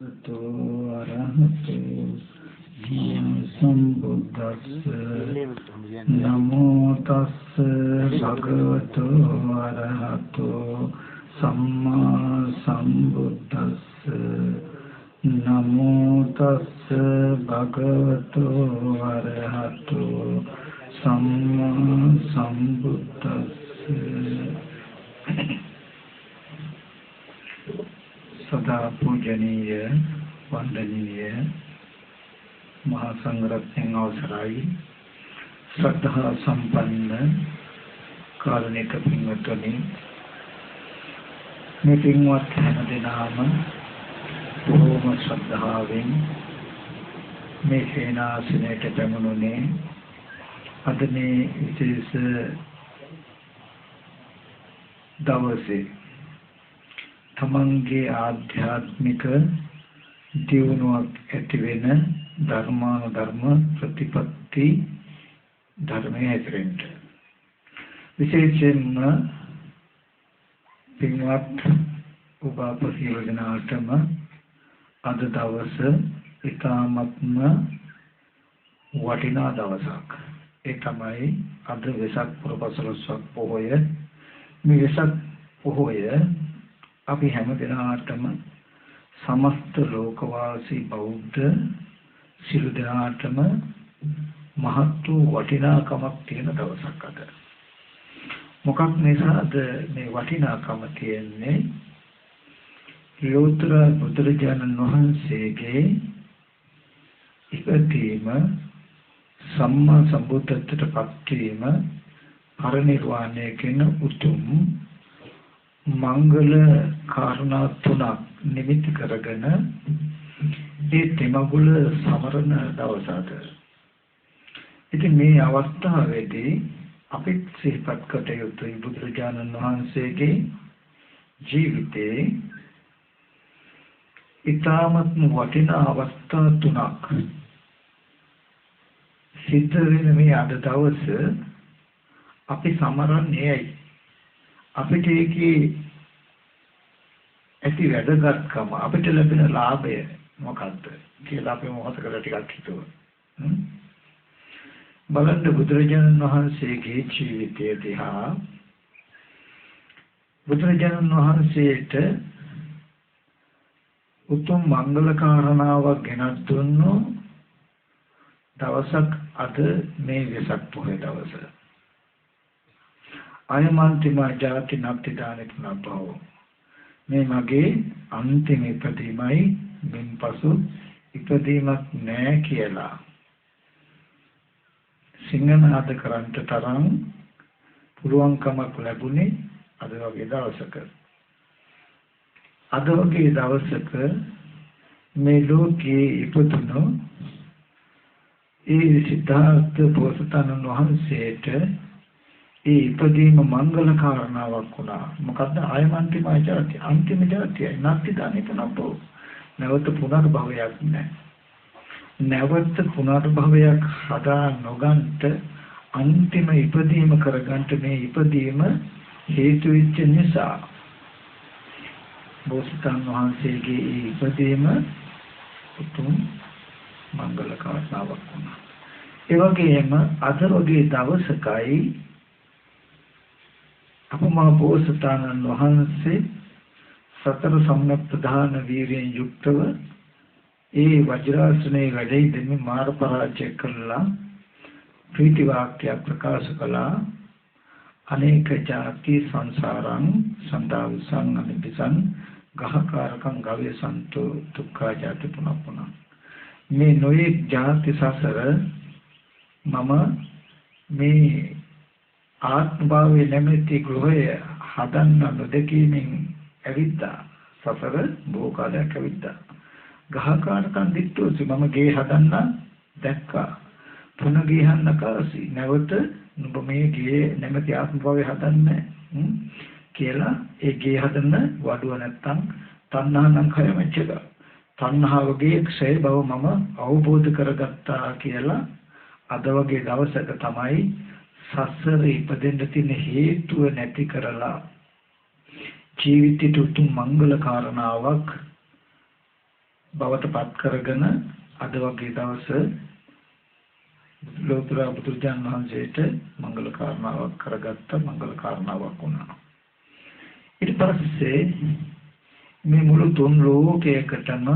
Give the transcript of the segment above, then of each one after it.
तो अरहतो सम्बुद्धस्स नमो तस्स भगवतो अरहतो सम्मा सम्बुद्धस्स नमो तस्स भगवतो अरहतो सम्मा सम्बुद्धस्स। सदा पूजनीय वंदनीय महासंघरत्न अवसराई श्रद्धा संपन्न कारुणिक पिंगतनी මේ පින්වත් හැම දෙනාම බොහොම ශ්‍රද්ධාවෙන් මේ සේනාසනයට පැමුණුනේ අද මේ විශේෂ දවසේ තමන්ගේ ආධ්‍යාත්මික දියුණුවක් ඇති වෙන ධර්මානුධර්ම ප්‍රතිපත්ති ධර්මයේ හැසිරෙන්න විශේෂයෙන්ම පින්වත් ඔබ අප සියලු දෙනාටම අද දවස ඉතාමත්ම වටිනා දවසක්. ඒ තමයි අද වෙසක් පුර පසළොස්වක පොහොය. මේ වෙසක් පොහොය අපි හැම දිනාටම සමස්ත ලෝකවාසී බෞද්ධ සියලු දෙනාටම මහත් වූ වටිනාකමක් තියෙන දවසක් අද. මොකක් නිසාද මේ වටිනාකම තියෙන්නේ? ලෝතර බුදුරජාණන් වහන්සේගේ ඉපදීම සම්මා සම්බුද්ධත්වයට පත්වීම පරිනිර්වාණය කියන උතුම් මංගල කාරණා තුනක් නිමිති කරගෙන ඒ තෙමගුල සමරන දවසට. ඉතින් මේ අවස්ථාවේදී අපිත් සිහිපත් කොට යුතුයි බුදුරජාණන් වහන්සේගේ ජීවිතේ ඉතාමත්ම වටිනා අවස්ථා තුනක් සිද්ධ වෙන මේ අද දවස අපි සමරන්නේ ඇයි? අපිට ඒකේ ඇති වැදගත්කම අපිට ලැබෙන ලාභය මොකක්ද කියලා අපි මොහොතකට ටිකක් හිතුවා. බලන්න බුදුරජාණන් වහන්සේගේ ජීවිතය දිහා. බුදුරජාණන් වහන්සේට උතුම් මංගල කාරණාවක් ගෙනත් දුන්නු දවසක් අද මේ වෙසක් පොහොය දවස. අයමන්තිම ජාති නප්ති දානෙත් නබ්බව. මේ මගේ අන්තිම ඉපදීමයි, මින්පසු ඉපදීමක් නෑ කියලා සිංහනාද කරන්ට තරම් පුළුවන්කමක් ලැබුණේ අද වගේ දවසක. අද වගේ දවසක මේ ලෝකයේ ඉපදුණු ඒ සිද්ධාර්ථ බෝසතාණන් වහන්සේට ඒ ඉපදීම මංගල කාරණාවක් වුණා. මොකද්ද? ආයමන්තිම ජාති, අන්තිම ජාතියයි. නැති දානෙ පුනබ්බෝ. නැවත පුනර්භවයක් නැහැ. නැවත පුනර්භවයක් හදා නොගන්ට අන්තිම ඉපදීම කරගන්ට මේ ඉපදීම හේතු වෙච්ච නිසා බෝසතාණන් වහන්සේගේ ඉපදීම උතුම් මංගල කාරණාවක් වුණා. ඒ වගේම අද වගේ දවසකයි අපමා බෝසතාණන් වහන්සේ සතර සම්‍යක් ප්‍රධාන වීර්යයෙන් යුක්තව ඒ වජ්‍රාසනයේ වැඩ ඉඳන් මාර පරාජය කළා. ප්‍රීති වාක්‍ය ප්‍රකාශ කළා. අනේක ජාති සංසාරං සන්දාවසං අනිපිසං ගහකාරකං ගවේ සන්තෝ දුක්ඛා ජාති පුනපුන. මේ නොයේ ජාති සසර මම මේ ආත්ම භාවයේ නැමැති ගෘහය හදන්න නොදකීමෙන් ඇවිද්දා. සසර බොහෝ කාලයක් ඇවිද්දා. ගහකාරකන් දිට්ඨෝසි මම ගේ හදන්න දැක්කා. පුන ගේහන්න කාසි නැවත නුඹ මේ ගේ නැමැති ආත්ම භාවය හදන්න කියලා ඒ ගේ හදන්න වඩුව නැත්තම් තණ්හානම් කය මෙච්චක. තණ්හාවගේ ක්ෂය බව මම අවබෝධ කරගත්තා කියලා අද වගේ දවසක තමයි සසර ඉපදෙන්න තියෙන හේතුව නැති කරලා ජීවිතයට උතුම් මංගල කාරණාවක් බවට පත් කරගෙන අද වගේ දවස ලෝතර බුදුරජාණන් වහන්සේට මංගල කාරණාවක් කරගත්ත මංගල කාරණාවක් වුණා. ඊට පස්සේ මේ මුළු තුන් ලෝකයකටම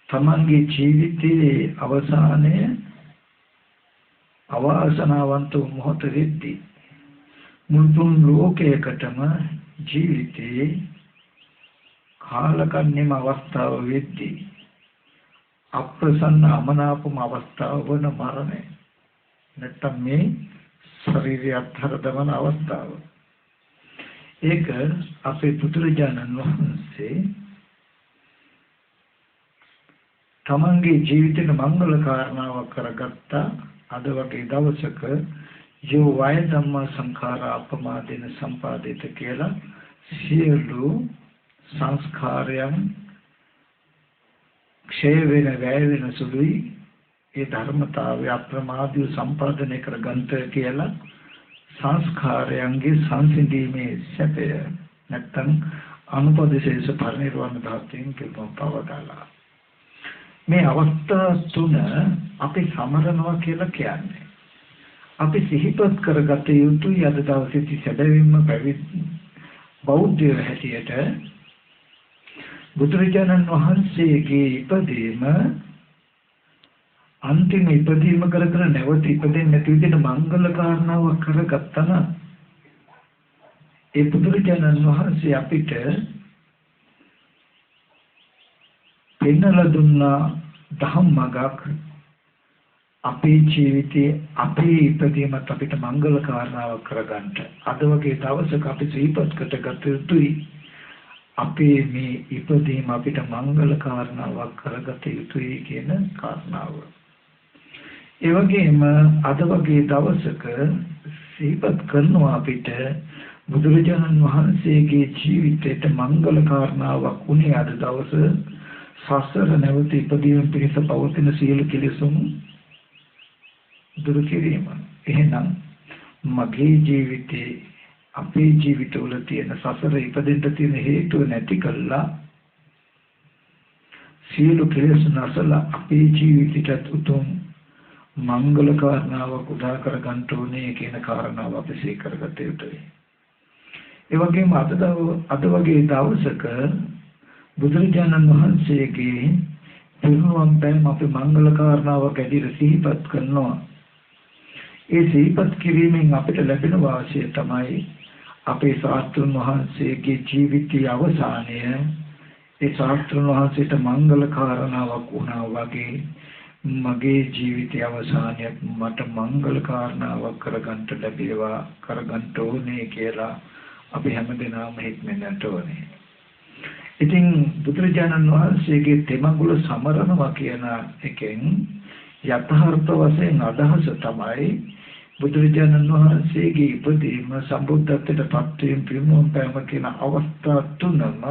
තමන්ගේ ජීවිතයේ අවසානයේ අවාසනාවන්ත මොහොත වෙද්දී මුළු තුන් ලෝකයකටම ජීවිතයේ කාලකන්නිම අවස්ථාව වෙද්දී අප්‍රසන්න අමනාපම අවස්ථාව වන මරණය නැත්තම් මේ ශරීරය අත්හර දමන අවස්ථාව. ඒක අපේ බුදුරජාණන් වහන්සේ තමන්ගේ ජීවිතේ මංගල කාරණාවක් කරගත්තා. අද වගේ දවසක යෝ වය ධම්ම සංඛාර අපමාදේන සම්පාදිත කියලා සියලු සංස්කාරයන් ක්ෂය වෙන වැය වෙන සුළුයි ඒ ධර්මතාවය අප්‍රමාදීව සම්පාදනය කරගන්ත කියලා සංස්කාරයන්ගේ සංසිඳීමේ සැපය නැත්තම් අනුපදිශේෂ පරිනිර්වාණ ධාතුන් කියලා පවදාලා මේ අවස්ථා තුන අපි සමරනවා කියලා කියන්නේ අපි සිහිපත් කරගත යුතුයි අද දවසේදී සැබවින්ම බෞද්ධ හැටියට බුදුරජාණන් වහන්සේගේ ඉපදීම අන්තිම ඉපදීම කරගෙන නැවත ඉපදෙන්නේ නැති විදිහට මංගල කාරණාවක් කරගත්තා නම් ඒ බුදුරජාණන් වහන්සේ අපිට පෙන්වලා දුන්නා ධම්මගක් අපේ ජීවිතයේ අපේ ඉපදීමත් අපිට මංගල කාරණාවක් කරගන්න. අද වගේ දවසක අපි සිහිපත් කරගත යුතුයි. අපේ මේ ඉපදීම අපිට මංගල කාරණාවක් කරගත යුතුයි කියන කාරණාව. ඒ වගේම අද වගේ දවසක සිහිපත් කරනවා අපිට බුදුරජාණන් වහන්සේගේ ජීවිතයට මංගල කාරණාවක් උනේ අද දවස සසර නැවත ඉපදීම පිණිස පවතින සියලු කෙලෙසුන් දුරු කිරීම. එහෙනම් මගේ ජීවිතේ අපේ ජීවිතවල තියෙන සසර ඉපදෙන්න තියෙන හේතුව නැති කළා සියලු කෙලෙස් නැසලා අපේ ජීවිතයට උතුම් මංගල කාරණාවක් උදා කර ගන්න ඕනේ කියන කාරණාව අපි සීකරගත යුතුයි. ඒ වගේම අද වගේ දවසක බුදුරජාණන් වහන්සේගේ පිරුණම් පෑම අපි මංගල කාරණාවක් ඇදිරි සිහිපත් කරනවා. ඒ සිහිපත් කිරීමෙන් අපිට ලැබෙන වාසිය තමයි අපේ ශාස්ත්‍රඥ වහන්සේගේ ජීවිතයේ අවසානය ඒ ශාස්ත්‍රඥ වහන්සේට මංගල කාරණාවක් වුණා වගේ මගේ ජීවිතයේ අවසානයත් මට මංගල කාරණාවක් කරගන්න ලැබේවා කරගන්න ඕනේ කියලා අපි හැමදෙනාම හිතෙන්නට ඕනේ. ඉතින් බුදුරජාණන් වහන්සේගේ තෙමඟුල සමරනවා කියන එකෙන් යථාර්ථ වශයෙන් අදහස තමයි බුදුරජාණන් වහන්සේගේ ඉපදීම සම්බුද්ධත්වයට පත්වීම පිරිනොම් පෑම කියන අවස්ථා තුනම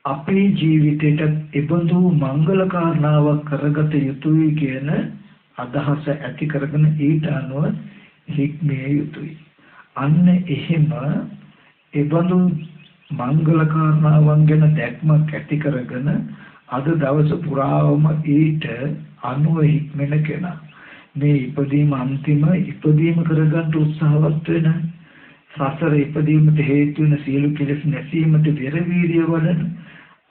අපේ ජීවිතයට ඉබඳු මංගල කාරණාවක් කරගත යුතුයි කියන අදහස ඇති කරගෙන ඊට අනුව හික්මිය යුතුයි. අන්න එහෙම ඉබඳු මංගල කාරණාවන් ගැන දැක්මක් ඇති කරගෙන අද දවස පුරාම ඊට අනුව හික්මෙන කෙනා මේ ඉපදීම අන්තිම ඉපදීම කරගන්න උත්සාහවත් වෙන සසර ඉපදීමට හේතු වෙන සියලු කෙලෙස් නැසීමට පෙරවීර්ය වඩන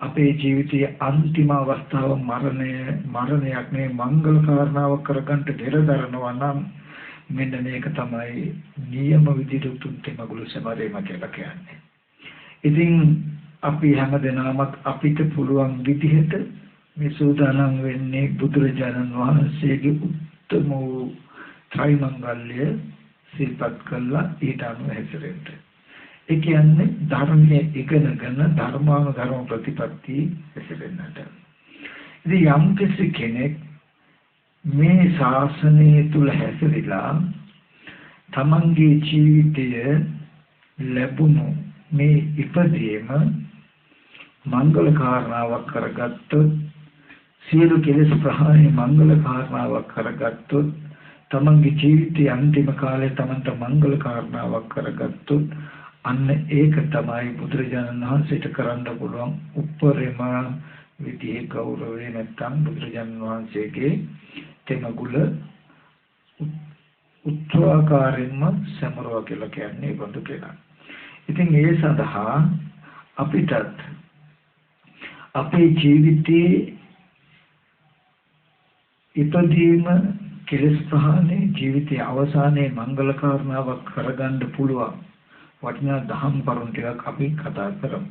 අපේ ජීවිතයේ අන්තිම අවස්ථාව මරණයක් මේ මංගල කාරණාවක් කරගන්න පෙරදරනවා නම් මෙන්න මේක තමයි නියම විදිහට උතුම් තෙමඟුල සමරේම කියලා කියන්නේ. ඉතින් අපි හැමදෙනාමත් අපිට පුළුවන් විදිහට මේ සූදානම් වෙන්නේ බුදුරජාණන් වහන්සේගේ උත්තම වූ ත්‍රිමංගල්‍ය සිල්පත් කළා ඊට අනුව හැසිරෙන්න. ඒ කියන්නේ ධර්මයේ ඉගෙනගෙන ධර්මානුධර්ම ප්‍රතිපත්ති හැසිරෙන්නට. ඉතින් යම් කෙනෙක් මේ ශාසනය තුල හැසිරিলা තමන්ගේ ජීවිතය ලැබුණු මේ ඉපදීම මංගල කාරණාවක් කරගත්තොත් සියලු කෙලෙස් ප්‍රහාණය මංගල කාරණාවක් කරගත්තොත් තමන්ගේ ජීවිතයේ අන්තිම කාලේ තමන්ට මංගල කාරණාවක් කරගත්තොත් අන්න ඒක තමයි බුදුරජාණන් වහන්සේට කරන්න පුළුවන් උපරිම විදිහේ ගෞරවය. නැත්තම් බුදුරජාණන් වහන්සේගේ තෙමගුල උත්සාහකාරින්ම සමරවා කියලා කියන්නේ බඳු කෙනා. ඉතින් ඒ සඳහා අපිටත් අපේ ජීවිතයේ ඉපදීම කෙලෙස් ප්‍රහාණය ජීවිතයේ අවසානයේ මංගල කාරණාවක් කරගන්න පුළුවන් වටිනා දහම් කරුණු ටිකක් අපි කතා කරමු.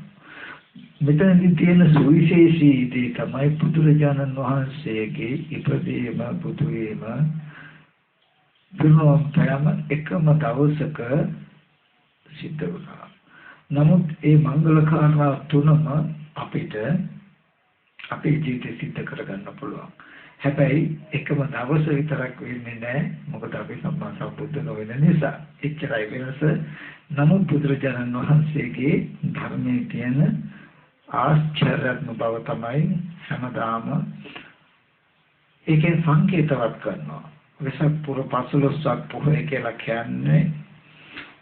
මෙතනදී තියෙන සුවිශේෂී දේ තමයි බුදුරජාණන් වහන්සේගේ ඉපදීම බුදු වීම පිරුණම් පෑම එකම දවසක සිද්ධ වුණා. නමුත් මේ මංගල කාරණා තුනම අපිට අපේ ජීවිතේ සිද්ධ කරගන්න පුළුවන්. හැබැයි එකම දවස විතරක් වෙන්නේ නැහැ. මොකද අපි සම්මා සම්බුද්ධ නොවන නිසා. එච්චරයි වෙනස. නමුත් බුදුරජාණන් වහන්සේගේ ධර්මයේ තියෙන ආශ්චර්යාත්මක බව තමයි හැමදාම ඒකෙන් සංකේතවත් කරනවා. වෙසක් පුර 15ක් පොහොය කියලා කියන්නේ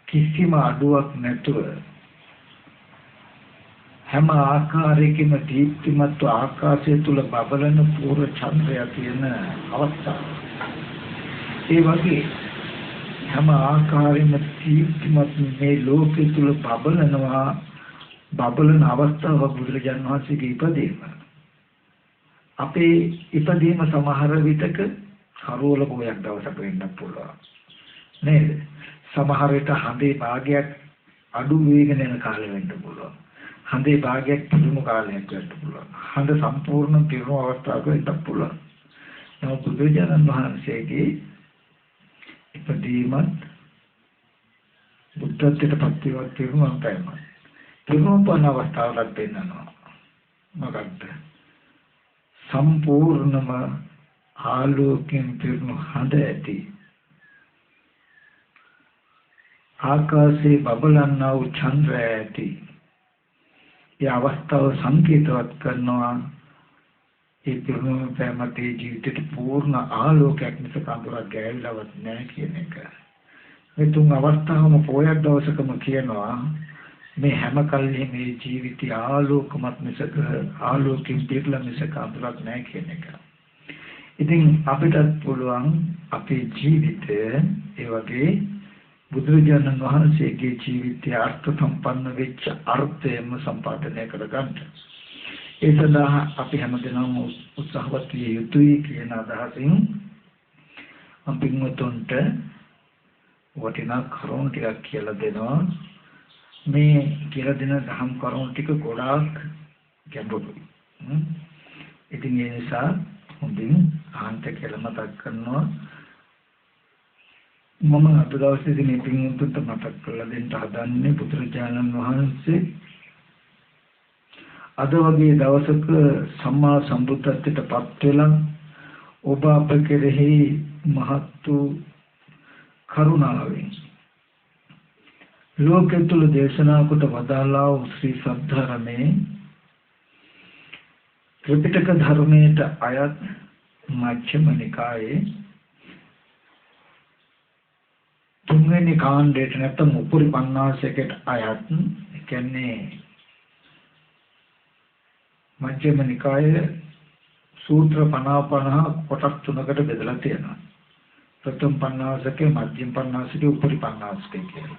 කිසිම අඩුවක් නැතුව හැම ආකාරයකින්ම දීප්තිමත් ආකාශය තුල බබලන පූර්ව චන්ද්‍රය තියෙන අවස්ථාව. ඒ වගේ හැම ආකාරයෙන්ම දීප්තිමත් මේ ලෝකෙ තුල බබලන අවස්ථාව බුදුරජාණන් වහන්සේගේ ඉපදීම. අපේ ඉපදීම සමහර විටක කරෝල පොයක් දවසක වෙන්න පුළුවන්. නේද? සමහර විට හඳේ භාගයක් අඩු වේගෙන යන කාලෙ වෙන්න පුළුවන්. හඳේ භාගයක් පිරුණු කාලයක් වෙන්න පුළුවන්. හඳ සම්පූර්ණ පිරුණු අවස්ථාවක වෙන්න පුළුවන්. නමුත් බුදුරජාණන් වහන්සේගේ ඉපදීමත් බුද්ධත්වයට පත්වීමත් පිරුණු පෑම. පිරුණු පෑම අවස්ථාවලත් වෙන්නවා. මොකක්ද? සම්පූර්ණම ආලෝකයෙන් පිරුණු හඳ ඇති ආකාශයේ බබලන්නා වූ චන්ද්‍රය ඇති ඒ අවස්ථාව සංකේතවත් කරනවා ඒ පිරුණු පෑමේ ජීවිතේ පූර්ණ ආලෝකයක් මිස කඳුරක් ගෑවිලවත් නැහැ කියන එක. මේ තුන් අවස්ථාවම පොයක් දවසකම කියනවා මේ හැම කල්හි මේ ජීවිතය ආලෝකමත් මිසක ආලෝකයෙන් පිරලා මිස කඳුරක් නැහැ කියන එක. ඉතින් අපිටත් පුළුවන් අපේ ජීවිතය ඒ වගේ බුදුරජාණන් වහන්සේගේ ජීවිතය අර්ථ සම්පන්න වෙච්ච අර්ථයෙන්ම සම්පාදනය කරගන්න. ඒ සඳහා අපි හැමදෙනාම උත්සාහවත් විය යුතුයි කියන අදහසින් අපි මුතුන්ට වටිනා කරුණු ටිකක් කියලා දෙනවා. මේ කියලා දෙන දහම් කරුණු ටික ගොඩාක් ගැඹුරුයි. ඉතින් ඒ නිසා හොඳින් අහන්ත කියලා මතක් කරනවා. මම අද දවසේදී මේ පින්වතුන්ට මතක් කරලා දෙන්න හදන්නේ බුදුරජාණන් වහන්සේ අද වගේ දවසක සම්මා සම්බුද්ධත්වයට පත් වෙලා ඔබ අප කෙරෙහි මහත් වූ කරුණාවෙන් ලෝකෙ තුල දේශනා කොට වදාළා වූ ශ්‍රී සද්ධර්මයේ ත්‍රිපිටක ධර්මයට අයත් මජ්ක්‍ධිම නිකායේ තුන්වෙනි කාණ්ඩයට නැත්නම් උපරි පඤ්ඤාසයකට අයත් කියන්නේ මජ්ක්‍ධිම නිකායේ සූත්‍ර 50 කොටස් තුනකට බෙදලා තියෙනවා. ප්‍රථම පඤ්ඤාසකේ මධ්‍යම පඤ්ඤාසකේ උපරි පඤ්ඤාසකේ කියලා.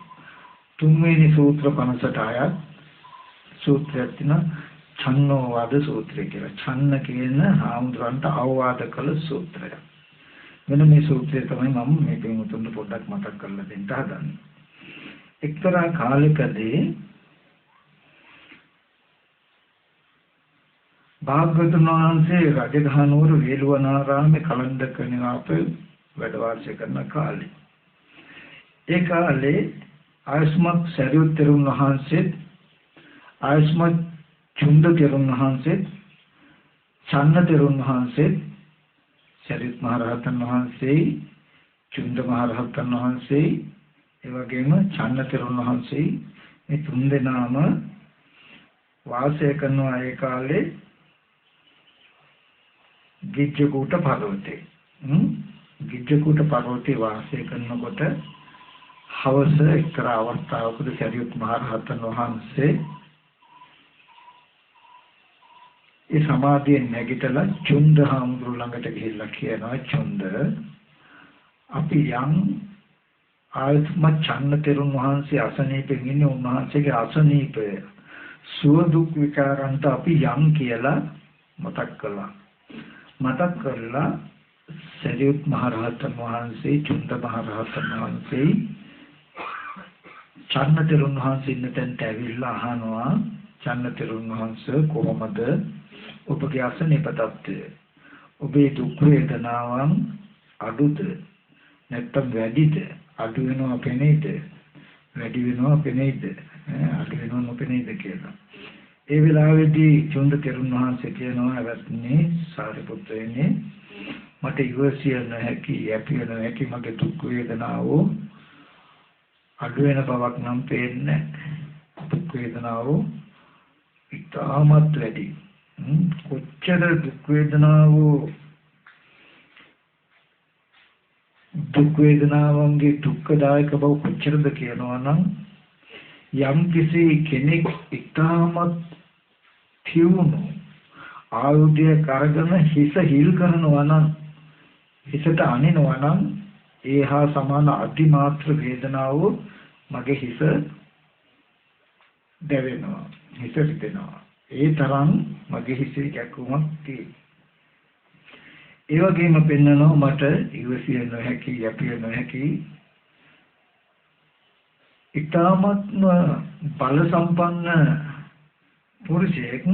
තුන්වෙනි සූත්‍ර 50ට අයත් සූත්‍රයක් තියෙනවා ඡන්නෝවාද සූත්‍රය කියලා. ඡන්න කියන හාමුදුරන්ට අවවාද කළ සූත්‍රයක්. මෙන්න මේ සූත්‍රය තමයි මම මේ පින්වතුන්ට පොඩ්ඩක් මතක් කරලා දෙන්න හදන්නේ. එක්තරා කාලයකදී භාග්‍යවතුන් වහන්සේ රජගහනුවර වේළුවනාරාමේ කලන්දක නිවාසයේ වැඩ වාසය කරන කාලේ. ඒ කාලේ ආයස්මත් සරියුත් තෙරුන් වහන්සේ ආයස්මත් චුන්ද තෙරුන් වහන්සේ චන්න තෙරුන් වහන්සේ සරියුත් මහ රහතන් වහන්සේ චුන්ද මහ රහතන් වහන්සේ ඒ වගේම චන්න තෙරුන් වහන්සේ මේ තුන් දෙනාම වාසය කරන ඒ කාලේ ගිජ්ජකූට පර්වතේ වාසය කරනකොට හවස එක්තරා අවස්ථාවකදී සරියුත් මහ රහතන් වහන්සේ ඒ සමාධියෙන් නැගිටලා චුන්ද හාමුදුරුවෝ ළඟට ගිහිල්ලා කියනවා චුන්ද අපි යම් ආයතම චන්න තෙරුන් වහන්සේ අසනීපෙන් ඉන්නේ උන්වහන්සේගේ අසනීපය සුව දුක් විකාරන්ට අපි යම් කියලා මතක් කළා සරියුත් මහ රහතන් වහන්සේ චුන්ද මහ රහතන් වහන්සේ චන්න තෙරුන් වහන්සේ ඉන්න තැනට ඇවිල්ලා අහනවා චන්න තෙරුන් වහන්සේ කොහොමද ඔබගේ අසනීප තත්ත්වය ඔබේ දුක් වේදනාවන් අඩුද නැත්නම් වැඩිද අඩු වෙනවා පෙනේද වැඩි වෙනවා පෙනේද අඩු වෙනවා නොපෙනේද කියලා ඒ වෙලාවේදී චුන්ද තෙරුන් වහන්සේ කියනවා අවත්නේ සාරිපුත්‍රයනේ මට ඉවසිය නොහැකි යැපිය නොහැකි මගේ දුක් වේදනාව අඩු වෙන බවක් නම් පේන්නේ දුක් වේදනාව ඉතාමත් වැඩි කොච්චර දුක් වේදනාවන්ගේ දුක්ඛදායක බව කොච්චරද කියනවා නම් යම් කිසි කෙනෙක් ඉතාමත් තියුණු ආයුධය කරගෙන හිස හිල් කරනවා නම් හිසට අනිනවා නම් ඒ හා සමාන අතිමාත්‍ර වේදනාව මගේ හිස දැවෙනවා හිස රිදෙනවා ඒ තරම් මගේ හිසේ කැක්කුමක් තියෙනවා ඒ වගේම පෙන්නනවා මට ඉවසිය නොහැකි යැපිය නොහැකි ඊටාත්ම බල සම්පන්න පුරුෂයෙක්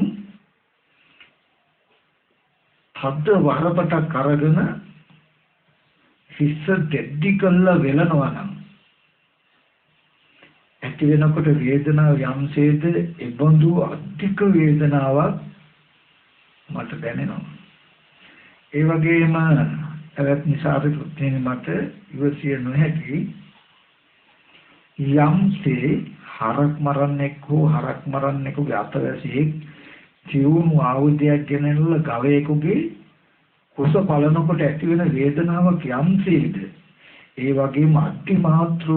හද වරපටක් අරගෙන හිස දෙද්දි කළා වෙලනවා නම් ඇති වෙනකොට වේදනාව යම්සේද එබඳු අධික වේදනාවක් මට දැනෙනවා ඒ වගේම එවත් නිසාරි පුත්‍රයනි මට ඉවසිය නොහැකි යම්සේ හරක් මරන්නෙකුගේ අතවැසියෙක් ජීවුණු ආයුධයක් ගෙනල්ලා ගවයෙකුගේ කුස පලනකොට ඇති වෙන වේදනාවක් යම්සේද ඒ වගේම අතිමාත්‍ර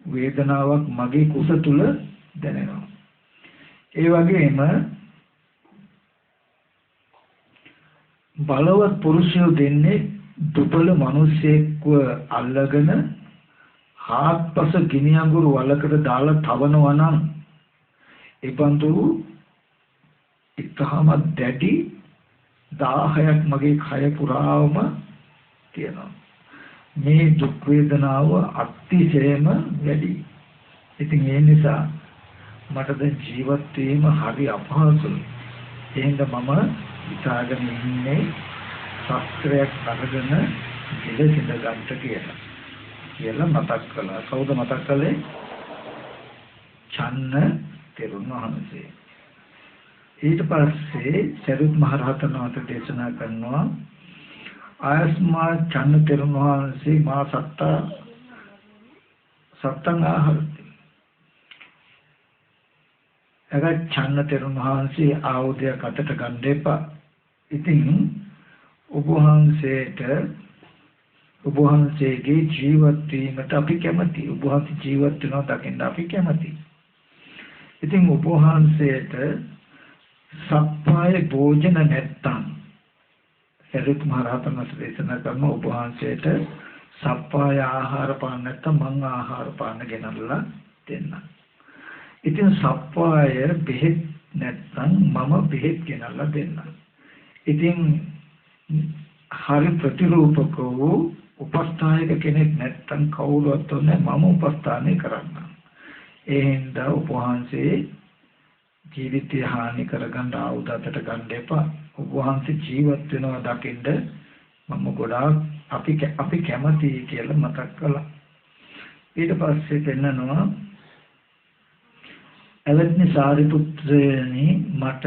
වේදනාවක් මගේ කුස තුල දැනෙනවා ඒ වගේම බලවත් පුරුෂයෝ දෙන්නේ දුබල මිනිසෙක්ව අල්ලගෙන හාත්පස ගිනි අඟුරු වලකට දාලා තවනවා නම් ඒ බඳු ඉතහම දැඩි 1000ක් මගේ කය පුරාම තියෙනවා මේ දුක් වේදනාව අතිශයම වැඩි ඉතින් ඒ නිසා මට දැන් ජීවත් වීම හරි අපහසුයි එහෙනම් මම හිතාගෙන ඉන්නේ ශාස්ත්‍රයක් අරගෙන ඉඳ ගන්නට කියලා මතක් කළා කවුද මතක් කළේ චන්න තෙරුන් වහන්සේ ඊට පස්සේ සරියුත් මහ රහතන් වහන්සේ දේශනා කරනවා ආයස්මා චන්න තෙරුන් වහන්සේ මා සත්තං ආහරති එගා චන්න තෙරුන් වහන්සේ ආයුධයක් අතට ගන්න එපා ඉතින් ඔබ වහන්සේගේ ජීවත් වීමට අපි කැමති ඔබ වහන්සේ ජීවත් වෙනවා දකින්න අපි කැමති ඉතින් ඔබ වහන්සේට සප්පාය භෝජන නැත්තම් සරියුත් මහ රහතන් වහන්සේ දේශනා කරන ඔබ වහන්සේට සප්පාය ආහාර පාන නැත්තම් මං ආහාර පාන ගෙනල්ලා දෙන්න. ඉතින් සප්පාය බෙහෙත් නැත්තම් මම බෙහෙත් ගෙනල්ලා දෙන්න. ඉතින් හරි ප්‍රතිරූපක වූ උපස්ථායක කෙනෙක් නැත්තම් කවුරුවත් නැහැ මම උපස්ථානය කරන්න. ඒ හින්දා ඔබ වහන්සේ ජීවිතය හානි කරගන්න ආයුධ අතට ගන්න එපා. ඔබ වහන්සේ ජීවත් වෙනවා දකින්න මම ගොඩාක් අපි කැමතියි කියලා මතක් කළා. ඊට පස්සේ පෙන්නනවා එවත්නි සාරිපුත්‍රයනි මට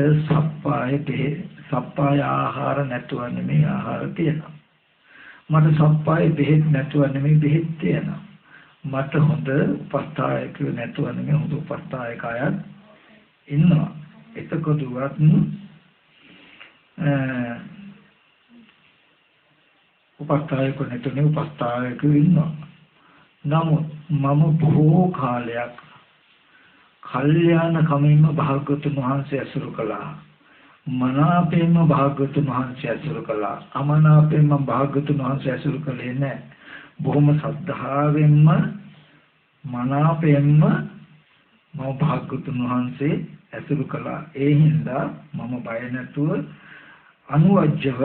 සප්පාය ආහාර නැතුව නෙමෙයි ආහාර තියෙනවා. මට සප්පාය බෙහෙත් නැතුව නෙමෙයි බෙහෙත් තියෙනවා. මට හොඳ උපස්ථායකයෝ නැතුව නෙමෙයි හොඳ උපස්ථායක අයත් ඉන්නවා. එතකොටවත් උපස්ථායකයෝ නැතුනේ උපස්ථායකයෝ ඉන්නවා. නමුත් මම බොහෝ කාලයක් කල්යාණ කමින්ම භාග්‍යවතුන් වහන්සේ ඇසුරු කළා. මනාපයෙන්ම භාග්‍යවතුන් වහන්සේ ඇසුරු කළා. අමනාපයෙන්ම භාග්‍යවතුන් වහන්සේ ඇසුරු කළේ නැහැ. බොහොම සද්ධාවෙන්ම මනාපයෙන්ම මම භාග්‍යවතුන් වහන්සේ ඇසුරු කළා. ඒ හින්දා මම බය නැතුව අනුවජ්ජව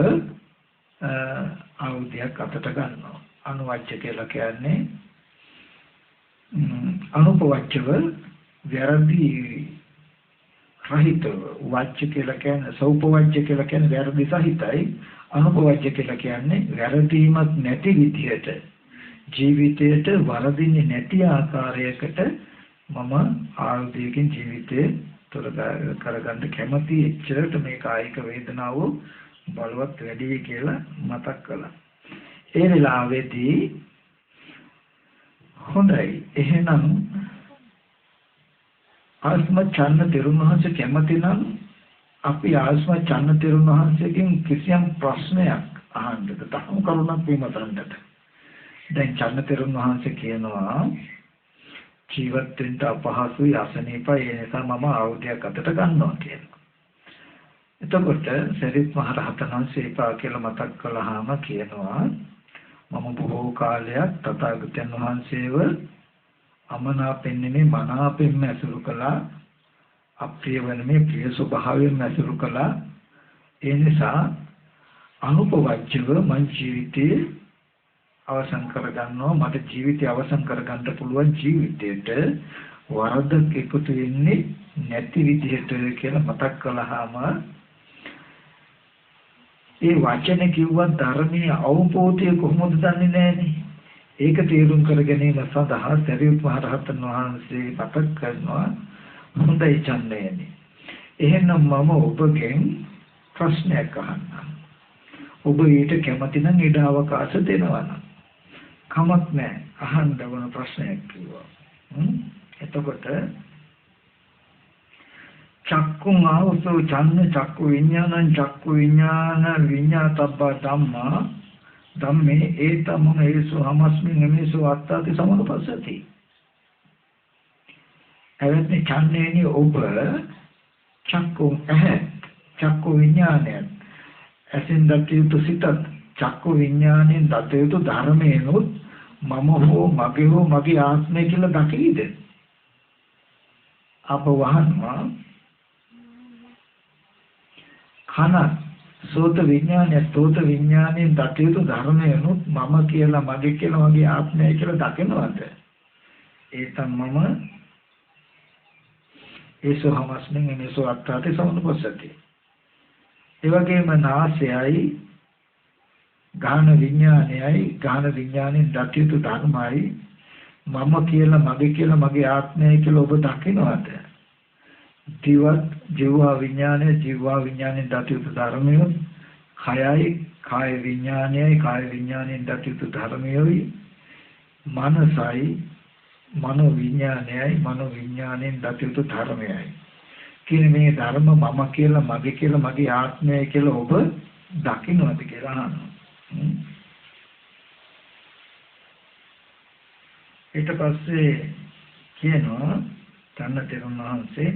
ආයුධයක් අතට ගන්නවා. අනුවජ්ජ කියලා කියන්නේ අනුපවච්චව වැරදි රහිතව. වච්ච කියලා කියන්නේ සෞපවච්ච කියලා කියන්නේ වැරදි සහිතයි. අනුපවච්ච කියලා කියන්නේ වැරදීමක් නැති විදිහට ජීවිතයට වරදින්නේ නැති ආකාරයකට මම ආයුධයකින් ජීවිතේ තොර කරගන්න කැමති. එච්චරට මේ කායික වේදනාව බලවත් වැඩි කියලා මතක් කළා. ඒ වෙලාවේදී හොඳයි එහෙනම් ආස්ම චන්න තෙරුණහන්සේ කැමති නම් අපි ආස්ම චන්න තෙරුණහන්සේගෙන් කිසියම් ප්‍රශ්නයක් අහන්නද තහම කරුණක් විමසන්නට. දැන් චන්න තෙරුණහන්සේ කියනවා ජීවත් වෙන්න අපහසුයි අසනීපයි ඒ නිසා මම ආයුධයක් අතට ගන්නවා කියලා. එතකොට සරිත් මහ රහතන් වහන්සේ කියලා මතක් කළාම කියනවා මම බොහෝ කාලයක් තථාගතයන් වහන්සේව අමනාපෙන් නෙමෙයි මනාපෙන් ඇසුරු කළා. අප්‍රිය වෙන මේ ප්‍රිය ස්වභාවයෙන් ඇසුරු කළා. ඒ නිසා අනුපවච්චව මං ජීවිතේ අවසන් කරගන්නවා. මට ජීවිතය අවසන් කරගන්න පුළුවන් ජීවිතයට වරදක් එකතු වෙන්නේ නැති විදිහට කියලා මතක් කළාම ඒ වචනේ කිව්වත් ධර්මයේ අවබෝධය කොහොමද දන්නේ නැහනේ. ඒක තේරුම් කර ගැනීම සඳහා සරියුත් මහ රහතන් වහන්සේ මතක් කරනවා හොඳයි චන්නයනි. එහෙනම් මම ඔබගෙන් ප්‍රශ්නයක් අහන්නම්. ඔබ ඊට කැමති නම් ඊට අවකාශ දෙනවා නම් කමක් නැහැ. අහන්න ඕන ප්‍රශ්නයක් කිව්වා. එතකොට චක්කුං ආවසෝ චන්න චක්කු විඥානං චක්කු විඥාන විඤ්ඤාතබ්බ ධම්මා ධම්මේ ඒතමම ඒසු හමස්මින් එමේසු අත්තාති සමනුපස්සති. එවත්නි චන්නේනි ඔබ චක්කු චක්කු විඥානය ඇසින් දකියුතු සිතත් චක්කු විඥාණයෙන් දතයුතු ධර්මයනොත් මම හෝ මගේ ආත්මය කියලා දකීද? අප වහන්වා කන සෝත විඥාණයෙන් දතයුතු ධර්මයනොත් මම කියලා මගේ කියලා මගේ ආත්මය කියලා දකිනවද? ඒ තමම ඒසෝ හමස්මින් එනසෝ අත්තාති සමනුපස්සති. ඒ වගේම නාසයයි ගාන විඥාණයෙන් දතියුතු ධර්මයි මම කියලා මගේ ආත්මය කියලා ඔබ දකිනවද? දිවත් ජීවා විඥාණයෙන් දතියුතු ධර්මය කයයි කාය විඥාණයෙන් දතියුතු ධර්මයයි මනසයි මනෝ විඥාණයෙන් දතියුතු ධර්මයයි කියන මේ ධර්ම මම කියලා මගේ ආත්මය කියලා ඔබ දකින්නවද කියලා අහනවා. ඊට පස්සේ කියනවා චන්න තෙරුන් වහන්සේ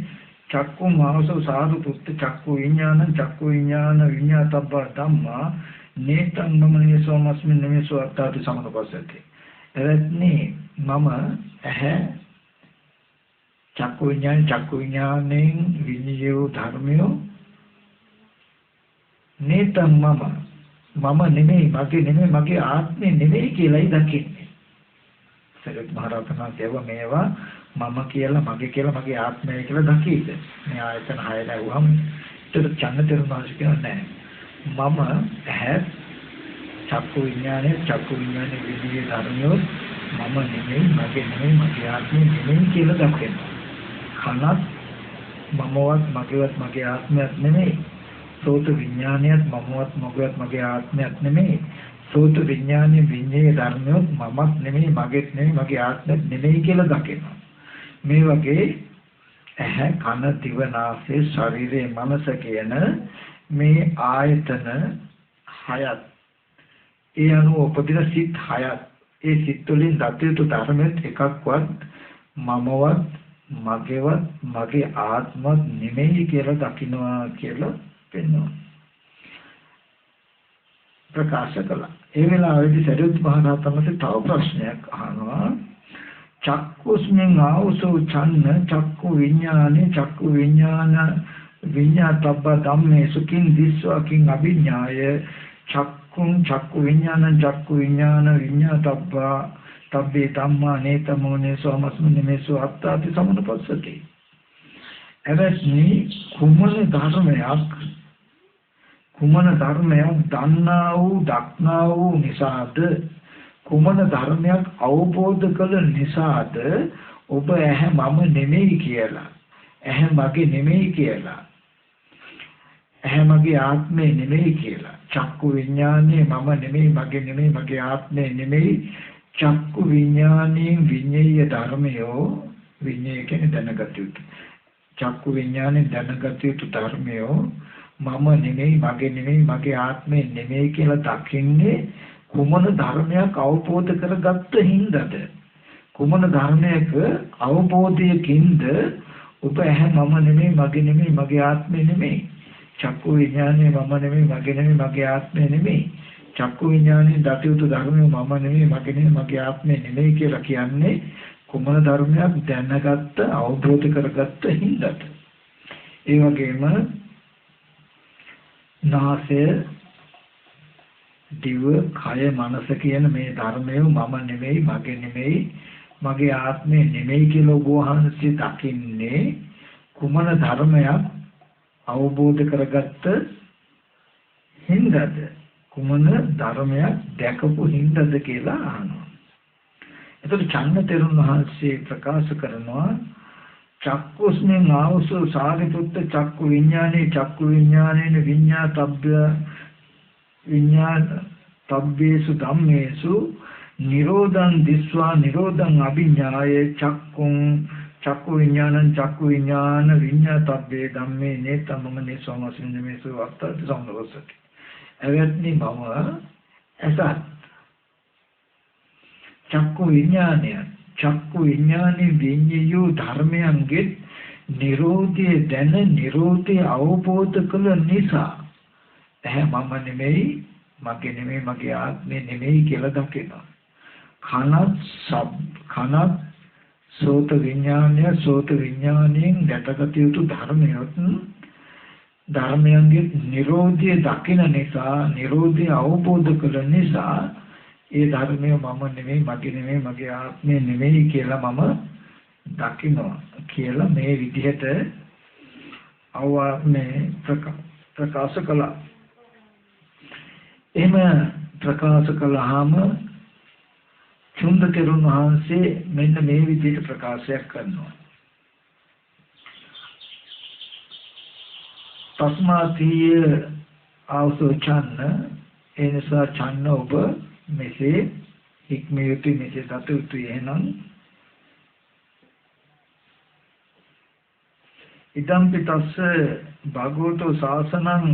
චක්කු මාවසෝ සාදු පුත්ත චක්කු විඥාන විඤ්ඤාතබ්බ ධම්මා නේතං මමනේ සෝමස්මින් නෙමෙසෝ අත්තාති සමනුපස්සති. එවත්නි මම ඇහැ චක්කු විඥාණයෙන් විඤ්ඤාය ධර්මයෝ නේතං මම නෙමෙයි මගේ ආත්මය නෙමෙයි කියලායි දකින්නේ. සරියුත් මහ රහතන් වහන්සේ මේවා මම කියලා මගේ ආත්මය කියලා දකීද? මේ ආයතන 6 ලැබුවම ඒතර චන්න තෙරුන් වහන්සේ කියන්නේ නැහැ. මම ඇහැ චක්කු විඥානේ විදියේ ධර්මියෝ මම නෙමෙයි මගේ ආත්මය නෙමෙයි කියලා දකිනවා. කනත් මමවත් මගේ ආත්මයක් නෙමෙයි. සෝත විඥානියත් මමවත් මගේ ආත්මයක් නෙමෙයි. සෝත විඥානයේ විඤ්ඤාය ධර්මයොත් මමත් නෙමෙයි මගේ ආත්මයක් නෙමෙයි කියලා දකිනවා. මේ වගේ ඇහැ කන දිව නාසය ශරීරය මනස කියන මේ ආයතන 6ත් ඒ අනුව උපදින සිත් 6ත් ඒ සිත් වලින් දතියුතු ධර්මෙත් එකක්වත් මමවත් මගේවත් මගේ ආත්මත් නෙමෙයි කියලා දකින්නවා කියලා පෙන්වනවා. ප්‍රකාශ කළා. ඒ වෙලාවේදී සරියුත් මහ රහතන් වහන්සේ තව ප්‍රශ්නයක් අහනවා. චක්කුස්මින් ආවසෝ ඡන්න චක්කු විඥානේ චක්කු විඥාන විඤ්ඤාතබ්බ ධම්මේසු කිං දිස්වා කිං අභිඥාය චක්කුං චක්කු විඥානං චක්කු විඥාන විඤ්ඤාතබ්බ තබ්බේ ධම්මා නේතමෝනේ සෝමස්මිනේසු අත්තාති සමුපස්සති. එවැනි කුමන ධර්මයක් දන්නා වූ දක්නා වූ නිසාද කුමන ධර්මයක් අවබෝධ කළ නිසාද ඔබ ඇහැ මම නෙමෙයි කියලා ඇහැ මගේ නෙමෙයි කියලා ඇහැ මගේ ආත්මේ නෙමෙයි කියලා චක්කු විඥානේ මම නෙමෙයි මගේ නෙමෙයි මගේ ආත්මේ නෙමෙයි චක්කු විඥානේ විඤ්ඤේය ධර්මයෝ විඤ්ඤේය කියන්නේ දැනගත යුතු චක්කු විඥානේ දැනගත යුතු ධර්මයෝ මම නෙමෙයි මගේ නෙමෙයි මගේ ආත්මේ නෙමෙයි කියලා දකින්නේ කුමන ධර්මයක් අවබෝධ කරගත්ත හින්දාද කුමන ධර්මයක අවබෝධයකින්ද ඔබ ඇහැ මම නෙමෙයි මගේ නෙමෙයි මගේ ආත්මේ නෙමෙයි චක්කු විඥානේ මම නෙමෙයි මගේ නෙමෙයි මගේ ආත්මේ නෙමෙයි චක්කු විඥානේ දතියුතු ධර්මය මම නෙමෙයි මගේ නෙමෙයි මගේ ආත්මේ නෙමෙයි කියලා කියන්නේ කුමන ධර්මයක් දැනගත්ත අවබෝධ කරගත්ත හින්දාද ඒ වගේම නාසය දිව කය මනස කියන මේ ධර්මය මම නෙමෙයි මගේ නෙමෙයි මගේ ආත්මේ නෙමෙයි කියලා ඔබ වහන්සේ දකින්නේ කුමන ධර්මයක් අවබෝධ කරගත්ත හින්දාද කුමන ධර්මයක් දැකපු හින්දාද කියලා අහනවා. එතකොට චන්න තෙරුන් වහන්සේ ප්‍රකාශ කරනවා චක්කුස්මින් ආවසෝ සාරිපුත්ත චක්කු විඥානේ චක්කු විඥානේන විඤ්ඤාතබ්බ විඤ්ඤාණ තබ්බේසු ධම්මේසු නිරෝධං දිස්වා නිරෝධං අභිඥාය චක්කුං චක්කු විඥානං චක්කු විඥාන විඤ්ඤාතබ්බේ ධම්මේ නේතමම නේසෝමසින්නමේසු අත්තත් සම්නවසති. එවැනි මම එසත් චක්කු විඥානේ විඤ්ඤායෝ ධර්මයන්ගේ නිරෝධය දැන නිරෝධය අවබෝධ කළ නිසා ඇහැ මම නෙමෙයි මගේ නෙමෙයි මගේ ආත්මේ නෙමෙයි කියලා දකිනවා. කනත් සෝත විඥාණයෙන් දැකගත යුතු ධර්මයන්ගේ නිරෝධය දකින නිසා නිරෝධය අවබෝධ කළ නිසා ඒ ධර්මය මම නෙමෙයි මගේ නෙමෙයි මගේ ආත්මේ නෙමෙයි කියලා මම දකිනවා කියලා මේ විදිහට අවවාමේ ප්‍රකාශ කළා. එහෙම ප්‍රකාශ කළාම චුන්ද තෙරුන් වහන්සේ මෙන්න මේ විදිහට ප්‍රකාශයක් කරනවා. තස්මාතිය ආවසෝ ඡන්න එනිසා ඡන්න ඔබ මෙසේ ඉක්මිය යුතුයි මෙසේ දත යුතුයි එහෙනම් ඉදම් පිටස්ස භගවතෝ ශාසනං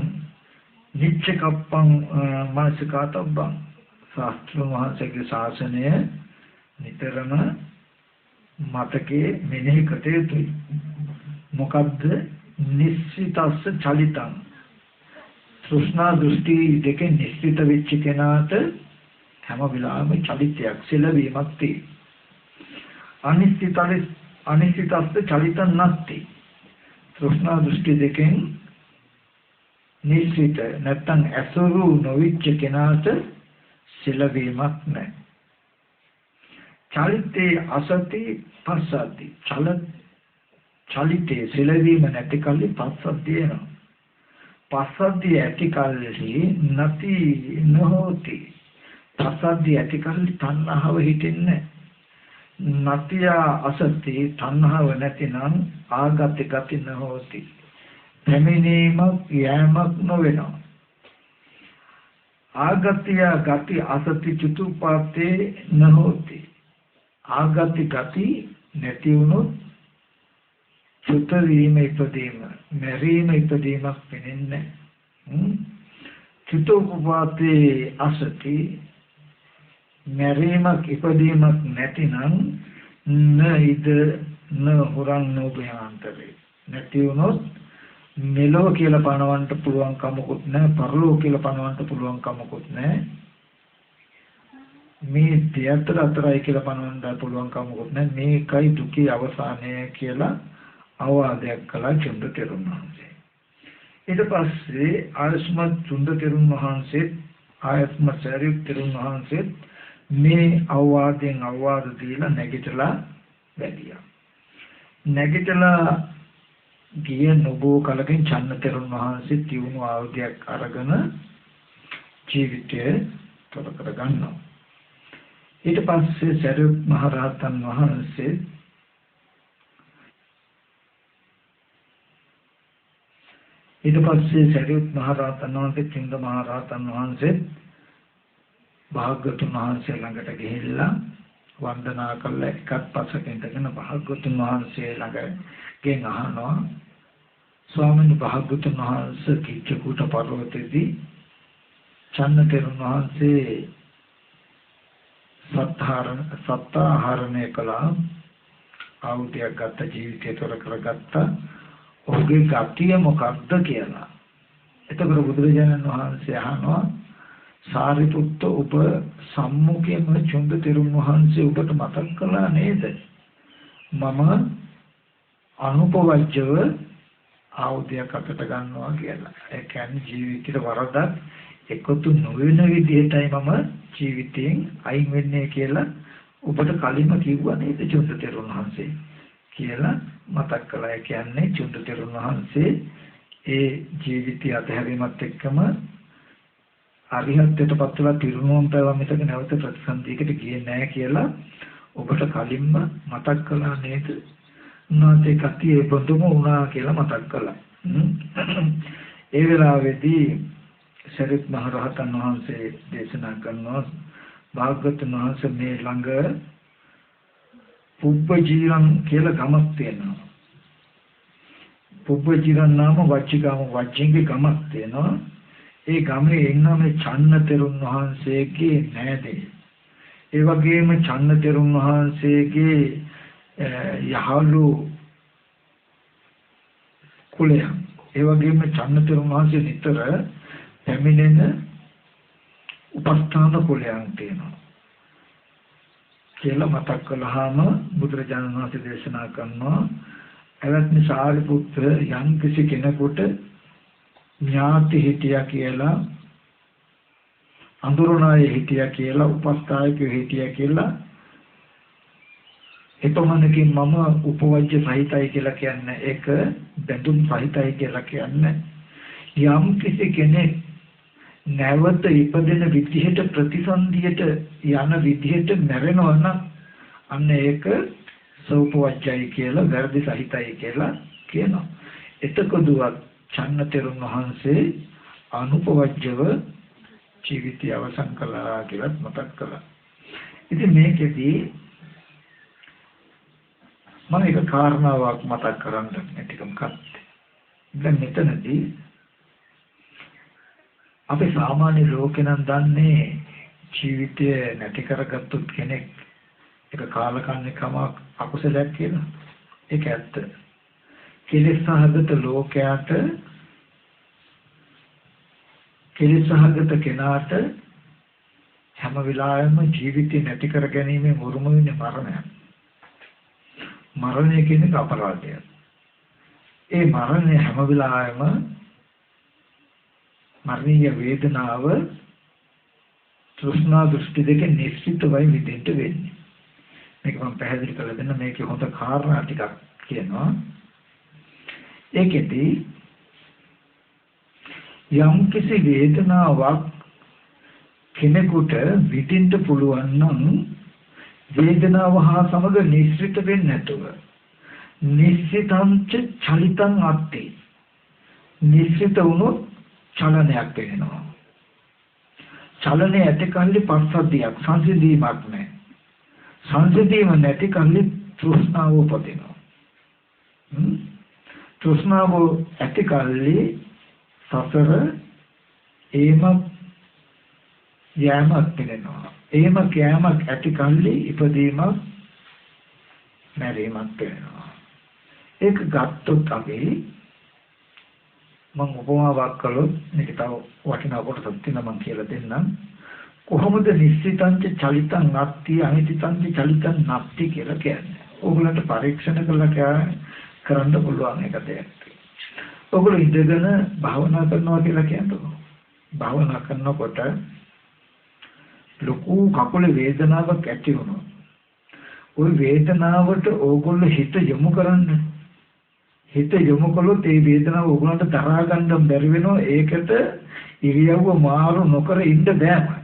නිච්චකප්පං මානසිකාතබ්බං ශාස්ත්‍රඥ වහන්සේගේ ශාසනය නිතරම මතකයේ මෙනෙහි කළ යුතුයි. මොකද්ද? නිශ්චිතස්ස චලිතං තෘෂ්ණා දෘෂ්ටි දෙකෙන් නිශ්චිත වෙච්ච කෙනාට හැම වෙලාවෙම චලිතයක් සෙලවීමක් තියෙනවා. අනිශ්චිතස්ස චලිතං නැත්ති තෘෂ්ණා දෘෂ්ටි දෙකෙන් නිශ්චිත නැත්නම් අසුරු නොවිච්ච කෙනාට සෙලවීමක් නැහැ. චලිතේ අසති පස්සති චලිතේ සෙලවීම නැති කල්ලි පස්සද්ධිය එනවා. පස්සද්ධිය ඇති කල්හි නැති නොහොති. පස්සද්ධිය ඇති කල්හි තණ්හාව හිතෙන්නේ නැතිය අසති තණ්හාව නැතිනම් ආගති ගති නොහොති. පැමිණීමක් යෑමක් නොවෙනවා. ආගතිය ගති අසති චතුප්පත්තේ නොහොති. ආගති ගති නැති වුණොත් චුත වීම ඉපදීම මෙරීම ඉපදීමක් වෙන්නේ චුතෝපපත්තේ අසති මැරීමක් ඉපදීමක් නැතිනම් න ඉද න හුරං නෝභයාන්තරේ නැති වුණොත් මෙලොව කියලා පණවන්න පුළුවන් කමකුත් නැහැ පරලොව කියලා පණවන්න පුළුවන් කමකුත් නැහැ මේ දෙයතර අතරයි කියලා පණවන්න පුළුවන් කමකුත් නැහැ මේකයි දුකේ අවසානය කියලා අවවාදයක් කළා චුන්ද තෙරුන් වහන්සේ ඊට පස්සේ ආයස්මත් චුන්ද තෙරුන් වහන්සේ ආයස්මත් සරියුත් තෙරුන් වහන්සේ මේ අවවාදයෙන් අවවාද දීලා නැගිටලා වැඩියා නැගිටලා ගිය නොබෝ කලකින් චන්න තෙරුන් වහන්සේ තියුණු ආයුධයක් අරගෙන ජීවිතය තොර කර ගන්නවා ඊට පස්සේ සරියුත් මහ රහතන් වහන්සේ චුන්ද මහ රහතන් වහන්සේ භාග්‍යවතුන් වහන්සේ ළඟට ගිහිල්ලා වන්දනා කළා එකත් පස්සක ඉඳගෙන භාග්‍යවතුන් වහන්සේ ළඟගෙන් අහනවා ස්වාමීන් භාග්‍යවතුන් වහන්සේ කිච්චකුට පර්වතයේදී චන්න තෙරුන් වහන්සේ සත්තාහරණය කළා ආයුධයක් ගත්ත ජීවිතය තොර කරගත්තා ඔහුගේ ගතිය මොකක්ද කියලා එතකොට බුදුරජාණන් වහන්සේ අහනවා සාරිපුත්ත ඔබ සම්මුඛයෙන්ම චුන්ද තෙරුන් වහන්සේ ඔබට මතක් කළා නේද මම අනුපවජ්ජව ආයුධයක් අතට ගන්නවා කියලා ඒ කියන්නේ ජීවිතේ වරදක් එකතු නොවන විදිහටයි මම ජීවිතයෙන් අයින් වෙන්නේ කියලා ඔබට කලින්ම කිව්වා නේද චුන්ද තෙරුන් වහන්සේ කියලා මතක් කළා. ඒ කියන්නේ චුන්ද තෙරුන් වහන්සේ ඒ ජීවිතය අතහැරීමත් එක්කම අරිහත්ත්වයට පත් වෙලා පිරුණුවම් පෑවා මිසක නැවත ප්‍රතිසන්දියකට ගියේ නැහැ කියලා ඔබට කලින්ම මතක් කළා නේද? උනාතේ කතියේ බඳුම වුණා කියලා මතක් කළා. ඒ වෙලාවේදී සරියුත් මහ රහතන් වහන්සේ දේශනා කරනවා භාග්‍යවතුන් වහන්සේ මේ ළඟ පුබ්බජීරන් කියලා ගමක් තියෙනවා. පුබ්බජීරන් නාම වච්චිකාම වච්චින්ගේ ගමක් තියෙනවා. ඒ ගමේ එන්නා මේ චන්න තෙරුන් වහන්සේගේ නෑදේ. ඒ වගේම චන්න තෙරුන් වහන්සේගේ යහළු කුලය. ඒ වගේම චන්න තෙරුන් වහන්සේ නිතර පැමිණෙන උපස්ථාන කුලයන් තියෙනවා. කියලා මතක් කළාම බුදුරජාණන් වහන්සේ දේශනා කරනවා එවත්නි සාරිපුත්‍ර යම් කිසි කෙනෙකුට ඥාති හිටියා කියලා අඳුරණාය හිටියා කියලා උපස්ථායකයෝ හිටියා කියලා එපමණකින් මම උපවජ්‍ය සහිතයි කියලා කියන්නේ ඒක බඳුන් සහිතයි කියලා කියන්නේ යම් කිසි කෙනෙක් නැවත ඉපදෙන විදිහට ප්‍රතිසන්දියට යන විදිහට මැරෙනවා නම් අන්න ඒක සෝපවජ්ජයි කියලා වැරදි සහිතයි කියලා කියනවා. එතකොටවත් චන්න තෙරුන් වහන්සේ අනුපවජ්ජව ජීවිතය අවසන් කළා කියලා මතක් කළා. ඉතින් මේකෙදී මම එක කාරණාවක් මතක් කරන්න ටිකක් කත්. දැන් මෙතනදී අපි සාමාන්‍ය ලෝකේ නම් දන්නේ ජීවිතය නැති කරගත්තොත් කෙනෙක් එක කාලකන්නිකමක් අකුසලයක් කියලා. ඒක ඇත්ත. කෙලෙස් සහගත ලෝකයට කෙලෙස් සහගත කෙනාට හැම වෙලාවෙම ජීවිතය නැති කර ගැනීමේ මුරුම වෙන්නේ මරණය. මරණය කියන්නේ අපරාධය. ඒ මරණය හැම වෙලාවෙම මරණීය වේදනාව තෘෂ්ණා දෘෂ්ටි දෙකෙන් නිශ්චිතවයි විඳින්න වෙන්නේ. මේක මම පැහැදිලි කරලා දෙන්න මේකේ හොඳ කාරණා ටිකක් කියනවා. ඒකෙදී යම් කිසි වේදනාවක් කෙනෙකුට විඳින්න පුළුවන් නම් වේදනාව හා සමග නිශ්චිත වෙන්නේ නැතුව නිශ්චිතංච චලිතං අත්ති නිශ්චිත වුණොත් චලනයක් වෙනවා. චලනය ඇති කල්ලි පස්සද්ධියක් සංසිඳීමක් නැහැ. සංසිඳීම නැති කල්ලි තෘෂ්ණාව උපදිනවා. තෘෂ්ණාව ඇති කල්ලි සසර ඒම යෑමක් වෙනවා. එහෙම කෑමක් ඇති කල්ලි ඉපදීමක් මැරීමක් වෙනවා. ඒක ගත්තොත් අපි මම උපමාවක් කළොත් මේක තව වටිනා කොටසක් තියෙනවා මම කියලා දෙන්නම්. කොහොමද නිශ්චිතංච චලිතං නත්ති අනිතිතංච චලිතං නත්ති කියලා කියන්නේ. ඕගොල්ලන්ට පරීක්ෂණ කරන්න පුළුවන් එක දෙයක්. ඔයගොල්ලෝ ඉඳගෙන භාවනා කරනවා කියලා කියනවා. භාවනා කරනකොට ලොකු කකුලේ වේදනාවක් ඇති වුණා. ওই වේදනාවට ඕගොල්ලෝ හිත යොමු කරන්න. හිත යොමු කළොත් ඒ වේදනාව ඕගොල්ලන්ට තරහා ගන්න බැරි වෙනවා. ඒකට ඉරියව්ව මාරු නොකර ඉන්න බෑම.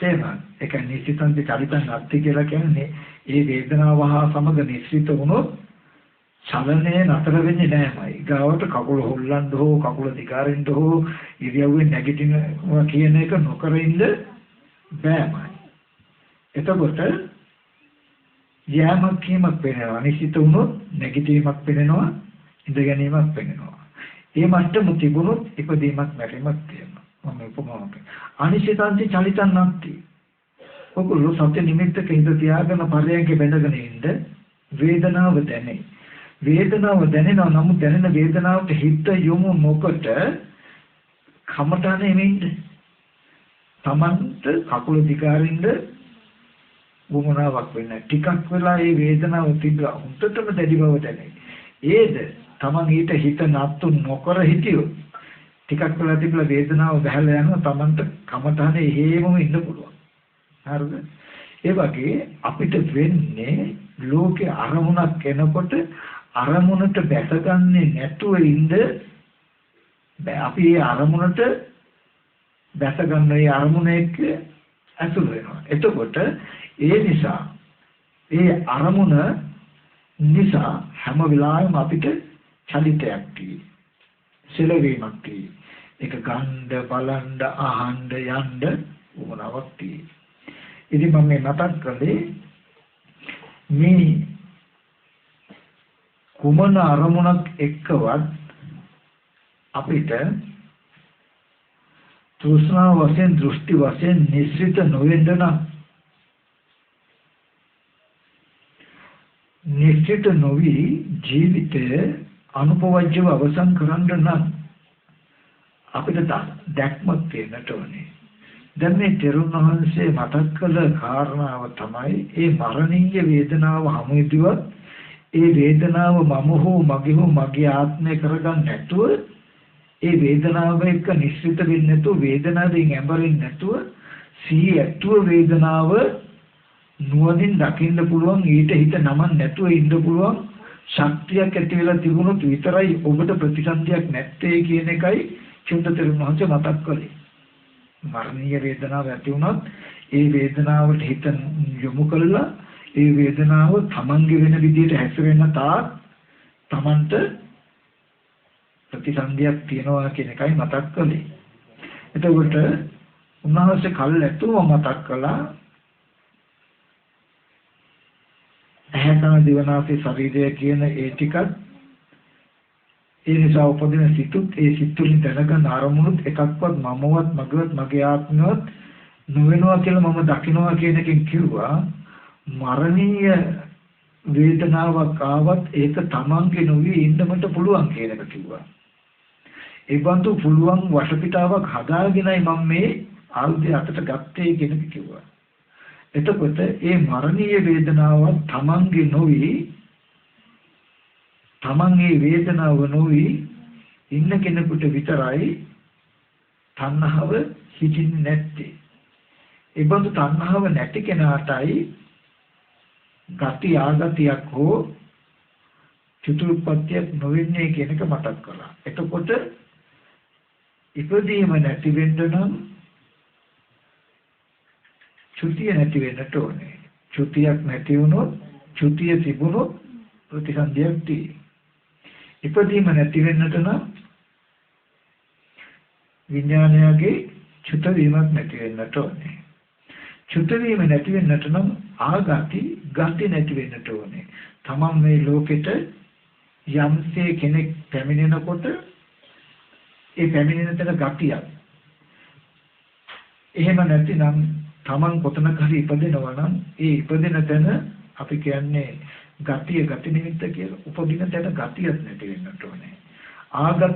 ඒක නිශ්චිතං චලිතං අත්ති කියලා කියන්නේ ඒ වේදනාව හා සමග නිශ්චිත වුණොත් චලනයේ නතර වෙන්නේ නැහැමයි. ගාවට කකුල හොල්ලන්න හෝ කකුල දිගාරින්න හෝ ඉරියව්වෙන් නැගිටිනවා කියන එක නොකර ඉන්න බෑමයි. එතකොට යෑමක් කීමක් වෙනවා. නිශ්චිත වුණොත් නැගිටීමක් වෙනවා, ඉඳ ගැනීමක් වෙනවා. මේ මට්ටම තිබුණොත් ඉපදීමක් මැරීමක් තියෙනවා. මම උපමාවක්. අනිශ්චිතාන්ති චලිතං නැති. ඔකුළු සත්‍ය නිමිත්තක ඉඳ තියාගෙන පරයන්ක බැඳගෙන ඉන්න වේදනාව දැනේ. වේදනාව දැනෙනවා. නමුත් දැනෙන වේදනාවට හිත යොමු නොකොට කමටහනේ ඉන්න. තමන්ට කකුල දිගාරින්න වුණාවක් වෙන්නේ. ටිකක් වෙලා මේ වේදනාව තිබ්බා. හුත්තටම දැඩි බව දැනේ. ඒද තමන් ඊට හිත නත්තු නොකර හිටියොත් ටිකක් වෙලා තිබ්බලා වේදනාව බහලා යනවා. තමන්ට කමටහනේ එහෙමම ඉන්න පුළුවන්. හරිද? ඒ වගේ අපිට වෙන්නේ ලෝකේ අරමුණක් එනකොට අරමුණට බැසගන්නේ නැතුව ඉඳ බෑ. අපි ඒ අරමුණට බැසගන්න ඒ අරමුණ එක්ක ඇසුරු වෙනවා. එතකොට ඒ නිසා ඒ අරමුණ නිසා හැම වෙලාවෙම අපිට චලිතයක් තියෙයි. සෙලවීමක් තියෙයි. ඒක ගන්න, බලන්න, අහන්න, යන්න උවමනාවක් තියෙයි. ඉතින් මම මේ මතක් කළේ මේ කුමන අරමුණක් එක්කවත් අපිට තෘෂ්ණා වශයෙන් දෘෂ්ටි වශයෙන් නිශ්චිත නොවෙන්න නම් නිශ්චිත නොවි ජීවිතය අනුපවජ්‍යව අවසන් කරන්න නම් අපිට දැක්මක් තියෙන්නට ඕනේ. දැන් මේ තෙරුන් වහන්සේ මතක් කළ කාරණාව තමයි මේ මරණීය වේදනාව හමුවේදීවත් ඒ වේදනාව මම හෝ මගේ ආත්මය කරගන්න නැතුව ඒ වේදනාව එක්ක නිශ්චිත වෙන්නේ නැතුව වේදනාවෙන් ඇඹරෙන්නේ නැතුව සිහි ඇතුව වේදනාව නුවණින් දකින්න පුළුවන් ඊට හිත නමන්න නැතුව ඉන්න පුළුවන් ශක්තියක් ඇති වෙලා තිබුණොත් විතරයි ඔබට ප්‍රතිසන්දියක් නැත්තේ කියන එකයි චුන්දතරුන් වහන්සේ මතක් කළේ. මරණීය වේදනාව ඇති වුණොත් ඒ වේදනාවට හිත යොමු කළා ඒ වේදනාව තමන්ගේ වෙන විදිහට හැසිරෙන්න තාක් තමන්ට ප්‍රතිසන්දියක් තියනවා කියන එකයි මතක් කළේ. එතකොට උන්වහන්සේ කල්ැතුව මතක් කළා ඇහැ කන දිව නාසය ශරීරය කියන ඒ ටිකත් ඒ නිසා උපදින සිතුත් ඒ සිත් වලින් දැනගන්න අරමුණුත් එකක්වත් මමවත් මගවත් මගේ ආත්මවත් නොවෙනවා කියලා මම දකිනවා කියන එකෙන් කිව්වා මරණීය වේදනාවක් ආවත් ඒක තමන්ගේ නොවි ඉන්නමට පුළුවන් කියන එක කිව්වා. ඒ බඳු පුළුවන් වටපිටාවක් හදාගෙනයි මම මේ ආයුධය අතට ගත්තේ කියන එක කිව්වා. එතකොට මේ මරණීය වේදනාව තමන්ගේ නොවි තමන්ගේ වේදනාව නොවි ඉන්න කෙනෙකුට විතරයි තණ්හාව හිතින්නේ නැත්තේ. ඒ බඳු තණ්හාව නැති කෙනාටයි ගති ආගතියක් හෝ චතුප්පත්තියක් නොවෙන්නේ කියන එක මතක් කළා. එතකොට ඉපදීම නැති වෙන්න නම් චුතිය නැති වෙන්නට ඕනේ. චුතියක් නැති වුණොත් චුතිය තිබුණොත් ප්‍රතිසන්දියක් තියෙයි. ඉපදීම නැති වෙන්නට නම් විඥානයගේ චුත වීමක් නැති වෙන්නට ඕනේ. චුත වීම නැති වෙන්නට නම් ආගති ගති නැති වෙන්නට ඕනේ. තමන් මේ ලෝකෙට යම්සේ කෙනෙක් පැමිණෙනකොට ඒ පැමිණෙන තැන ගතියක් එහෙම නැතිනම් තමන් කොතනක හරි ඉපදෙනවා නම් ඒ ඉපදෙන තැන අපි කියන්නේ ගති නිමිත්ත කියලා. උපදින තැන ගතියක් නැති වෙන්නට ඕනේ.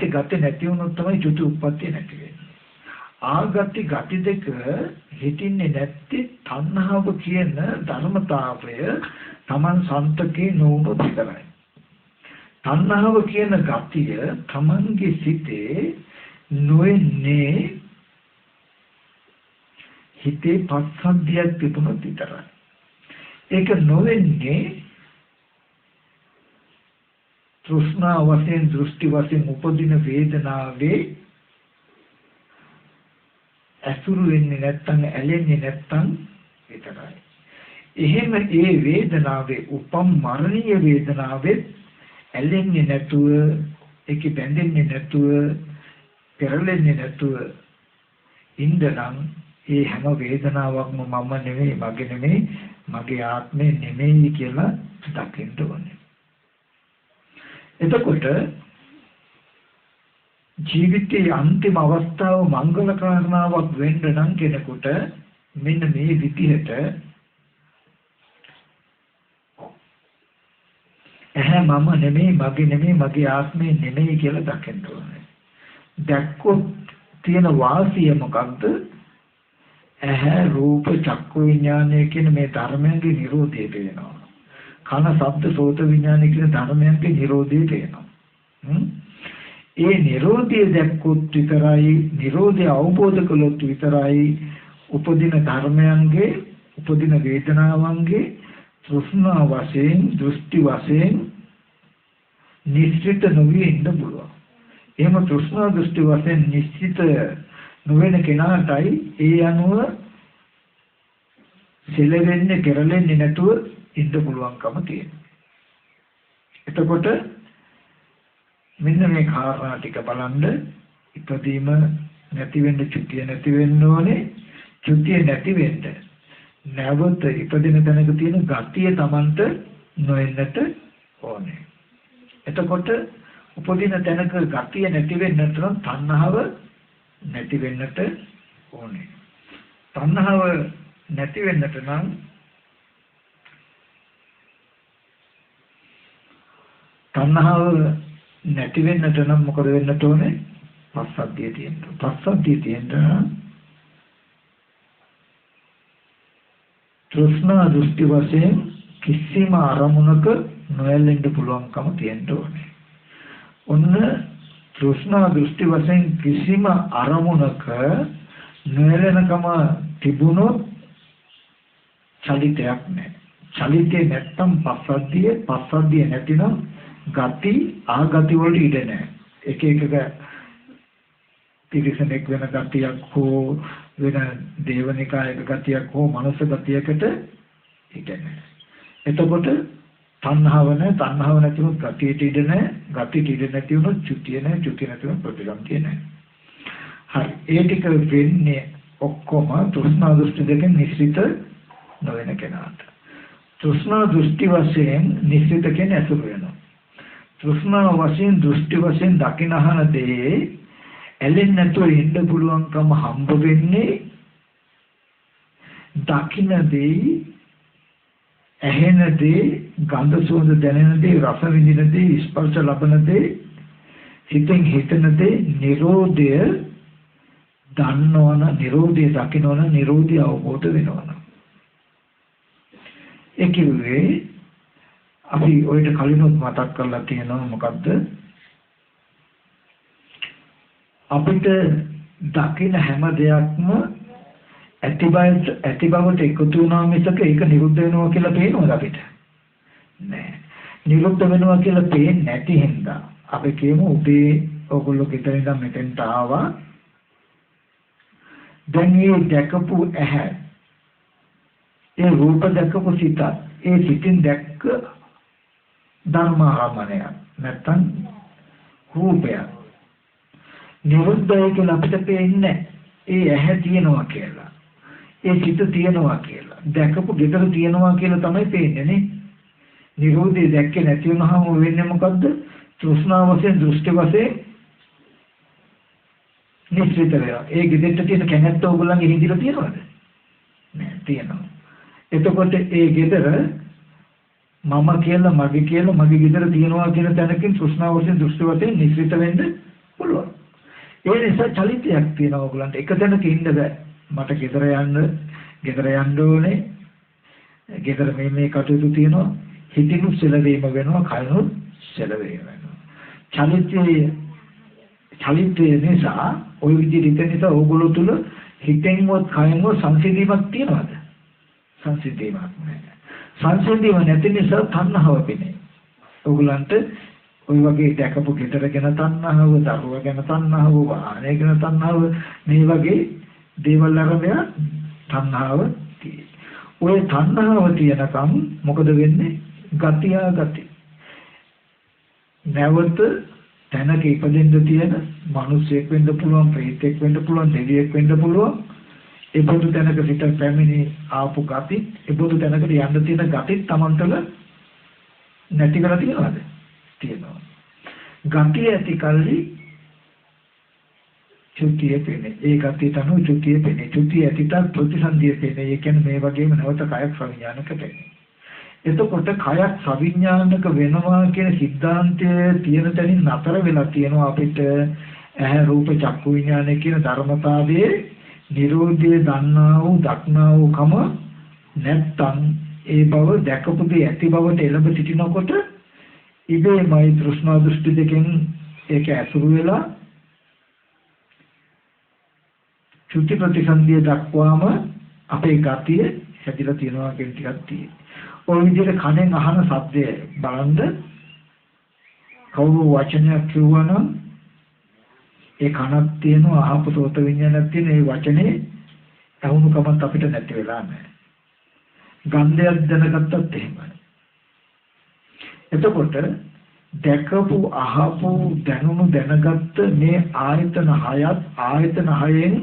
ගති නැති වුණොත් තමයි චුති උප්පත්තිය නැති වෙන්නේ. ගති දෙක හිතින්නේ නැත්තේ තණ්හාව කියන ධර්මතාවය තමන් සන්තකේ නොවුනොත් විතරයි. තණ්හාව කියන ගතිය තමන්ගේ සිතේ නොෙන්නේ හිතේ පස්සද්ධියක් තිබුණොත් විතරයි. ඒක නොවෙන්නේ තෘෂ්ණා වශයෙන් දෘෂ්ටි වශයෙන් උපදින වේදනාවේ අසුරු වෙන්නේ නැත්නම් ඇලෙන්නේ නැත්නම් විතරයි. එහෙම ඒ වේදනාවේ උපම් මරණීය වේදනාවේ ඇලෙන්නේ නැතුව ඒක බැඳෙන්නේ නැතුව පෙරලෙන්නේ නැතුව ඉඳනම් ඒ හැම වේදනාවක්ම මම නෙමෙයි මගේ නෙමෙයි මගේ ආත්මේ නෙමෙයි කියලා දකින්න ඕනේ. එතකොට ජීවිතයේ අන්තිම අවස්ථාව මංගල කාරණාවක් වෙන්න නම් කෙනෙකුට මෙන්න මේ විදිහට මම නෙමෙයි මගේ නෙමෙයි මගේ ආත්මේ නෙමෙයි කියලා දකින්න ඕනේ. දැක්කොත් තියෙන වාසිය මොකක්ද? රූප චක්කු විඥානය කියන මේ ධර්මයන්ගේ නිරෝධය පේනවා. කන ශබ්ද සෝත විඥානය කියන ධර්මයන්ගේ නිරෝධය පේනවා. ඒ නිරෝධය දැක්කොත් විතරයි නිරෝධය අවබෝධ කළොත් විතරයි උපදින ධර්මයන්ගේ උපදින වේදනාවන්ගේ තෘෂ්ණා වශයෙන් දෘෂ්ටි වශයෙන් නිශ්චිත නොවී ඉන්න පුළුවන්. එහෙම තෘෂ්ණා දෘෂ්ටි වශයෙන් නිශ්චිත නොවන කෙනාටයි ඒ අනුව සෙලෙන්නේ කෙරෙන්නේ නැතුව ඉන්න පුළුවන්කම තියෙනවා. එතකොට මෙන්න මේ කාරණා ටික බලන්න ඉපදීම නැති වෙන්න චුතිය නැති වෙන්න ඕනේ. චුතිය නැති වෙන්න නැවත ඉපදින තැනක තියෙන ගතිය Tamanට නොෙන්නට ඕනේ. එතකොට උපදින තැනක ගතිය නැති වෙන්නට නම් තණ්හාව නැති වෙන්නට ඕනේ. තණ්හාව නැති වෙන්නට නම් මොකද වෙන්නට ඕනේ? පස්සද්ධිය තියෙන්න. පස්සද්ධිය තියෙන්න තෘෂ්ණා දෘෂ්ටි වශයෙන් කිසිම අරමුණක නොයැලෙන්න පුළුවන්කම තියෙන්න ඕනේ. ඔන්න තෘෂ්ණා දෘෂ්ටි වශයෙන් කිසිම අරමුණක නොයැලෙනකම තිබුණොත් චලිතයක් නැහැ. චලිතේ නැත්තම් පස්සද්ධිය නැතිනම් ගති ආගති වලට ඉඩ නැහැ. එක තිරිසනෙක් වෙන ගතියක් හෝ වෙන දේවනිකායක ගතියක් හෝ මනුස්ස ගතියකට ඉඩ නැහැ. එතකොට තණ්හාව නැතිවොත් ගතියට ඉඩ නැහැ. ගතියට ඉඩ නැති වුණොත් චුතිය නැහැ. චුතිය නැති වුණොත් ප්‍රතිගම්තිය නැහැ. හරි. ඒ ටික වෙන්නේ ඔක්කොම තෘෂ්ණා දෘෂ්ටි දෙකෙන් නිශ්චිත නොවන කෙනාට. තෘෂ්ණා දෘෂ්ටි වශයෙන් නිශ්චිත කෙනෙක් ඇසුරු වෙනවා. තෘෂ්ණා වශයෙන් දෘෂ්ටි වශයෙන් දකිනහන දේ ඇලෙන්නේ නැතුව ඉන්න පුළුවන්කම හම්බ වෙන්නේ දකින දේ ඇහෙන දේ ගන්ධ සුවඳ දැනෙන දේ රස විඳින දේ ස්පර්ශ ලබන දේ හිතෙන් හිතන දේ නිරෝධය දන්නවන නිරෝධය දකිනවන නිරෝධය අවබෝධ වෙනවන ඒ කිව්වේ අපි ඔයිට කලිනුත් මතක් කරලා තියෙනවා මොකද්ද අපිට දකින හැම දෙයක්ම ඇති බවට එකතු වුණා මිසක ඒක නිරුද්ධ වෙනවා කියලා පේනවද අපිට? නෑ. නිරුද්ධ වෙනවා කියලා පේන්නේ නැති හින්දා අපි කියමු උදේ ඔයගොල්ලෝ ගෙදර ඉඳන් මෙතෙන්ට ආවා. දැන් මේ දැකපු ඇහැ ඒ රූප දැකපු සිත ඒ සිතින් දැක්ක ධර්මාරමණය නැත්තම් රූපය නිරුද්ධය කියලා අපිට පේන්නේ ඒ ඇහැ තියෙනවා කියලා ඒ සිත තියෙනවා කියලා දැකපු ගෙදර තියෙනවා කියලා තමයි පේන්නේ නේ. නිරෝධය දැක්කේ නැති වුනහම වෙන්නේ මොකද්ද? තෘෂ්ණාව වශයෙන් දෘෂ්ටි වශයෙන් නිශ්චිත වෙනවා. ඒ ගෙදරට තියෙන කැමැත්ත ඕගොල්ලන්ගේ හිඳිලා තියෙනවද? නෑ. තියෙනවා. එතකොට ඒ gedara මම කියලා මගේ කියලා මගේ gedara තියනවා කියන තැනකින් තෘෂ්ණාව වශයෙන් දෘෂ්ටි වශයෙන් නිස්සිත වෙන්න පුළුවන්. ඒ නිසා චලිතයක් තියෙනවා ඔයගලන්ට. එක තැනක ඉන්න බෑ. මට gedara යන්න ඕනේ. gedara මේ කටයුතු තියෙනවා. හිතිනු සෙලවීම වෙනවා, කයනු සෙලවීම වෙනවා. චලිතය නිසා ওই විදිහට නිසා ඕගොල්ලෝ තුල හිතෙන්වත් කයෙන්වත් සංසිඳීමක් තියනවාද? සංසිඳීමක් නැහැ. සංසිඳීම නැති නිසා තණ්හාව පිනේ. ඕගලන්ට ওই වගේ දැකපු ගෙදර ගැන තණ්හාව, දරුවා ගැන තණ්හාව, වාහනය ගැන තණ්හාව, මේ වගේ දේවල් අරගෙන තණ්හාව තියෙයි. ওই තණ්හාව තියනකම් මොකද වෙන්නේ? ගති. නැවත තැනක ඉපදෙන්න තියෙන මිනිසෙක් වෙන්න පුළුවන්, ප්‍රේතෙක් වෙන්න පුළුවන්, දෙවියෙක් වෙන්න පුළුවන්. ඒ පොදු තැනක සිට පැමිණි ආපු ගති, ඒ පොදු තැනකට යන්න තියෙන ගති තමන්ටල නැති කරලා තියෙනවද? තියෙනවා. ගතිය ඇති කල්ලි චුතිය පෙනේ. ඒ ගතියට අනුව චුතිය පෙනේ. චුතිය ඇතිට ප්‍රතිසන්දිය පෙනේ. ඒ කියන්නේ මේ වගේම නැවත කයක් සංඥානක පෙනේ. එතකොට කයක් සවිඥානික වෙනවා කියන સિદ્ધාන්තය තියෙන තැනින් නතර වෙලා තියෙනවා අපිට ඇහැ රූප චක්කු විඥානය කියන ධර්මතාවයේ නිරෝධය දන්නා වූ දක්නා වූ කම නැත්තම් ඒ බව දැකපු දේ ඇති බවට එළඹ සිටිනකොට ඉබේමයි තෘෂ්ණා දෘෂ්ටි දෙකෙන් ඒක ඇසුරු වෙලා චුති ප්‍රතිසන්දිය දක්වාම අපේ ගතිය හැදිලා තියෙනවා කියන ටිකක් තියෙනවා. ඔය විදිහට කනෙන් අහන ශබ්දය බලන්න කවුරු වචනයක් කියවනම් ඒ කනක් තියෙනවා අහපු සෝත විඤ්ඤාණයක් තියෙන ඒ වචනේ අහුණුකමත් අපිට නැති වෙලා නැහැ. ගන්ධයක් දැනගත්තත් එහෙමයි. එතකොට දැකපු අහපු දැනුණු දැනගත්ත මේ ආයතන හයත් ආයතන හයෙන්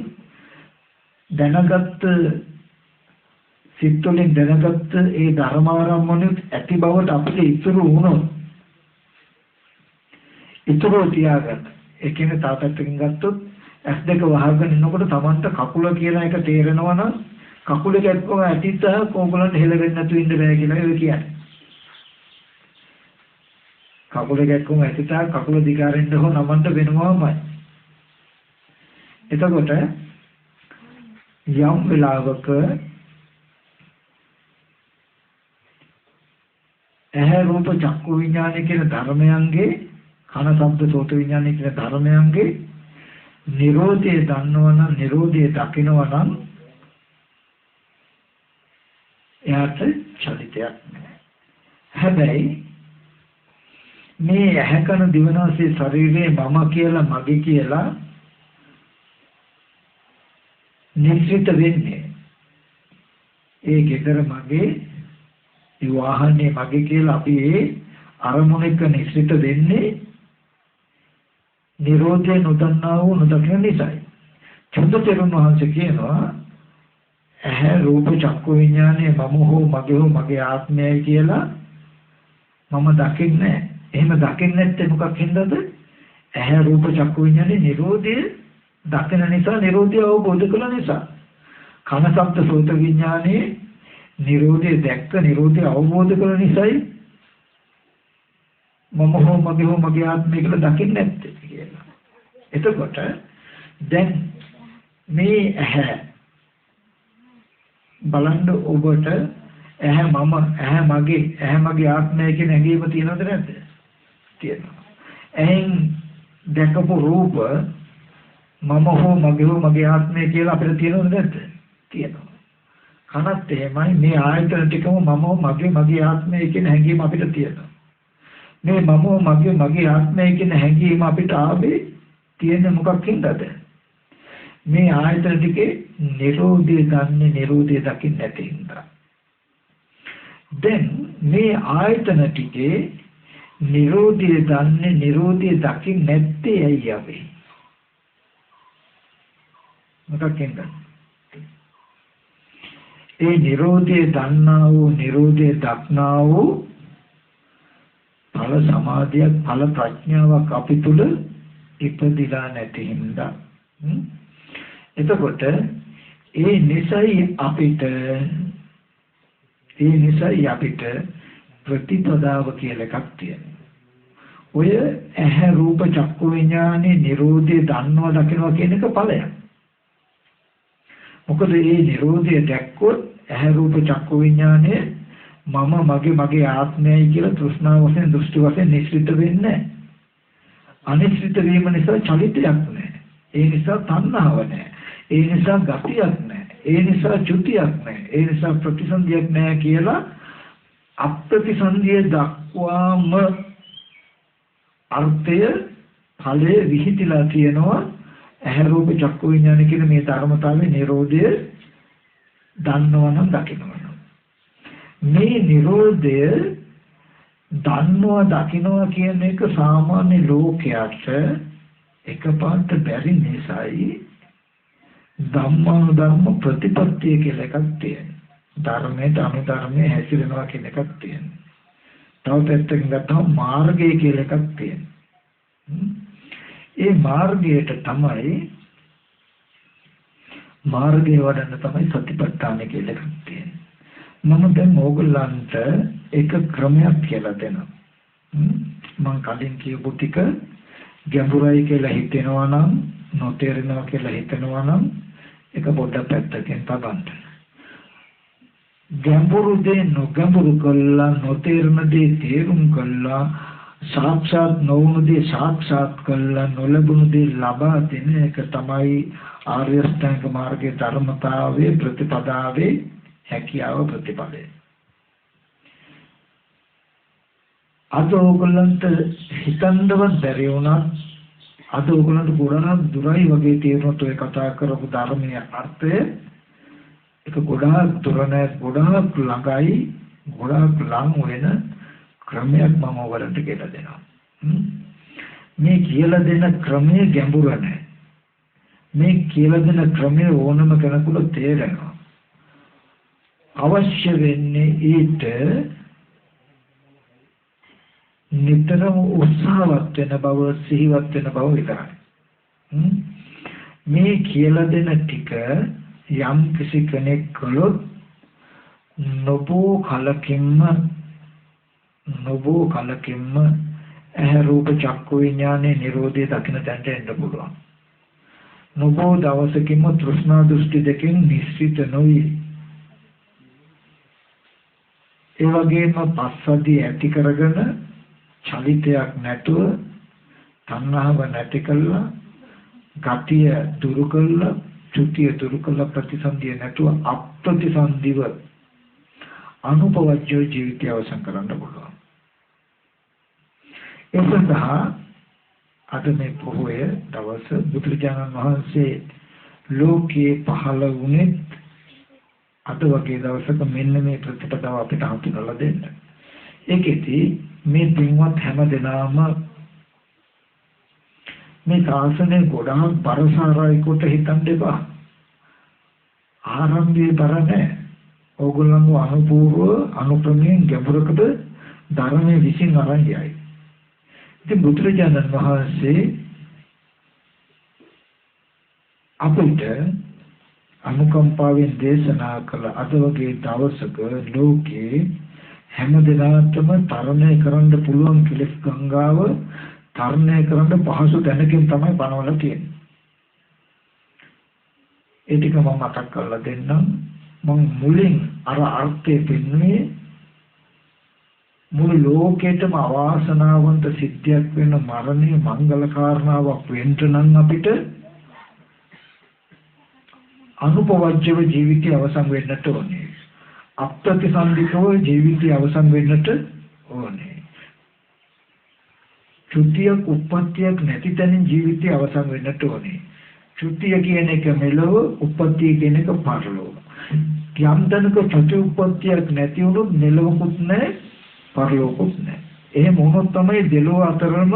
දැනගත්ත සිත්තුලින් දැනගත්ත ඒ ධර්මාරම්මණය ඇති බවට අපිට ඉතුරු වුණොත් ඉතුරු තියාගන්න. ඒ කියන්නේ තාපැත්තකින් ගත්තොත් S2 වහගෙන ඉන්නකොට Tamanට කකුල කියන එක තේරෙනවා නම් කකුල කැක්කම ඇටිත් ඕගොල්ලන්ට හෙලවෙන්නේ නැතුව ඉන්න බෑ කියලා ඒක කියන්නේ. කකුල කැක්කම ඇටිත් කකුල දිගාරින්න හෝ නමන්න වෙනවාමයි. එතකොට යම් වෙලාවක ඇහැ රූප චක්කු විඥානය කියන ධර්මයන්ගේ කන ශබ්ද සෝත විඥානය කියන ධර්මයන්ගේ නිරෝධය දන්නවනම් නිරෝධය දකින්නවනම් එයාට චලිතයක් නැහැ. හැබැයි මේ ඇහැ කන දිවනාසය ශරීරේ මම කියලා මගේ කියලා නිශ්චිත වෙන්නේ ඒ ගෙදර මගේ ඒ වාහනේ මගේ කියලා අපි ඒ අරමුණක නිශ්චිත වෙන්නේ නිරෝධය නොදන්නා වූ නොදකින නිසායි. චතුතෙරුන් වහන්සේ කියනවා ඇහැ රූප චක්කු විඥානේ මම හෝ මගේ ආත්මයයි කියලා මම දකින්නේ නැහැ. එහෙම දකින්නේ නැත්te මොකක් හින්දාද? ඇහැ රූප චක්කු විඥානේ නිරෝධය දකින නිසා නිරෝධය අවබෝධ කළ නිසා. කන ශබ්ද සෝත විඥානේ නිරෝධය දැක්ක නිරෝධය අවබෝධ කළ නිසායි මම හෝ මගේ ආත්මය කියලා දකින්නේ නැත්තේ කියලා. එතකොට දැන් මේ ඇහැ බලන්න ඔබට ඇහැ මගේ ආත්මය කියන හැඟීම තියෙනවද නැද්ද? තියෙනවා. එහෙන් දැකපු රූප මම හෝ මගේ ආත්මය කියලා අපිට තියෙනවද නැද්ද? තියෙනවා. කනත් එහෙමයි මේ ආයතන ටිකම මම මගේ ආත්මය කියන හැඟීම අපිට තියෙනවා. මේ මම මගේ ආත්මය කියන හැඟීම අපිට ආවේ තියෙන මොකක් හින්දාද? මේ ආයතන ටිකේ නිරෝධය දන්නේ නිරෝධය දකින්න නැති හින්දා. දැන් මේ ආයතන ටිකේ නිරෝධය දන්නේ නිරෝධය දකින්න නැත්තේ ඇයි අපි? මොකක් හින්දාද? ඒ නිරෝධය දන්නා වූ නිරෝධය දක්නා වූ ඵල සමාධියක් ඵල ප්‍රඥාවක් අපි තුල ඉපදිලා නැති හින්දා. එතකොට ඒ නිසයි අපිට ප්‍රතිපදාව කියලා එකක් තියෙනවා. ඔය ඇහැ රූප චක්කු විඥානේ නිරෝධය දන්නවා දකිනවා කියන එක ඵලයක්. මොකද මේ නිරෝධය දැක්කොත් ඇහැ රූප චක්කු විඥානේ මම මගේ ආත්මයයි කියලා තෘෂ්ණාව වශයෙන් දෘෂ්ටි වශයෙන් නිශ්චිත වෙන්නේ නැහැ. අනිශ්චිත වීම නිසා චලිතයක් නැහැ. ඒ නිසා තණ්හාව නැහැ. ඒ නිසා ගතියක් නැහැ. ඒ නිසා චුතියක් නැහැ. ඒ නිසා ප්‍රතිසන්දියක් නැහැ කියලා අප්‍රතිසන්දිය දක්වාම අර්ථය ඵලයේ විහිදලා තියෙනවා. ඇහැ රූප චක්කු විඥාන කියන මේ ධර්මතාවයේ නිරෝධය දන්නවනම් දකින්නවනම් මේ නිරෝධය දන්නවා දකින්නවා කියන එක සාමාන්‍ය ලෝකයට එකපාරට බැරි නිසායි ධම්මානුධර්ම ප්‍රතිපත්තිය කියලා එකක් තියෙනවා. ධර්මයට අනුධර්මයේ හැසිරෙනවා කියන එකක් තියෙනවා. තව පැත්තකින් ගත්තම මාර්ගය කියලා එකක් තියෙනවා. ඒ මාර්ගයට තමයි මාර්ගය වඩන්න තමයි සතිපට්ඨාන කියලා එකක් තියෙන්නේ. මම දැන් ඕගොල්ලන්ට එක ක්‍රමයක් කියලා දෙනවා. මම කලින් කියපු ටික ගැඹුරයි කියලා හිතෙනවා නම් නොතේරෙනවා කියලා හිතෙනවා නම් ඒක පොඩ්ඩක් පැත්තකින් තබන්න. ගැඹුරු දේ නොගැඹුරු කළා නොතේරෙන දේ තේරුම් කළා සාක්ෂාත් නොවුණු දේ සාක්ෂාත් කළා නොලැබුණු දේ ලබා දෙන එක තමයි ආර්ය අෂ්ටාංග මාර්ගයේ ධර්මතාවයේ ප්‍රතිපදාවේ හැකියාව ප්‍රතිපලය. අද ඕගොල්ලන්ට හිතන්නවත් බැරි වුණා අද ඕගොල්ලන්ට ගොඩාක් දුරයි වගේ තේරුණත් ඔය කතා කරපු ධර්මයේ අර්ථය ඒක ගොඩාක් දුර නැහැ ගොඩාක් ළඟයි ගොඩාක් ලං වෙන ක්‍රමයක් මම ඔයාලට කියලා දෙනවා. මේ කියලා දෙන ක්‍රමයේ ගැඹුර නැහැ. මේ කියලා දෙන ක්‍රමයේ ඕනම කෙනෙකුට තේරෙනවා. අවශ්‍ය වෙන්නේ ඊට නිතරම උත්සාහවත් වෙන බව සිහිවත් වෙන බව විතරයි. මේ කියලා දෙන ටික යම් කිසි කෙනෙක් කළොත් නොබෝ කලකින්ම ඇහැ රූප චක්කු විඥානේ නිරෝධය දකින්න තැනට එන්න පුළුවන්. නොබෝ දවසකින්ම තෘෂ්ණා දෘෂ්ටි දෙකෙන් නිශ්චිත නොවි. ඒ වගේම පස්සද්ධිය ඇති කරගෙන චලිතයක් නැතුව තණ්හාව නැති කළා ගතිය දුරු කළා චුතිය දුරු කළා ප්‍රතිසන්දිය නැතුව අප්‍රතිසන්දිව අනුපවජ්ජෝ ජීවිතය අවසන් කරන්න පුළුවන්. ඒ සඳහා අද මේ පොහොය දවස බුදුරජාණන් වහන්සේ ලෝකේ පහළ වුණේ අද වගේ දවසක මෙන්න මේ ප්‍රතිපදාව අපිට හඳුන්වලා දෙන්න. ඒකෙදි මේ පින්වත් හැම දෙනාම මේ ශාසනය ගොඩාක් බරසාරයි කොට හිතන්න එපා. ආරම්භයේ බර නැහැ. ඕගොල්ලන්ව අනුපූර්ව අනුක්‍රමයෙන් ගැඹුරකට ධර්මයේ විසින් අරන් යයි. ඉතින් බුදුරජාණන් වහන්සේ අපිට අනුකම්පාවෙන් දේශනා කළ අද වගේ දවසක ලෝකේ හැම දිනකටම තරණය කරන්න පුළුවන් කෙලෙස් ගංගාව තරණය කරන්න පහසු තැනකින් තමයි බණවල තියෙන්නේ. ඒ ටික මම මතක් කරලා දෙන්නම්. මම මුලින් අර අර්ථය පෙන්වන්නේ මුළු ලෝකෙටම අවාසනාවන්ත සිද්ධියක් වෙන මරණය මංගල කාරණාවක් වෙන්න නම් අපිට අනුපවජ්ජව ජීවිතය අවසන් වෙන්නට ඕනේ. අප්‍රතිසන්දිකව ජීවිතය අවසන් වෙන්නට ඕනේ. චුතියක් උප්පත්තියක් නැති තැනින් ජීවිතය අවසන් වෙන්නට ඕනේ. චුතිය කියන එක මෙලොව උප්පත්තිය කියන එක පරලොව. යම් තැනක චුති උප්පත්තියක් නැති වුණොත් මෙලොවකුත් නැහැ පරලොවකුත් නැහැ. එහෙම වුණොත් තමයි දෙලොව අතරම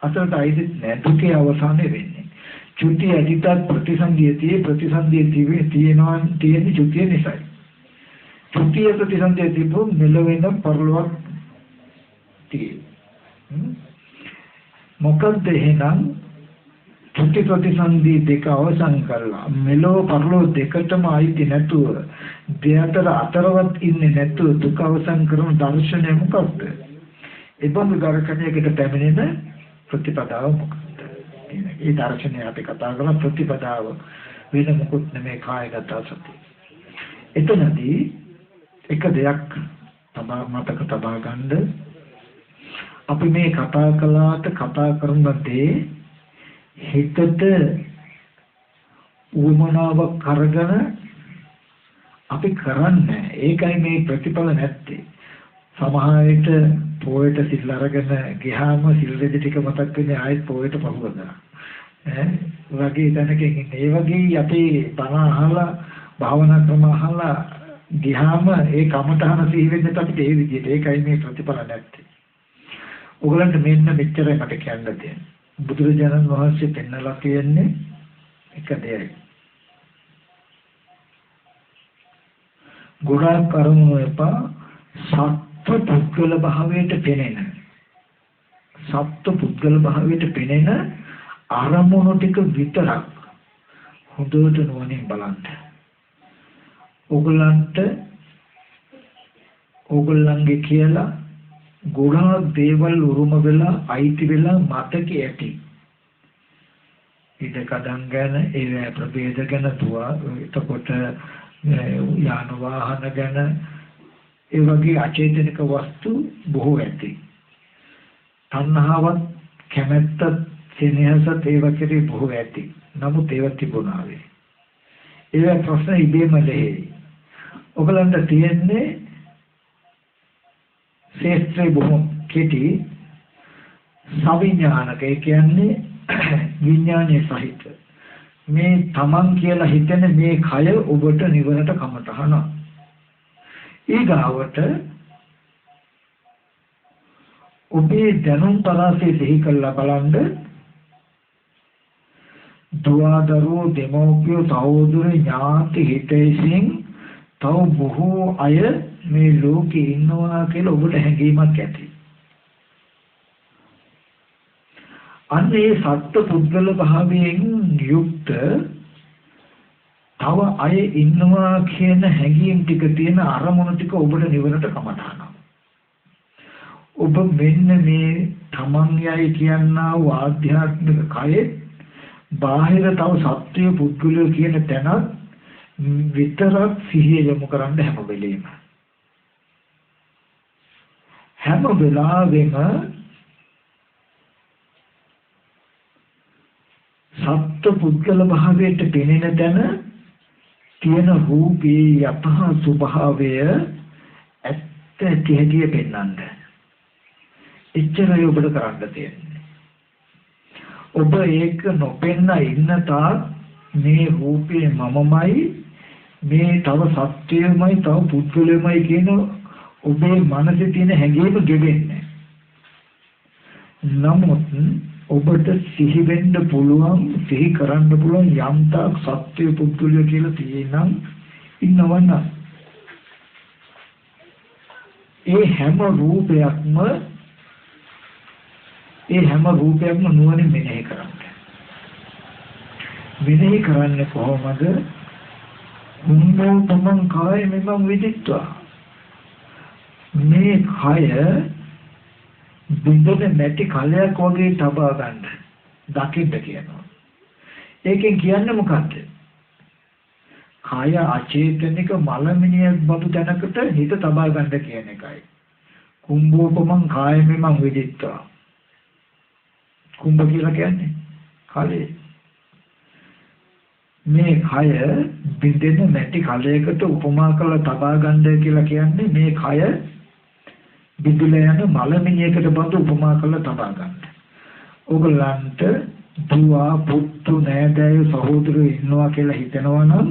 අතරට අයිතිත් නැහැ. දුකේ අවසානය වෙන්නේ. චුති අදිතත් ප්‍රතිසන්දිය තියෙනවා තියෙන්නේ චුතිය නිසායි. චුතිය ප්‍රතිසන්දිය තිබුණ මෙලොවෙන් පරලොවක් තියෙනවා. මොකද එහෙනම් ප්‍රතිසන්දී දෙක අවසන් කළා මෙලෝ පරලෝ දෙකටම ආйти නැතුව දෙයතර අතරවත් ඉන්නේ නැතුව දුක අවසන් කරන දර්ශනය මොකක්ද? ඒබඳු දර්ශනයකට පැමිණෙන ප්‍රතිපදාව මොකක්ද? ඒ දර්ශනය අපි කතා කරන ප්‍රතිපදාව වෙන මොකුත් නෙමෙයි කායගත සතිය. එතනදී එක දෙයක් තබා මතක තබා ගන්න අපි මේ කතා කළාට කතා කරන දේ හිතට උවමනාවක් කරගෙන අපි කරන්නේ ඒකයි මේ ප්‍රතිඵල නැත්තේ. සමහර විට පොයට සිල් අරගෙන ගියාම සිල් රෙදි ටික මතක් වෙන්නේ ආයෙත් පොයට පහුවදා. වගේ දැනකින් ඒ වගේ අපි බණ අහලා භාවනා ක්‍රම අහලා ගියාම ඒ කමඨහන සිහි වෙන්නේ අපිට ඒ විදිහට. ඒකයි මේ ප්‍රතිඵල නැත්තේ. ඔයගලන්ට මෙන්න මෙච්චරයි මට කියන්න තියෙන්නේ. බුදුරජාණන් වහන්සේ පෙන්නලා කියන්නේ එක දෙයයි. ගොඩාක් කරුණු එපා සත්ව පුද්ගල භාවයට පෙනෙන අරමුණු ටික විතරක් හොඳට නුවණින් බලන්න. ඕගොල්ලන්ගේ කියලා ගොඩාක් දේවල් උරුම වෙලා අයිති වෙලා මතකෙ ඇති. ඉදකඩම් ගැන ඒ ප්‍රභේද ගැන එතකොට යාන වාහන ගැන ඒ වගේ අචේතනික වස්තු බොහෝ ඇති. තණ්හාවත් කැමැත්තත් සෙනෙහසත් ඒ වගේ බොහෝ ඇති. නමුත් ඒවත් තිබුණා වේ. ඒ ප්‍රශ්න ඉබේම ලෙහෙයි. ඔයගලන්ට තියෙන්නේ ශේත්‍රේ බොහොම කෙටි සවිඥානික ඒ කියන්නේ විඥානයේ සහිත මේ තමන් කියලා හිතෙන මේ කය ඔබට නිවනට කමතහන ඊගාවට ඔබේ දැනුම් තරසේ දෙහි කළා බලන්න දුවදරුවෝ දෙමෝපියෝ සහෝදර ඥාති හිතේසින් තව බොහෝ අය මේ ලෝකේ ඉන්නවා කියලා ඔබට හැඟීමක් ඇති. අන්න ඒ සත්ත්ව පුද්ගල භාවයෙන් යුක්ත තව අය ඉන්නවා කියන හැඟීම් ටික තියෙන අරමුණු ටික ඔබට නිවනට කමටහනවා. ඔබ මෙන්න මේ තමන් යයි කියනා වූ ආධ්‍යාත්මික කයේ බාහිර තව සත්‍ය පුද්ගලයෝ කියන තැනත් විතරක් සිහිය යොමු කරන්න හැම වෙලෙම. හැම වෙලාවෙම සත්ත්ව පුද්ගල භාවයට පෙනෙන තැන තියෙන රූපේ යතහ ස්වභාවය ඇත්ත ඇතිහැටි පෙන්වන්න. එච්චරයි ඔබට කරන්න තියෙන්නේ. ඔබ ඒක නොපෙන්න ඉන්න තාක් මේ රූපේ මමමයි මේ තව සත්‍යයමයි තව පුද්ගලයමයි කියන ඔබේ මනසේ තියෙන හැඟීම ගෙවෙන්නේ. නමුත් ඔබට සිහි වෙන්න පුළුවන් සිහි කරන්න පුළුවන් යම්තාක් සත්‍ය පුද්ගලය කියලා තියෙනම් ඉන්නවන්න ඒ හැම රූපයක්ම නුවණින් මෙනෙහි කරන්න. මෙනෙහි කරන්නේ කොහොමද? මුන්නෝ තමන් කාය මෙමන් විදිත්වා මේ කය බින්දුනේ නැති කලයක් වගේ තබා ගන්න දකින්න කියනවා. ඒකෙන් කියන්නේ මොකක්ද? කාය අචේතනික මලමිනියක් බඳු තැනකට හිත තබා ගන්න කියන එකයි. කුම්භෝපමං කායමෙමං විදිත්වා. කුම්භ කියලා කියන්නේ කලේ. මේ කය බින්දෙන නැති කලයකට උපමා කරලා තබා ගන්න කියලා කියන්නේ මේ කය බිඳුලා යන මලමිනියකට බඳු උපමා කරලා තබා ගන්න. ඕගලන්ට දුව පුතු නෑදෑයෝ සහෝදරයෝ ඉන්නවා කියලා හිතනවා නම්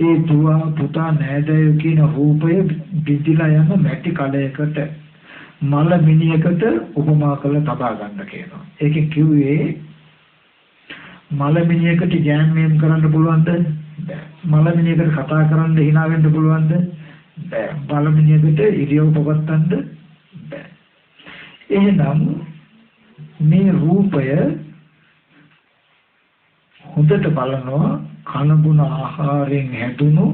ඒ දුව පුතා නෑදෑයෝ කියන රූපය බිඳිලා යන මැටි කලයකට මලමිනියකට උපමා කරලා තබා ගන්න කියනවා. ඒකේ කිව්වේ මලමිනියකට ගෑම්මෙන් කරන්න පුළුවන්ද? මලමිනියකට කතා කරන්න hina වෙන්න පුළුවන්ද? මලමිනියකට ඉරියව් පවත්තන්න බෑ. එහෙනම් මේ රූපය හොඳට බලනවා කන බොන ආහාරයෙන් හැදුණු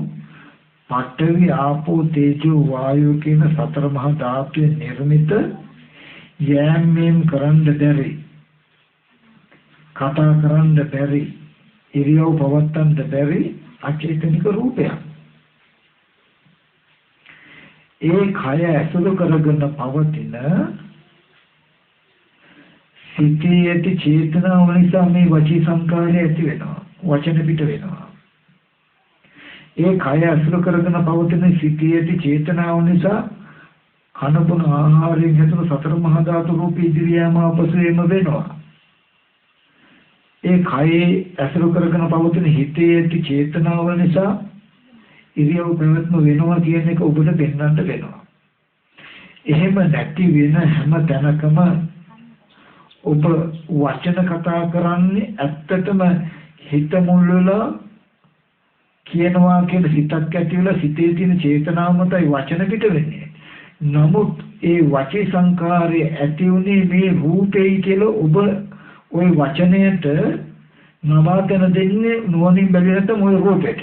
පඨවි ආපෝ තේජෝ වායෝ කියන සතර මහා ධාතුන් නිර්මිත යෑමෙන් කරන්න බැරි කතා කරන්න බැරි ඉරියව් පවත්තන්න බැරි අචේතනික රූපයක්. ඒ කය ඇසුරු කරගෙන පවතින සිතේ ඇති චේතනාව නිසා මේ වචී සංකාරය ඇති වෙනවා. වචන පිට වෙනවා. ඒ කය ඇසුරු කරගෙන පවතින සිතේ ඇති චේතනාව නිසා කන බොන ආහාරයෙන් හැදුණු සතර මහා ධාතු රූප ඉදිරියම අපසෙම වෙනවා. ඒ කයේ ඇසුරු කරගෙන පවතින හිතේ ඇති චේතනාව නිසා ඉරියව් පැවැත්ම වෙනවා කියන එක ඔබට පෙන්වන්න වෙනවා. එහෙම නැති වෙන හැම තැනකම ඔබ වචන කතා කරන්නේ ඇත්තටම හිත මුල් වෙලා කියනවා කියන සිතක් ඇති වෙලා සිතේ තියෙන චේතනාව මතයි වචන පිට වෙන්නේ. නමුත් ඒ වචී සංකාරය ඇති උනේ මේ රූපේයි කියලා ඔබ ওই වචනයට නවාතන දෙන්නේ නුවණින් බැලුවේ නැත්නම් ওই රූපෙට.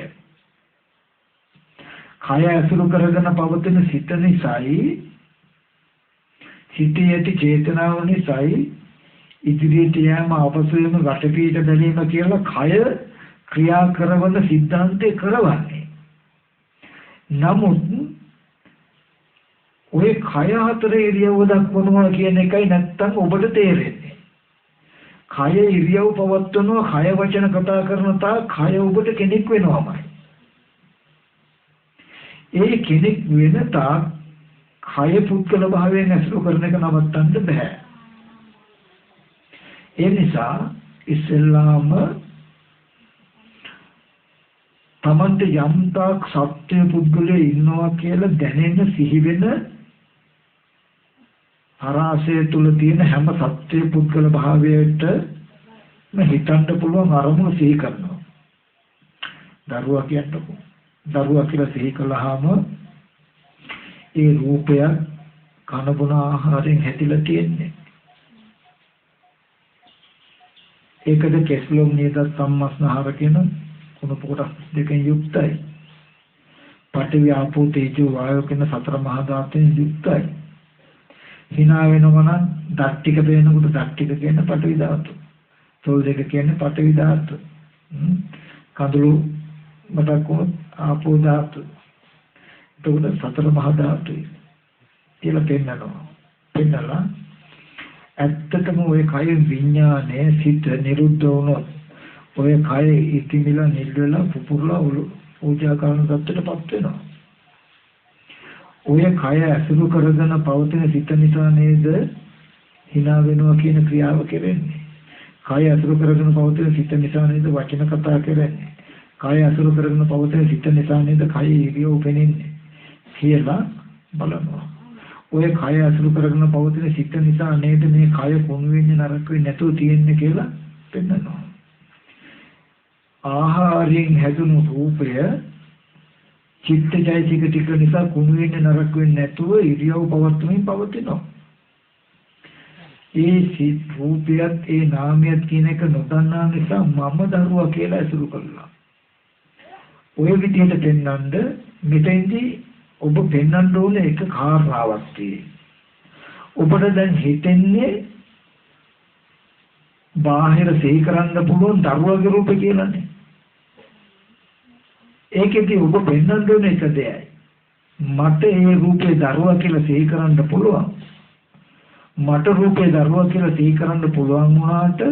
කය ඇසුරු කරගෙන පවතින සිත නිසායි සිතේ ඇති චේතනාව නිසායි ඉදිරියට යෑම අපසුයම රටපීට බැලීම කියලා කය ක්‍රියා කරන සිද්ධාන්තේ කරවන්නේ. නමුත් ඔය කය හතරේ ඉරියව්ව දක්වනවා කියන එකයි නැත්තම් ඔබට තේරෙන්නේ. කය ඉරියව් පවත්වනවා කය වචන කතා කරන තා කය ඔබට කෙනෙක් වෙනවමයි. ඒ කෙනෙක් වෙන තා කය පුද්ගල භාවයෙන් ඇසුරු කරන එක නවත්තන්න බෑ. ඒ නිසා ඉස්ලාම තමන්ට යම්තාක් සත්‍ය පුද්ගලයෙ ඉන්නවා කියලා දැනෙන්න සිහි වෙන අරාසය තුල තියෙන හැම සත්‍ය පුද්ගල භාවයට හිතන්න පුළුවන් අරමුණු සිහි කරනවා. දරුවා කියන්නකො. දරුවා කියලා සිහි කළාම ඒ රූපය කන බොන ආහාරයෙන් හැදිලා තියෙන්නේ. ඒකද කෙස්ලොම් නියත සම්මස්නහර කියන කුණප කොටස් දෙකෙන් යුක්තයි. පඨවි ආපෝ තේජෝ වායෝ කියන සතර මහා ධාතුන් යුක්තයි. hina වෙනවා නම් දත් ටික පේනකොට දත් ටික කියන්නේ පඨවි ධාතු. තොල් දෙක කියන්නේ පඨවි ධාතු. කඳුළු මතක් වුණොත් ආපෝ ධාතු. එතකොට සතර මහා ධාතුයි කියලා පෙන්නලා ඇත්තටම ওই කය විඥානයේ සිත නිරුද්ධ වුණොත් ඔය කය ඉතිමිලා නිල්වලා පුපුරලා පූජා කරන தත්ත්වයටපත් වෙනවා. ඔය කය ඇසුරු කරගෙන පවතින සිත නිසා නේද hina වෙනවා කියන ක්‍රියාව කෙරෙන්නේ. කය ඇසුරු කරගෙන පවතින සිත නිසා නේද වචන කතා කරන්නේ. කය ඇසුරු කරගෙන පවතින සිත නිසා නේද කය ඉරියව් පෙනෙන්නේ කියලා බලනවා. ඔය කය ඇසුරු කරගෙන පවතින සිත නිසා නේද මේ කය කුණු වෙන්නේ නරක වෙන්නේ නැතුව තියෙන්නේ කියලා පෙන්නනවා. ආහාරයෙන් හැදුණු රූපය චිත්තජයසික ටික නිසා කුණු වෙන්නේ නරක වෙන්නේ නැතුව ඉරියව් පවත්වමින් පවතිනවා. ඒ සිත් රූපයත් ඒ නාමයත් කියන එක නොදන්නා නිසා මම දරුවා කියලා ඇසුරු කළා. ඔය විදිහට පෙන්වන්න මෙතෙන්දී ඔබ පෙන්වන්න ඕනේ එක කාරණාවක් තියෙනවා. ඔබට දැන් හිතෙන්නේ බාහිර සිහි කරන්න පුළුවන් දරුවගේ රූපේ කියලානේ. ඒකෙදී ඔබ පෙන්වන්න ඕනේ එක දෙයයි. මට ඒ රූපේ දරුවා කියලා සිහි කරන්න පුළුවන්. මට රූපේ දරුවා කියලා සිහි කරන්න පුළුවන් වුණාට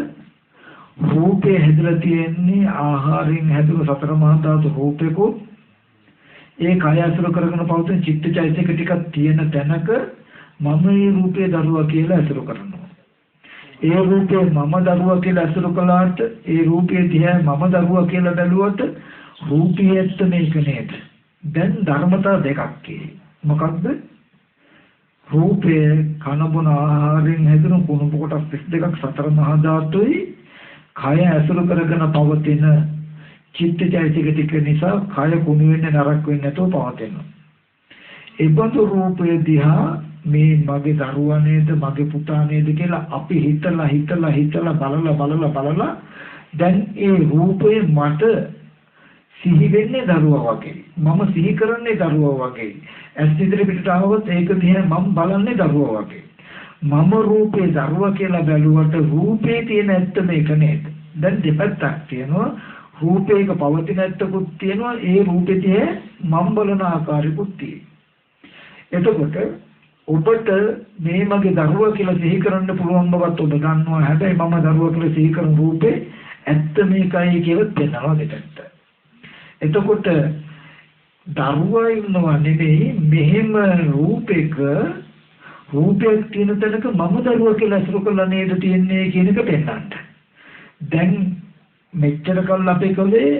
රූපේ හැදලා තියෙන්නේ ආහාරයෙන් හැදුණු සතර මහා ධාතු රූපේකෝ ඒ කය අසුර කරගෙන පවතින චිත්තචෛතසික ටිකක් තියෙන තැනක මම මේ රූපේ දරුවා කියලා අසුර කරනවා. ඒ රූපේ මම දරුවා කියලා අසුර කළාට ඒ රූපේ දිහා මම දරුවා කියලා බැලුවට රූපේ ඇත්ත මේක නේද? දැන් ධර්මතා දෙකක් මොකක්ද? රූපේ කන බොන ආහාරයෙන් හැදුණු කුණු කොටස් 32ක් සතර මහා ධාතුයි කය අසුර කරගෙන පවතින චිත්තචෛතසික ටික නිසා කය කුණු වෙන්නේ නරක වෙන්නේ නැතුව පවතිනවා. ඒ බඳු රූපය දිහා මේ මගේ දරුවා නේද මගේ පුතා නේද කියලා අපි හිතලා බලලා දැන් ඒ රූපේ මට සිහි වෙන්නේ දරුවා වගේ. මම සිහි කරන්නේ දරුවා වගේ. ඇස් ඉදිරි පිටට ආවොත් ඒක දිහා මම බලන්නේ දරුවා වගේ. මම රූපේ දරුවා කියලා බැලුවට රූපේ තියෙන ඇත්ත මේක නේද? දැන් දෙපැත්තක් තියෙනවා. රූපේක පවතින ඇත්තකුත් තියෙනවා. ඒ රූපේ දිහා මම බලන ආකාරයකුත් තියෙනවා. එතකොට ඔබට මේ මගේ දරුවා කියලා සිහි කරන්න පුළුවන් බවත් ඔබ දන්නවා. හැබැයි මම දරුවා කියලා සිහි කරන රූපේ ඇත්ත මේකයි කියලා දෙනවා දෙකට. එතකොට දරුවා ඉන්නවා නෙවෙයි මෙහෙම රූපයක් තියෙන තැනක මම දරුවා කියලා අසුරු කරලා නේද තියන්නේ කියන එක පෙන්නන්න. දැන් මෙච්චර කල් අපි කලේ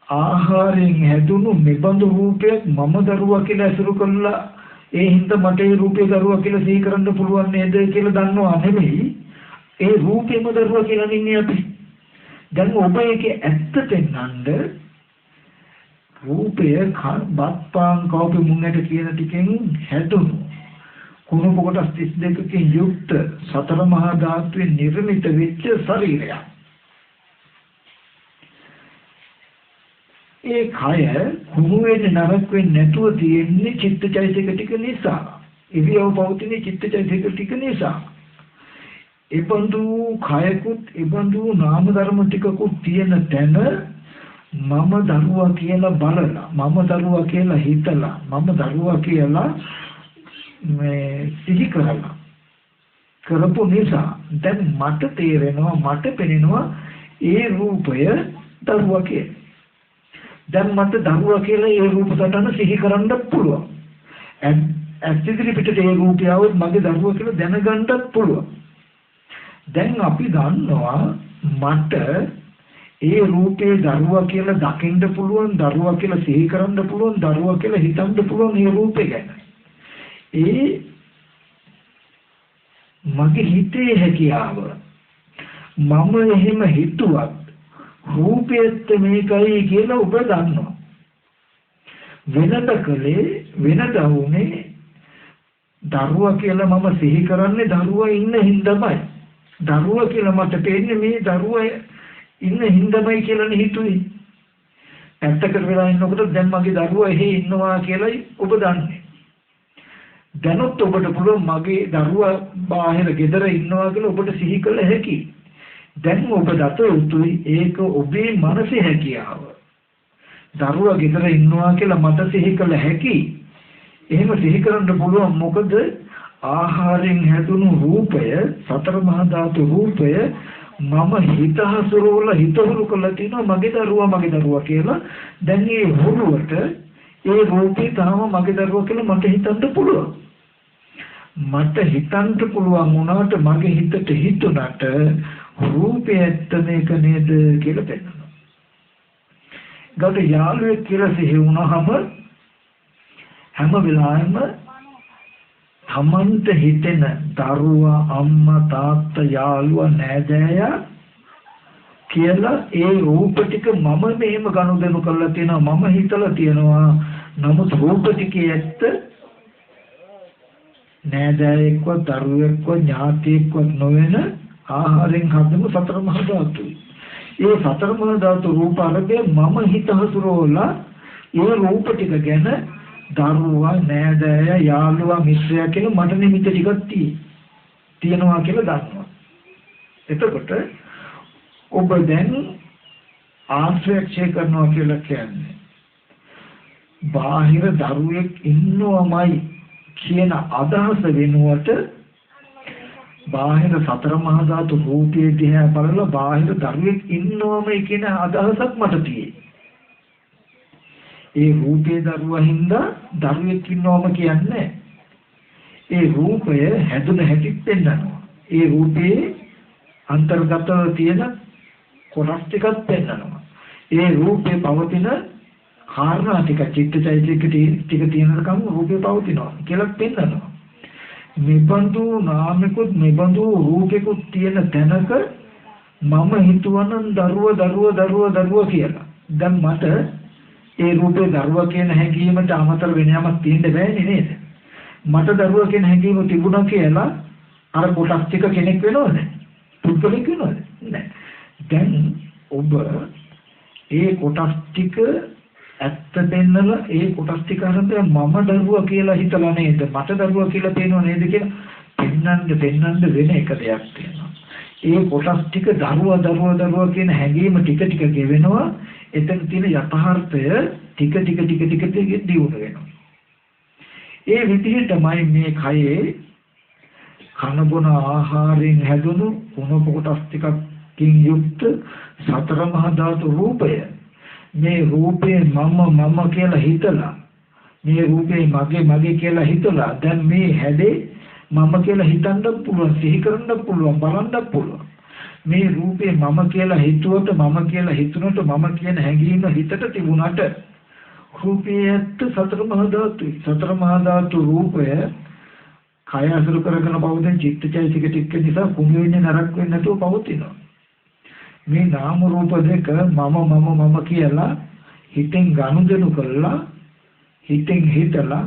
ආහාරයෙන් හැදුණු මෙබඳු රූපයක් මම දරුවා කියලා අසුරු කරලා ඒ හින්දා මට ඒ රූපේ දරුවා කියලා සිහි කරන්න පුළුවන් නේද කියලා දන්නවා නෙවෙයි. ඒ රූපේම දරුවා කියලා නින්නේ අපි. දැන් ඔබ ඒකේ ඇත්ත පෙන්නන්න රූපය බත්පාන් කෝපි මුන්නට කියන ටිකෙන් හැදුණු කුණු කොටස් 32කින් යුක්ත සතර මහා ධාතුවේ නිර්මිත වෙච්ච ශරීරය. ඒ කය කුණු වෙන්නේ නරක වෙන්නේ නැතුව තියෙන්නේ චිත්තචෛතසික ටික නිසා. ඉරියව් පවතින චිත්තචෛතසික ටික නිසා. ඒබඳු කයකුත් ඒබඳු නාම ධර්ම ටිකකුත් තියෙන තැන මම දරුවා කියලා බලලා මම දරුවා කියලා හිතලා මම දරුවා කියලා මේ සිහි කරලා කරපු නිසා දැන් මට තේරෙනවා මට පෙනෙනවා ඒ රූපය දරුවා කියලා. දැන් මට දරුවා කියලා ඒ රූප සටහන සිහි කරන්න පුළුවන්. ඇස් ඉදිරි පිටට ඒ රූපය આવොත් මගේ දරුවා කියලා දැනගන්නත් පුළුවන්. දැන් අපි දන්නවා මට ඒ රූපේ දරුවා කියලා දකින්න පුළුවන් දරුවා කියලා සිහි කරන්න පුළුවන් දරුවා කියලා හිතන්න පුළුවන් මේ රූපේ ගැන. ඒ මගේ හිතේ හැකියාව මම එහෙම හිතුවත් රූපෙත් මේකයි කියලා ඔබ දන්නවා. වෙනද කලේ වෙනද වුනේ දරුවා කියලා මම සිහි කරන්නේ දරුවා ඉන්න හින්දාමයි. දරුවා කියලා මට පේන්නේ මේ දරුවා ඉන්න හින්දාමයි කියලානේ හිතුවේ. ඇත්තකට වෙලා ඉන්නකොට දැන් මගේ දරුවා එහෙ ඉන්නවා කියලායි ඔබ දන්නේ. දැනුත් ඔබට පුළුවන් මගේ දරුවා බාහිර ගෙදර ඉන්නවා කියලා ඔබට සිහි කළ හැකියි. දැන් ඔබ දත යුතුයි ඒක ඔබේ මනසේ හැකියාව. දරුවා ගෙදර ඉන්නවා කියලා මට සිහි කළ හැකියි. එහෙම සිහි කරන්න පුළුවන් මොකද ආහාරයෙන් හැදුණු රූපය සතර මහා ධාතු රූපය මම හිතහසුරවල හිතහුරු කළා තියෙනවා මගේ දරුවා කියලා. දැන් මේ හුරුවට ඒ රූපේ තාම මගේ දරුවා කියලා මට හිතන්න පුළුවන්. මට හිතන්න පුළුවන් වුණාට මගේ හිතට හිතුණාට රූපේ ඇත්ත මේක නේද කියලා පෙන්නනවා. ගොඩ යාළුවෙක් කියලා සිහි වුණාම හැම වෙලාවෙම තමන්ට හිතෙන දරුවා අම්මා තාත්තා යාළුවා නෑදෑයා කියලා ඒ රූප ටික මම මෙහෙම ගනුදෙනු කරලා තියෙනවා මම හිතලා තියෙනවා. නමුත් රූප ටිකේ ඇත්ත නෑදෑයෙක්වත් දරුවෙක්වත් ඥාතියෙක්වත් නොවන ආහාරයෙන් හදපු සතර මහා ධාතුයි. ඒ සතර මහා ධාතු රූප අරගෙන මම හිතහසුරවලා ඒ රූප ටික ගැන දරුවා නෑදෑය යාළුවා මිත්‍රයා කියලා මට නිමිති ටිකක් තියෙනවා කියලා දන්නවා. එතකොට ඔබ දැන් ආශ්‍රයක්ෂය කරනවා කියලා කියන්නේ බාහිර දරුවෙක් ඉන්නවමයි කියන අදහස වෙනුවට බාහිර සතර මහා ධාතු රූපයේ දිහා බලලා බාහිර දරුවෙක් ඉන්නවමයි කියන අදහසක් මට තියෙනවා. ඒ රූපේ දරුවා හින්දා දරුවෙක් ඉන්නවම කියන්නේ ඒ රූපය හැදුන හැටි පෙන්නනවා. ඒ රූපේ අන්තර්ගතව තියෙන කොටස් ටිකක් පෙන්නනවා. ඒ රූපේ පවතින කාරණා ටික චිත්තචෛතසික ටික තියෙනකම් රූපේ පවතිනවා කියලා පෙන්නනවා. මෙබඳු නාමිකුත් මෙබඳු රූපිකුත් තියෙන තැනක මම හිතුවනම් දරුවා කියලා. දැන් මට ඒ රූපේ දරුවා කියන හැඟීමට අමතර වෙන යමක් තියෙන්න බෑනේ නේද? මට දරුවා කියන හැඟීම තිබුණා කියලා අර කොටස් ටික කෙනෙක් වෙනවද? පුද්ගලෙක් වෙනවද? නෑ. දැන් ඔබ ඒ කොටස් ටික ඇත්ත දෙන්නලා ඒ කොටස් ටික අරන් මම දරුවා කියලා හිතලා නේද මට දරුවා කියලා පේනව නේද කියලා පෙන්නන්න වෙන එක දෙයක් තියෙනවා. ඒ කොටස් ටික දරුවා කියන හැඟීම ටික ටික ගෙවෙනවා. එතන තියෙන යථාර්ථය ටික ටික දියුණු වෙනවා. ඒ විදිහටමයි මේ කයේ කන බොන ආහාරයෙන් හැදුණු කුණප කොටස් ටිකකින් යුක්ත සතර මහා ධාතු රූපය. මේ රූපේ මම කියලා හිතලා මේ රූපේ මගේ කියලා හිතලා දැන් මේ හැදේ මම කියලා හිතන්න පුළුවන් සිහි කරන්න පුළුවන් බලන්න පුළුවන්. මේ රූපේ මම කියලා හිතුවට මම කියලා හිතුනට මම කියන හැඟීම හිතට තිබුණාට රූපයත් සතර මහා ධාතු රූපය කය අසුර කරගෙන පවතින චිත්තචෛතසික ටික නිසා කුණු වෙන්නේ නරක වෙන්නේ නැතුව පවතිනවා. මේ නාම රූප දෙක මම කියලා හිතෙන් ගනුදෙනු කළා හිතෙන් හිතලා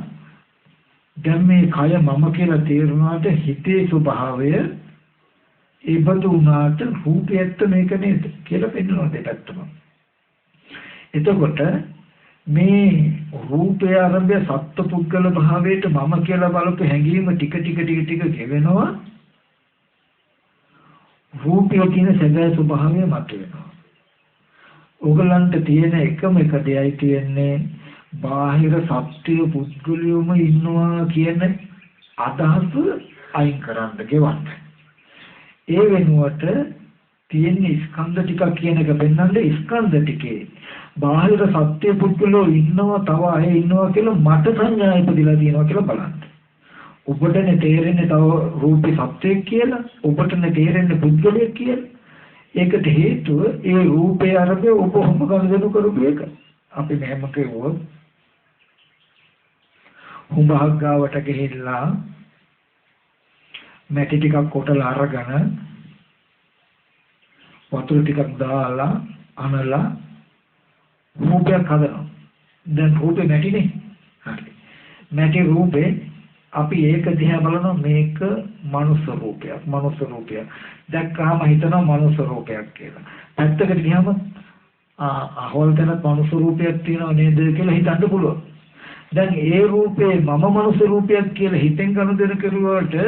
දැන් මේ කය මම කියලා තේරුණාට හිතේ ස්වභාවය ඒ බඳු උනාට රූපයත් මේක නේද කියලා පෙන්වනවා දෙපැත්තම. එතකොට මේ රූපය ආරම්භය සත්පුද්ගල භාවයට මම කියලා බලපු හැඟීම ටික ගෙවෙනවා. රූපයේ තියෙන සැබෑ ස්වභාවය මතුවෙනවා. ඕගලන්ට තියෙන එකම එක දෙයයි තියෙන්නේ බාහිර සත්‍ය පුද්ගලියොම ඉන්නවා කියන අදහස අයින් කරන්න ගෙවන්න. ඒ වෙනුවට තියෙන ස්කන්ධ ටිකක් කියන එක පෙන්වන්නේ ස්කන්ධ ටිකේ බාහිර සත්‍ය පුද්ගලෝ ඉන්නවා තව අය ඉන්නවා කියලා මට සංඥා ඉපදිලා තියෙනවා කියලා බලන්න. ඔබටනේ තේරෙන්නේ තව රූපේ සත්‍යයක් කියලා ඔබටනේ තේරෙන්නේ පුද්ගලයෙක් කියලා. ඒකට හේතුව ඒ රූපේ අරබේ ඔබ හොම ගනුදෙනු කරපු එක. අපි මෙහෙම කිව්වොත් හුඹක් ගාවට ගිහිල්ලා මැටි ටිකක් කොටලා අරගෙන වතුර ටිකක් දාලා අනලා රූපයක් හදනවා. දැන් රූපේ මැටිනේ. හරි. මැටි රූපේ අපි ඒක දිහා බලනවා මේක මනුස්ස රූපයක්. දැක්කම හිතනවා මනුස්ස රූපයක් කියලා. පැත්තකට ගියාම අහවල් තැන මනුස්ස රූපයක් තියෙනව නේද කියලා හිතන්න පුළුවන්. දැන් ඒ රූපේ මම මනුස්ස රූපයක් කියලා හිතෙන් ගනුදෙනු කරුවාට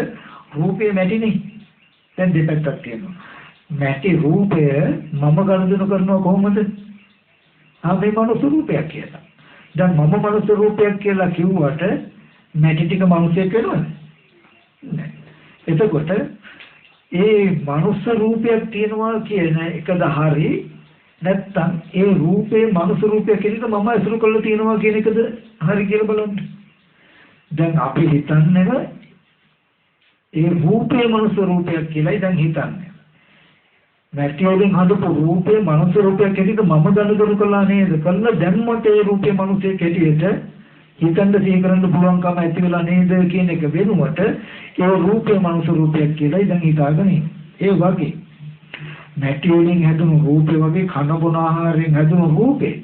රූපේ මැටිනේ. දැන් දෙපැත්තක් තියෙනවා. මැටි රූපය මම ගනුදෙනු කරනවා කොහොමද? මේ මනුස්ස රූපයක් කියලා. දැන් මම මනුස්ස රූපයක් කියලා කිව්වට මැටි ටික මනුස්සයෙක් වෙනවද? නෑ. එතකොට ඒ මනුස්ස රූපයක් තියෙනවා කියන එකද හරි නැත්නම් ඒ රූපේ මනුස්ස රූපයක් කියන එක මම අසුරු කරලා තියෙනවා කියන එකද හරි කියලා බලන්න. දැන් අපි හිතන්නේ ඒ රූපේ මනුස්ස රූපයක් කියලායි දැන් හිතන්නේ. මැටි වලින් හදපු රූපේ මනුස්ස රූපයක් කියන එක මම ගනුදෙනු කළා නේද? කළා දැන් මට ඒ රූපේ මනුස්සයෙක් හැටියට හිතන්න සිහි කරන්න පුළුවන්කම ඇති වෙලා නේද කියන එක වෙනුවට ඒ රූපේ මනුස්ස රූපයක් කියලායි දැන් හිතාගෙන ඒ වගේ මැටි වලින් හැදුණු රූපේ වගේ කන බොන ආහාරයෙන් හැදුණු රූපේ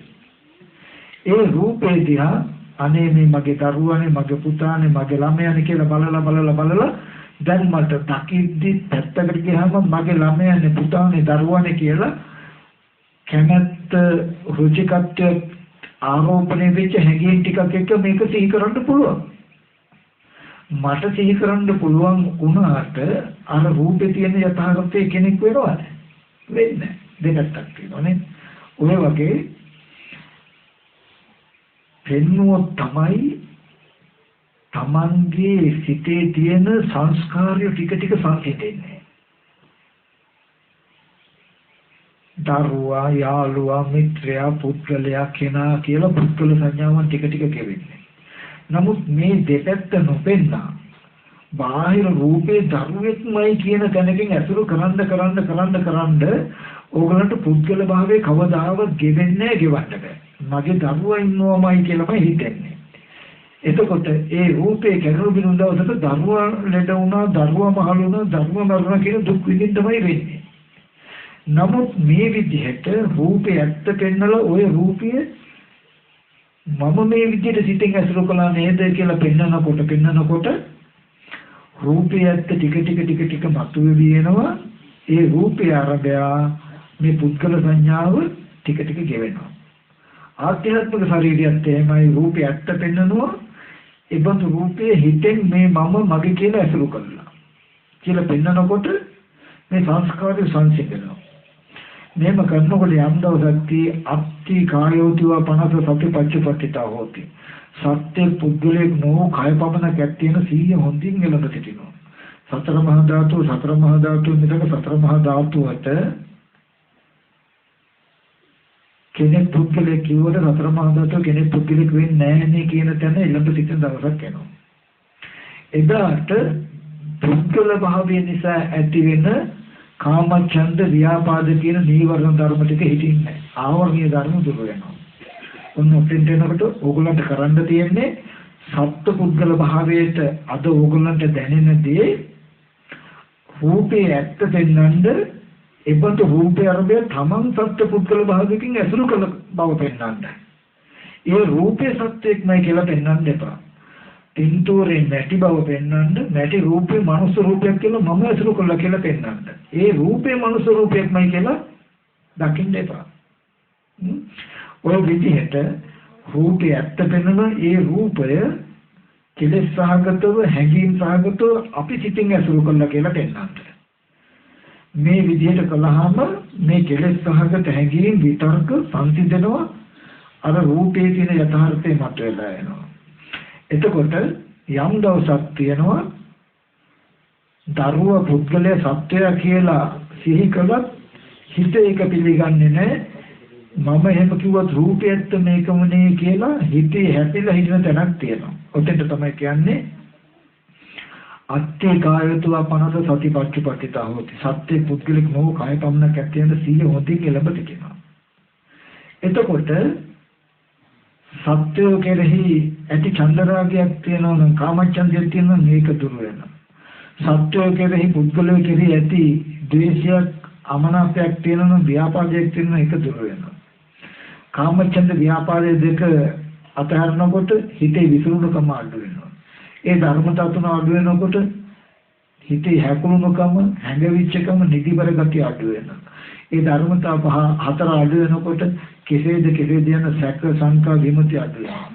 ඒ රූපේ දිහා අනේ මේ මගේ දරුවානේ මගේ පුතානේ මගේ ළමයානේ කියලා බලලා දැන් මට දකිද්දි පැත්තකට ගියාම මගේ ළමයානේ පුතානේ දරුවානේ කියලා කැමැත්ත රුචිකත්වය ආරෝපණය වෙච්ච හැඟීම් ටිකක් එක්ක මේක සිහි කරන්න පුළුවන්. මට සිහි කරන්න පුළුවන් වුණාට අර රූපේ තියෙන යථාර්ථයේ කෙනෙක් වෙනවද? වෙන්නේ නැහැ. දෙකක් තියෙනවා නේද? ඔය වගේ පෙන්නුව තමයි තමන්ගේ සිතේ තියෙන සංස්කාරය ටික සංකේතෙන්නේ. දරුවා යාළුවා මිත්‍රයා පුද්ගලයා කෙනා කියලා පුද්ගල සංඥාවන් ටික කෙවෙන්නේ. නමුත් මේ දෙපැත්ත නොපෙන්නා බාහිර රූපේ දරුවෙක්මයි කියන තැනකින් ඇසුරු කරන්න ඕගලන්ට පුද්ගල භාවයේ කවදාවත් ගෙවෙන්නේ ගෙවන්න බෑ. මගේ දරුවා ඉන්නවමයි කියලාමයි හිතෙන්නේ. එතකොට ඒ රූපේ කරුණු බිනු දවසට දරුවා ලෙඩ වුණා, දරුවා මහලු වුණා, දරුවා මරුණා කියන දුක් විඳින්න තමයි වෙන්නේ. නමුත් මේ විදිහට රූපේ ඇත්ත පෙන්නලා ওই රූපය මම මේ විදිහට සිතෙන් ඇසුරු කළා නේද කියලා පෙන්නනකොට රූපය ඇත්ත ටික මතුවෙවි එනවා. ඒ රූපය අරබයා මේ පුද්ගල සංඥාව ටික ටික ගෙවෙනවා. ආධ්‍යාත්මික ශරීරයත් එහෙමයි රූපය ඇත්ත පෙන්නනවා. ඒ බඳු රූපයේ හිතෙන් මේ මම මගේ කියලා ඇසුරු කරලා කියලා පෙන්නනකොට මේ සංස්කාරය සංසිඳනවා. මේම කරනකොට යම් දවසක් අත්ති කායෝතිවා 50 සති පච්චපට්ඨිතා හොති. සත්‍ය පුද්ගලෙක් නෝ කය පමණක් ඇත්තේන 100 හොඳින් එළඹ සිටිනවා. සතර මහා ධාතු මිසක සතර මහා ධාතුවට කෙනෙක් පුද්ගලෙක් කිව්වට සතර මහා ධාතුව කෙනෙක් පුද්ගලෙක් වෙන්නේ නැහැ නේ කියන තැන එළඹ සිටින දවසක් එනවා. එදාට පුද්ගල භාවය නිසා ඇති වෙන කාමච්ඡන්ද ව්‍යාපාද කියන නීවරණ ධර්ම ටික හිතින්නේ නැහැ. ආවර්ණීය ධර්ම දුර වෙනවා. ඔන්න ඔතෙන්ට එනකොට ඕගොල්ලන්ට කරන්න තියෙන්නේ සත්ත්ව පුද්ගල භාවයට අද ඕගොල්ලන්ට දැනෙන දේ රූපේ ඇත්ත දෙන්නඳ එබඳු රූපය අරබය තමන් සත්ත්ව පුද්ගල භාවයකින් ඇසුරු කළ බව පෙන්වන්න. ඒ රූපේ සත්‍යයක්මයි කියලා පෙන්වන්න එපා. පින්තූරේ මැටි බව පෙන්වන්න, මැටි රූපේ මනුස්ස රූපයක් කියලා මම ඇසුරු කළා කියලා පෙන්වන්න. ඒ රූපේ මනුස්ස රූපයක්මයි කියලා දකින්න එපා. ඔය විදිහට රූපේ ඇත්ත පෙන්වන ඒ රූපය කෙලෙස් සහගතව හැඟීම් සහගතව අපි සිතින් ඇසුරු කළා කියලා පෙන්වන්න. මේ විදිහට කළාම මේ කෙලෙස් සහගත හැඟීම් විතර්ක සංසිඳනවා. අර රූපේ තියෙන යථාර්ථය මතුවලා එනවා. එතකොට යම් දවසක් තියෙනවා දරුවා පුද්ගලයා සත්‍යය කියලා සිහි කළත් හිත ඒක පිළිගන්නේ නැහැ. මම එහෙම කිව්වත් රූපයත් මේකමනේ කියලා හිතේ හැපිලා හිටින තැනක් තියෙනවා. ඔතෙන්ට තමයි කියන්නේ අත්ථේ කායතුවා 50 සති පච්චපට්ඨිතා හොති. සත්‍ය පුද්ගලික නෝ කාය පමණක් ඇත්තෙන්ද 100 හොඳින් එළඹ සිටිනවා. එතකොට සත්‍යෝ කෙරෙහි ඇති චන්දරාගයක් තියෙනවා නම් කාමච්ඡන්දයක් තියෙනවා මේක දුර වෙනවා. සත්‍යෝ කෙරෙහි පුද්ගලයෝ කෙරෙහි ඇති ද්වේෂයක් අමනාපයක් තියෙනවා නම් ව්‍යාපාදයක් තියෙනවා ඒක දුර වෙනවා. කාමච්ඡන්ද ව්‍යාපාදයේ දෙක අතහරිනකොට හිතේ විසිරුණුකම අඩු වෙනවා. ඒ ධර්මතාව තුන අඩු වෙනකොට හිතේ හැකුළුණුකම, හැඟවිච්චකම, නිදිබර ගතිය අඩු වෙනවා. ඒ ධර්මතාව හතර අඩු වෙනකොට කෙසේද යන සැක සංකා විමුක්ති අඩු වෙනවා.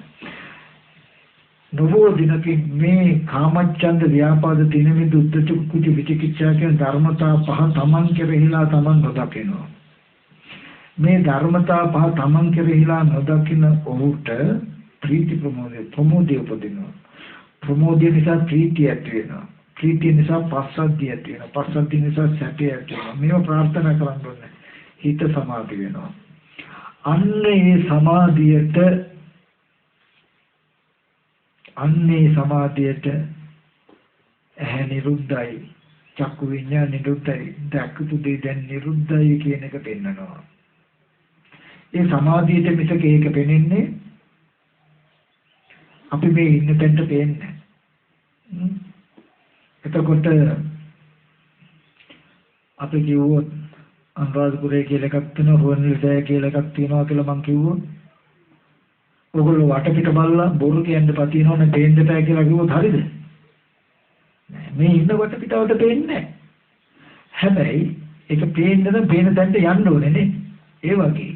නවෝ දිනකින් මේ කාමච්ඡන්ද ව්‍යාපාද තින මිදු උද්දච්ච කුච විචිකිච්ඡා කියන ධර්මතා පහ තමන් කෙරෙහිලා තමන් නොදකිනවා. මේ ධර්මතා පහ තමන් කෙරෙහිලා නොදකින ඔහුට ප්‍රීති ප්‍රමෝදය උපදිනවා. ප්‍රමෝදය නිසා ප්‍රීතිය ඇති වෙනවා. ප්‍රීතිය නිසා පස්සද්ධිය ඇති වෙනවා. පස්සද්ධිය නිසා සැපය ඇති වෙනවා. මේව ප්‍රාර්ථනා කරන්න ඕනේ. හිත සමාධි වෙනවා. අන්නේ සමාධියට ඇහැ නිරුද්ධයි, චක්කු විඤ්ඤාණ නිරුද්ධයි, දැක්කු දේ දැන් නිරුද්ධයි කියන එක පෙන්නනවා. ඒ සමාධියට මිසක ඒක පෙනෙන්නේ අපි මේ ඉන්න තැනට පේන්නේ. එතකොට අපි කිව්වොත් අනුරාධපුරයේ කියලා එකක් තියෙනවා, රුවන්වැලිසෑය කියලා එකක් තියෙනවා කියලා මං කිව්වොත් ඔයගොල්ලෝ වටපිට බලලා බොරු කියන්න පතිනවනේ පේන්න බෑ කියලා කිව්වොත් හරිද? නෑ, මේ ඉන්න වටපිටවට පේන්නේ නෑ. හැබැයි ඒක පේන්න නම් පේන තැනට යන්න ඕනේ නේ. ඒ වගේ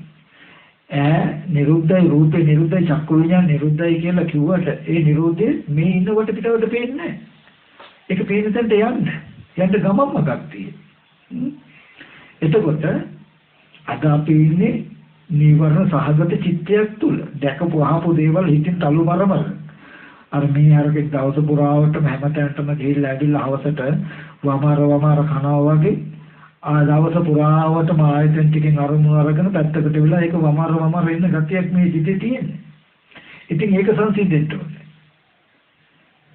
නිරුද්ධයි, රූපේ නිරුද්ධයි, චක්කු විඤ්ඤාණ නිරුද්ධයි කියලා කිව්වට ඒ නිරෝධය මේ ඉන්න වටපිටවට පේන්නේ නෑ. ඒක පේන තැනට යන්න ගමම්ම ගත්තී. එතකොට අද අපි ඉන්නේ නීවරණ සහගත චිත්තයක් තුල. දැකපු අහපු දේවල් හිතින් තලු මරමර. අර මේ අරගේ දවස පුරාවටම හැමතැනටම ගිහිල්ලා ඇවිල්ලා හවසට වමාර කනවා වගේ ආ දවස පුරාවටම ආයතන ටිකෙන් අරමුණු අරගෙන පැත්තකට වෙලා ඒක වමාර ඉන්න ගතියක් මේ සිිතේ තියෙන්නේ. ඉතින් ඒක සංසිඳෙන්න ඕනේ.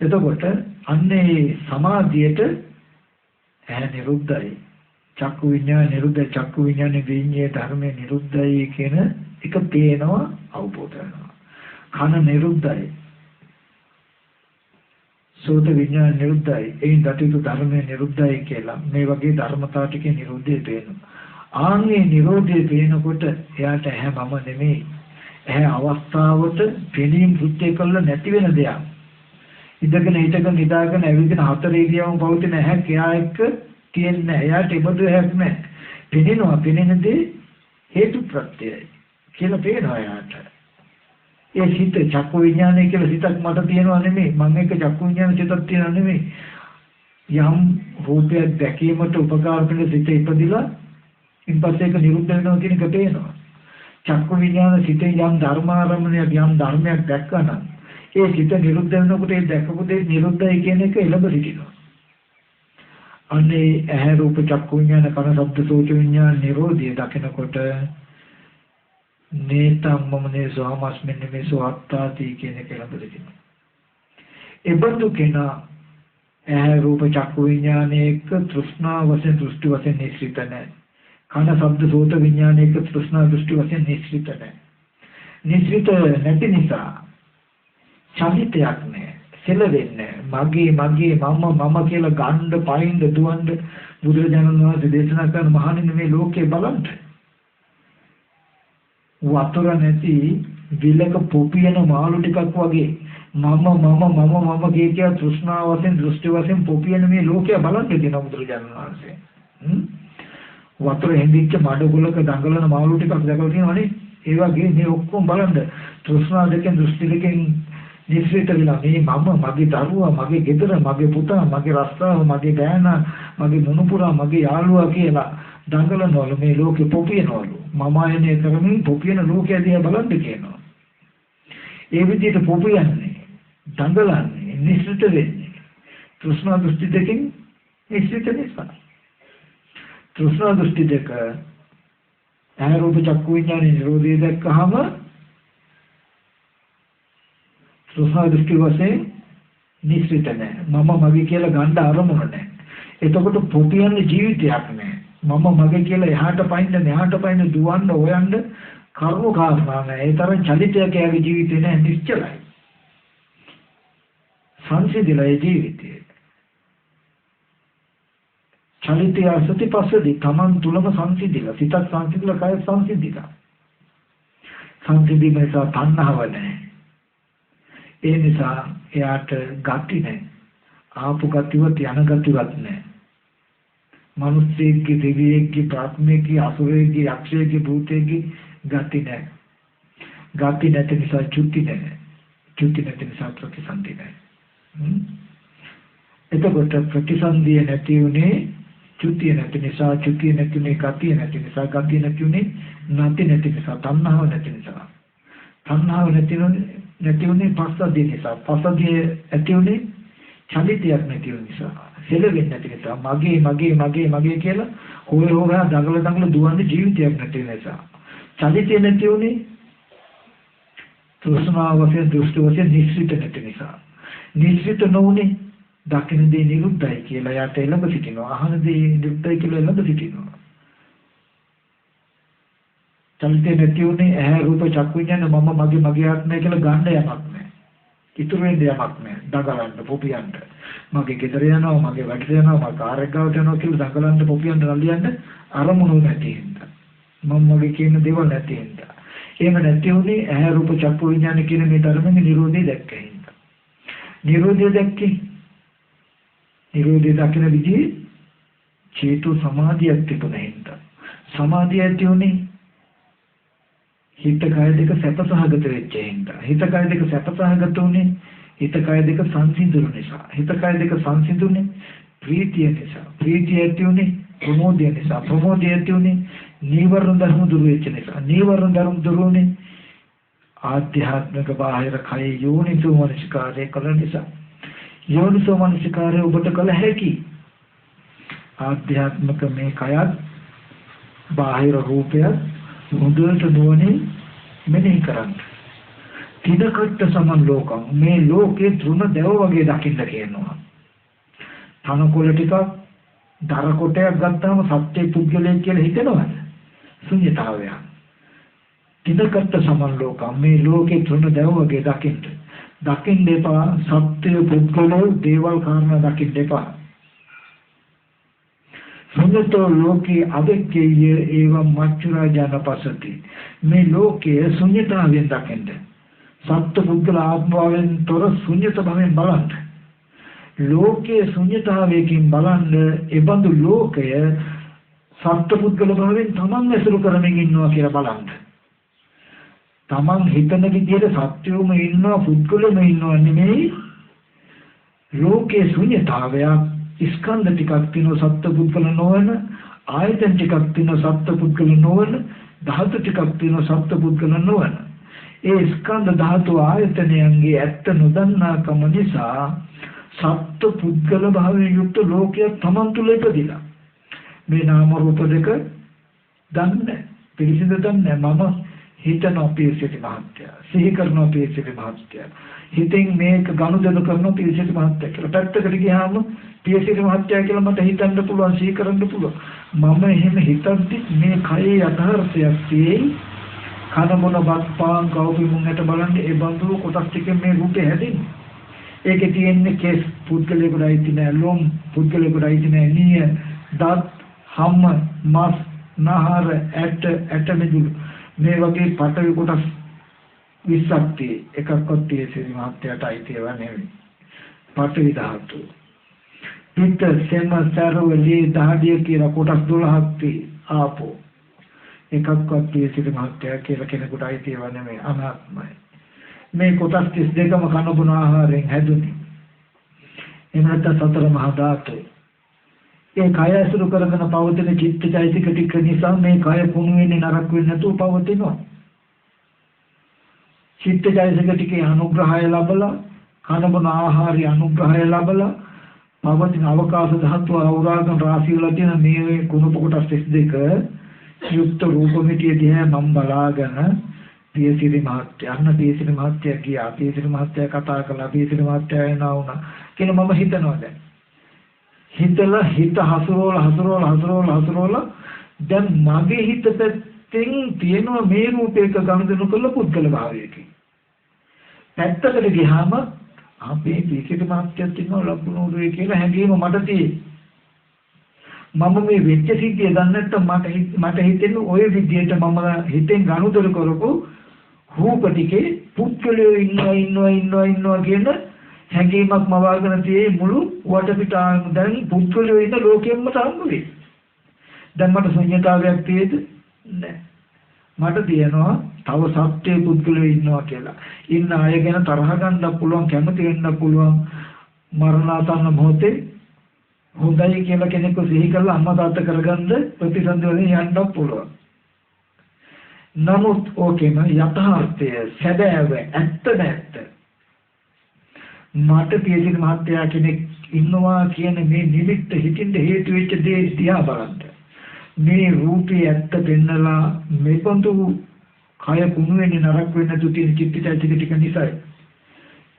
එතකොට අන්නේ සමාධියට ඇහැ නිරුද්ධයි, චක්කු විඤ්ඤාණ නිරුද්ධයි, චක්කු විඤ්ඤාණේ විඤ්ඤේ ධර්මයේ නිරුද්ධයි කියන එක පේනවා, අවබෝධ වෙනවා. කන නිරුද්ධයි, සෝත විඤ්ඤාණ නිරුද්ධයි, ඒ දතිතු ධර්මයේ නිරුද්ධයි කියලා මේ වගේ ධර්මතා ටිකේ නිරෝධය පේනවා. ආන්නේ නිරෝධය පේනකොට එයාට ඇහැ මම නෙමෙයි, ඇහැ අවස්ථාවට පෙනීම කෘත්‍ය කළ නැති වෙන දෙයක්. ඉඳගෙන හිටගෙන නිදාගෙන ඇවිදින හතර ඉරියව්වම පවතින ඇහැ එයා එක්ක තියෙන්නේ නැහැ. එයාට ඉබදු ඇහැක් නැහැ. පෙනෙනවා පෙනෙනදී හේතු ප්‍රත්‍යයයි කියලා පේනවා යාට. ඒ සිත චක්කු විඥානය කියලා සිතක් මට තියෙනවා නෙමෙයි. මම එක චක්කු විඥාන සිතක් තියෙනවා නෙමෙයි. යම් රූපයක් දැකීමට උපකාර වෙන සිත ඉපදිලා ඉන්පස්සේ ඒක නිරුද්ධ වෙනවා කියන එක පේනවා. චක්කු විඥාන සිතේ යම් ධර්මාරම්මණයක් යම් ධර්මයක් දැක්කනම් ඒ සිත නිරුද්ධ වෙනකොට ඒ දැකපු දේ නිරුද්ධයි කියන එක එළඹ සිටිනවා. අනේ ඇහැ රූප චක්කු විඥාන කන ශබ්ද සෝච විඥාන නිරෝධය දකිනකොට නේතම්මමනේ සෝමස්මින් මේ සෝත්තාති කියන එක එළඹ සිටිනවා. එබඳු කෙනා ඇහැ රූප චක්කු විඥානයක තෘෂ්ණා වශයෙන් දෘෂ්ටි වශයෙන් නිශ්චිත නැහැ. කන ශබ්ද සෝත විඥානයක තෘෂ්ණා දෘෂ්ටි වශයෙන් නිශ්චිත නැහැ. නිශ්චිත නැති නිසා චලිතයක් නැහැ. සෙලවෙන්නේ මගේ මම කියලා ගන්න පයින්ද දුවන්න බුදුරජාණන් වහන්සේ දේශනා කරන මහණෙනි මේ ලෝකේ බලන්න. වතුර නැති විලක පොපියන මාළු ටිකක් වගේ මම කිය තෘෂ්ණා වශයෙන් දෘෂ්ටි වශයෙන් පොපියන මේ ලෝකය බලන්න කියන බුදුරජාණන් වහන්සේ. වතුර හැඳිච්ච මඩගොලක දඟලන මාළු ටිකක් දැකලා තියෙනවනේ. ඒ වගේ මේ ඔක්කොම බලන්න තෘෂ්ණා දෙකෙන් දෘෂ්ටි දෙකෙන් නිශ්චිත වෙලා මේ මගේ දරුවා මගේ ගෙදර මගේ පුතා මගේ රස්සාව මගේ ගෑනා මගේ මොනුපුරා මගේ යාළුවා කියලා දඟලනවලු මේ ලෝකෙ පොපියනවලු. මම ආයනය කරමින් පොපියන ලෝකය දිහා බලන්න කියනවා. ඒ විදිහට පොපියන්නේ දඟලන්නේ නිශ්චිත වෙන්නේ තෘෂ්ණා දෘෂ්ටි දෙකෙන් නිශ්චිත නිසා. තෘෂ්ණා දෘෂ්ටි දෙක ඇහැ රූප චක්කු විඥාන නිරෝධය දැක්කහම තෘෂ්ණා දෘෂ්ටි වශයෙන් නිශ්චිත නැහැ. මම මගේ කියලා ගන්න අරමුණ නැහැ. එතකොට පොපියන්නේ ජීවිතයක් නැහැ. මම මගේ කියලා එහාට පයින්න මෙහාට පයින්න දුවන්න හොයන්න කර්ම කාරණා නැහැ. ඒ තරම් චලිතයක් යාගේ ජීවිතේ නැහැ නිශ්චලයි. සංසිඳිලා ඒ ජීවිතේ. චලිතය සතිපස්සදී තමන් තුලම සංසිඳිලා සිතක් සංසිඳිලා කය සංසිඳිලා. සංසිඳීම නිසා තණ්හාව නැහැ. ඒ නිසා එයාට ගති නැහැ. ආපු ගතිවත් යන ගතිවත් නැහැ. මිනිස්සෙක්ගේ දෙවියෙක්ගේ ප්‍රාත්මේකගේ අසුරයෙක්ගේ යක්ෂයෙක්ගේ භූතයෙක්ගේ ගති නැහැ. ගති නැති නිසා චුති නැහැ. චුති නැති නිසා ප්‍රතිසන්දි නැහැ. එතකොට ප්‍රතිසන්දිය නැති උනේ චුතිය නැති නිසා චුතිය නැති උනේ ගතිය නැති නිසා ගතිය නැති උනේ නැති නිසා තණ්හාව නැති නිසා තණ්හාව නැති උනේ පස්සද්ධිය නිසා පස්සද්ධිය ඇති උනේ චලිතයක් නැති නිසා සෙලවෙන්නේ නැති නිසා මගේ කියලා හොයා දඟල දුවන්නේ ජීවිතයක් නැති නිසා චලිතය නැති උනේ තෘෂ්ණාව වශයෙන් දෘෂ්ටි වශයෙන් නිශ්චිත නැති නිසා නිශ්චිත නොඋනේ දකින්න දේ නිරුද්ධයි කියලා යට එළඹ සිටිනවා අහන දේ නිරුද්ධයි කියලා එළඹ සිටිනවා චලිතය නැති උනේ ඇහැ රූප චක්කු විඥාන මම මගේ ආත්මය කියලා ගන්න යමක් නැහැ ඉතුරු වෙන්න යමක් නැහැ දඟලන්න පොපියන්න මගේ ගෙදර යනවා මගේ වැඩට යනවා මගේ කාර් එක ගාවට යනවා කියලා දඟලන්න පොපියන්න නලියන්න අරමුණු නැති හින්දා මම මගේ කියන දේවල් නැති හින්දා එහෙම නැති උනේ ඇහැ රූප චක්කු විඥාන කියන මේ ධර්මෙන් නිරෝධය දැක්ක හින්දා නිරෝධය දැක්කේ නිරෝධය දකින විදිහේ චේතු සමාධියක් තිබුණ හින්දා සමාධිය ඇති උනේ හිත කය දෙක සැපසහගත වෙච්ච හින්දා හිත කය දෙක සැපසහගත උනේ හිත කය දෙක සංසිඳුණු නිසා හිත කය දෙක සංසිඳුනේ ප්‍රීතිය නිසා ප්‍රීතිය ඇති උනේ ප්‍රමෝදය නිසා ප්‍රමෝදය ඇති උනේ නීවරණ ධර්ම දුරු වෙච්ච නිසා නීවරණ ධර්ම දුරු උනේ ආධ්‍යාත්මික බාහිර කය යෝනිසෝ මනසිකාරය කළ නිසා යෝනිසෝ මනසිකාරය ඔබට කළ හැකි ආධ්‍යාත්මික මේ කයත් බාහිර රූපයත් හොඳට නුවණින් මෙනෙහි කරන්න. තිදකට සමන් ලෝකම් මේ ලෝකේ තෘණ දැව වගේ දකින්න කියනවා. තනකොළ ටිකක් දර කොටයක් ගත්තාම සත්‍ය පුද්ගලයෙක් කියලා හිතෙනවද? ශුන්‍යතාවය. තිදකට සමන් ලෝකම් මේ ලෝකේ තෘණ දැව වගේ දකින්න. දකින්න එපා සත්‍ය පුද්ගලෝ දේවල් කාරණා දකින්න එපා. සුඤ්ඤතෝ ලෝකේ අවික්කේය ඒවම් මච්චුරා ජනපසති මේ ලෝකයේ ශුන්‍යතාවයෙන් දකින්න සත්ත්ව පුද්ගල ආත්මාවෙන් තොර ශුන්‍යත භවෙන් බලන්න ලෝකයේ ශුන්‍යතාවයෙන් බලන්න එබඳු ලෝකය සත්පුද්ගල භාවයෙන් තමන් ඇසුරු කරමින් ඉන්නවා කියලා බලන්න. තමන් හිතන විදිහට සත්‍යෝම ඉන්නවා පුද්ගලෙම ඉන්නවා නෙමෙයි. ලෝකේ ශුන්‍යතාවයක් ස්කන්ධ ටිකක් තියෙනවා සත්පුද්ගල නොවන, ආයතන ටිකක් තියෙනවා සත්පුද්ගල නොවන, ධාතු ටිකක් තියෙනවා සත්පුද්ගල නොවන. ඒ ස්කන්ධ ධාතු ආයතනයන්ගේ ඇත්ත නොදන්නාකම නිසා සත්පුද්ගල භාවයෙන් යුක්ත ලෝකයක් තමන් තුළ ඉපදිලා. මේ නාම රූප දෙක දන්නේ පිළිසිඳ දන්නේ මම හිතනවා පිළිසිත මහත්ය සිහි කරනවා පිළිසිත මහත්ය හිතෙන් මේක ගනුදෙනු කරනවා පිළිසිත මහත්ය කියලා පැත්තකට ගියාම පිළිසිත මහත්ය කියලා මට හිතන්න පුළුවන් සිහි කරන්න පුළුවන් මම එහෙම හිතද්දි මේ කයේ යථාර්ථයක් තියෙයි කන මොන බත්පාන් කවුරු මුන්නට බලන්නේ ඒ බඳු කොටස් ටිකෙන් මේ රූපේ හැදෙන්නේ ඒකේ තියෙන්නේ කේස් පුද්ගලයෙකුට අයිති නෑ ලොම් පුද්ගලයෙකුට අයිති නෑ නිය දත් හම්ම මස් නහර ඇට මෙදුළු මේ වගේ පටවි කොටස් 20ක් තියෙයි එකක්වත් පිළිසිරි මහත්යට අයිති ඒවා නෙවෙයි පටවි ධාතු පිට සෙම සරවලි දහඩිය කියලා කොටස් 12ක් තියෙයි ආපෝ එකක්වත් පිළිසිරි මහත්ය කියලා කෙනෙකුට අයිති ඒවා නෙවෙයි අනාත්මයි මේ කොටස් 32ම කන බොන ආහාරයෙන් හැදුනේ එනත සතර මහා ධාතු ඒ කය ඇසුරු කරගෙන පවතින චිත්තචෛතසික ටික නිසා මේ කය කුණු වෙන්නේ නරක වෙන්නේ නැතුව පවතිනවා. චිත්තචෛතසික ටිකේ අනුග්‍රහය ලැබලා කන බොන ආහාරي අනුග්‍රහය ලැබලා පවතින අවකාශ ධාතුව අවරාගන රාශිය වල තියෙන මේ කුණු කොටස් 32 යුක්ත රූපമിതിය දිහා මම බලාගෙන පියසිරි මහත්ය අන්න පියසිරි මහත්ය කියා පියසිරි මහත්ය කතා කළා පියසිරි මහත්ය එනවා වුණා කියලා මම හිතනවා දැන් හිතලා හිත හසුරවලා දැන් මගේ හිත පැත්තෙන් තියෙනවා මේ රූපයක ගනුදෙනු කළ පුද්ගල භාවයකින් පැත්තකට ගියාම අපේ පිටිට මාත්‍යයක් තියෙනවා ලබුණෝරුවේ කියලා හැඟීම මට තියෙයි මම මේ වෙච්ච සිද්ධිය දන්නේ නැත්නම් මට හිතෙන්නේ ওই විදියට මම හිතෙන් ගනුදෙනු කරපු රූප ටිකේ පුද්ගලයෝ ඉන්නවා කියන හැඟීමක් මවාගෙන තියේ මුළු වටපිටාවම දැන් පුද්ගලයෝ ඉන්න ලෝකෙම්ම සම්මුවේ. දැන් මට ශුන්‍යතාවයක් තියෙද? නැහැ. මට තියෙනවා තව සත්‍ය පුද්ගලයෝ ඉන්නවා කියලා. ඉන්න අය ගැන තරහ ගන්න පුළුවන්, කැමති වෙන්න පුළුවන්. මරණාසන්න මොහොතේ හොඳයි කියලා කෙනෙක්ව සිහි කරලා අම්මා තාත්තා කරගන්න ප්‍රතිසන්දි වලින් යන්න පුළුවන්. නමුත් ඕකේම යථාර්ථය සැබෑව ඇත්ත නැත්ත මට පියසිරි මහත්තයා කෙනෙක් ඉන්නවා කියන මේ නිමිත්ත හිතින්ද හේතු වෙච්ච දේ දිහා බලන්න. මේ රූපේ ඇත්ත පෙන්නලා මේපොන්තු කය කුණු වෙන්නේ නරක වෙන්නේ නැතු තියෙන චිත්තචෛතසික ටික නිසායි.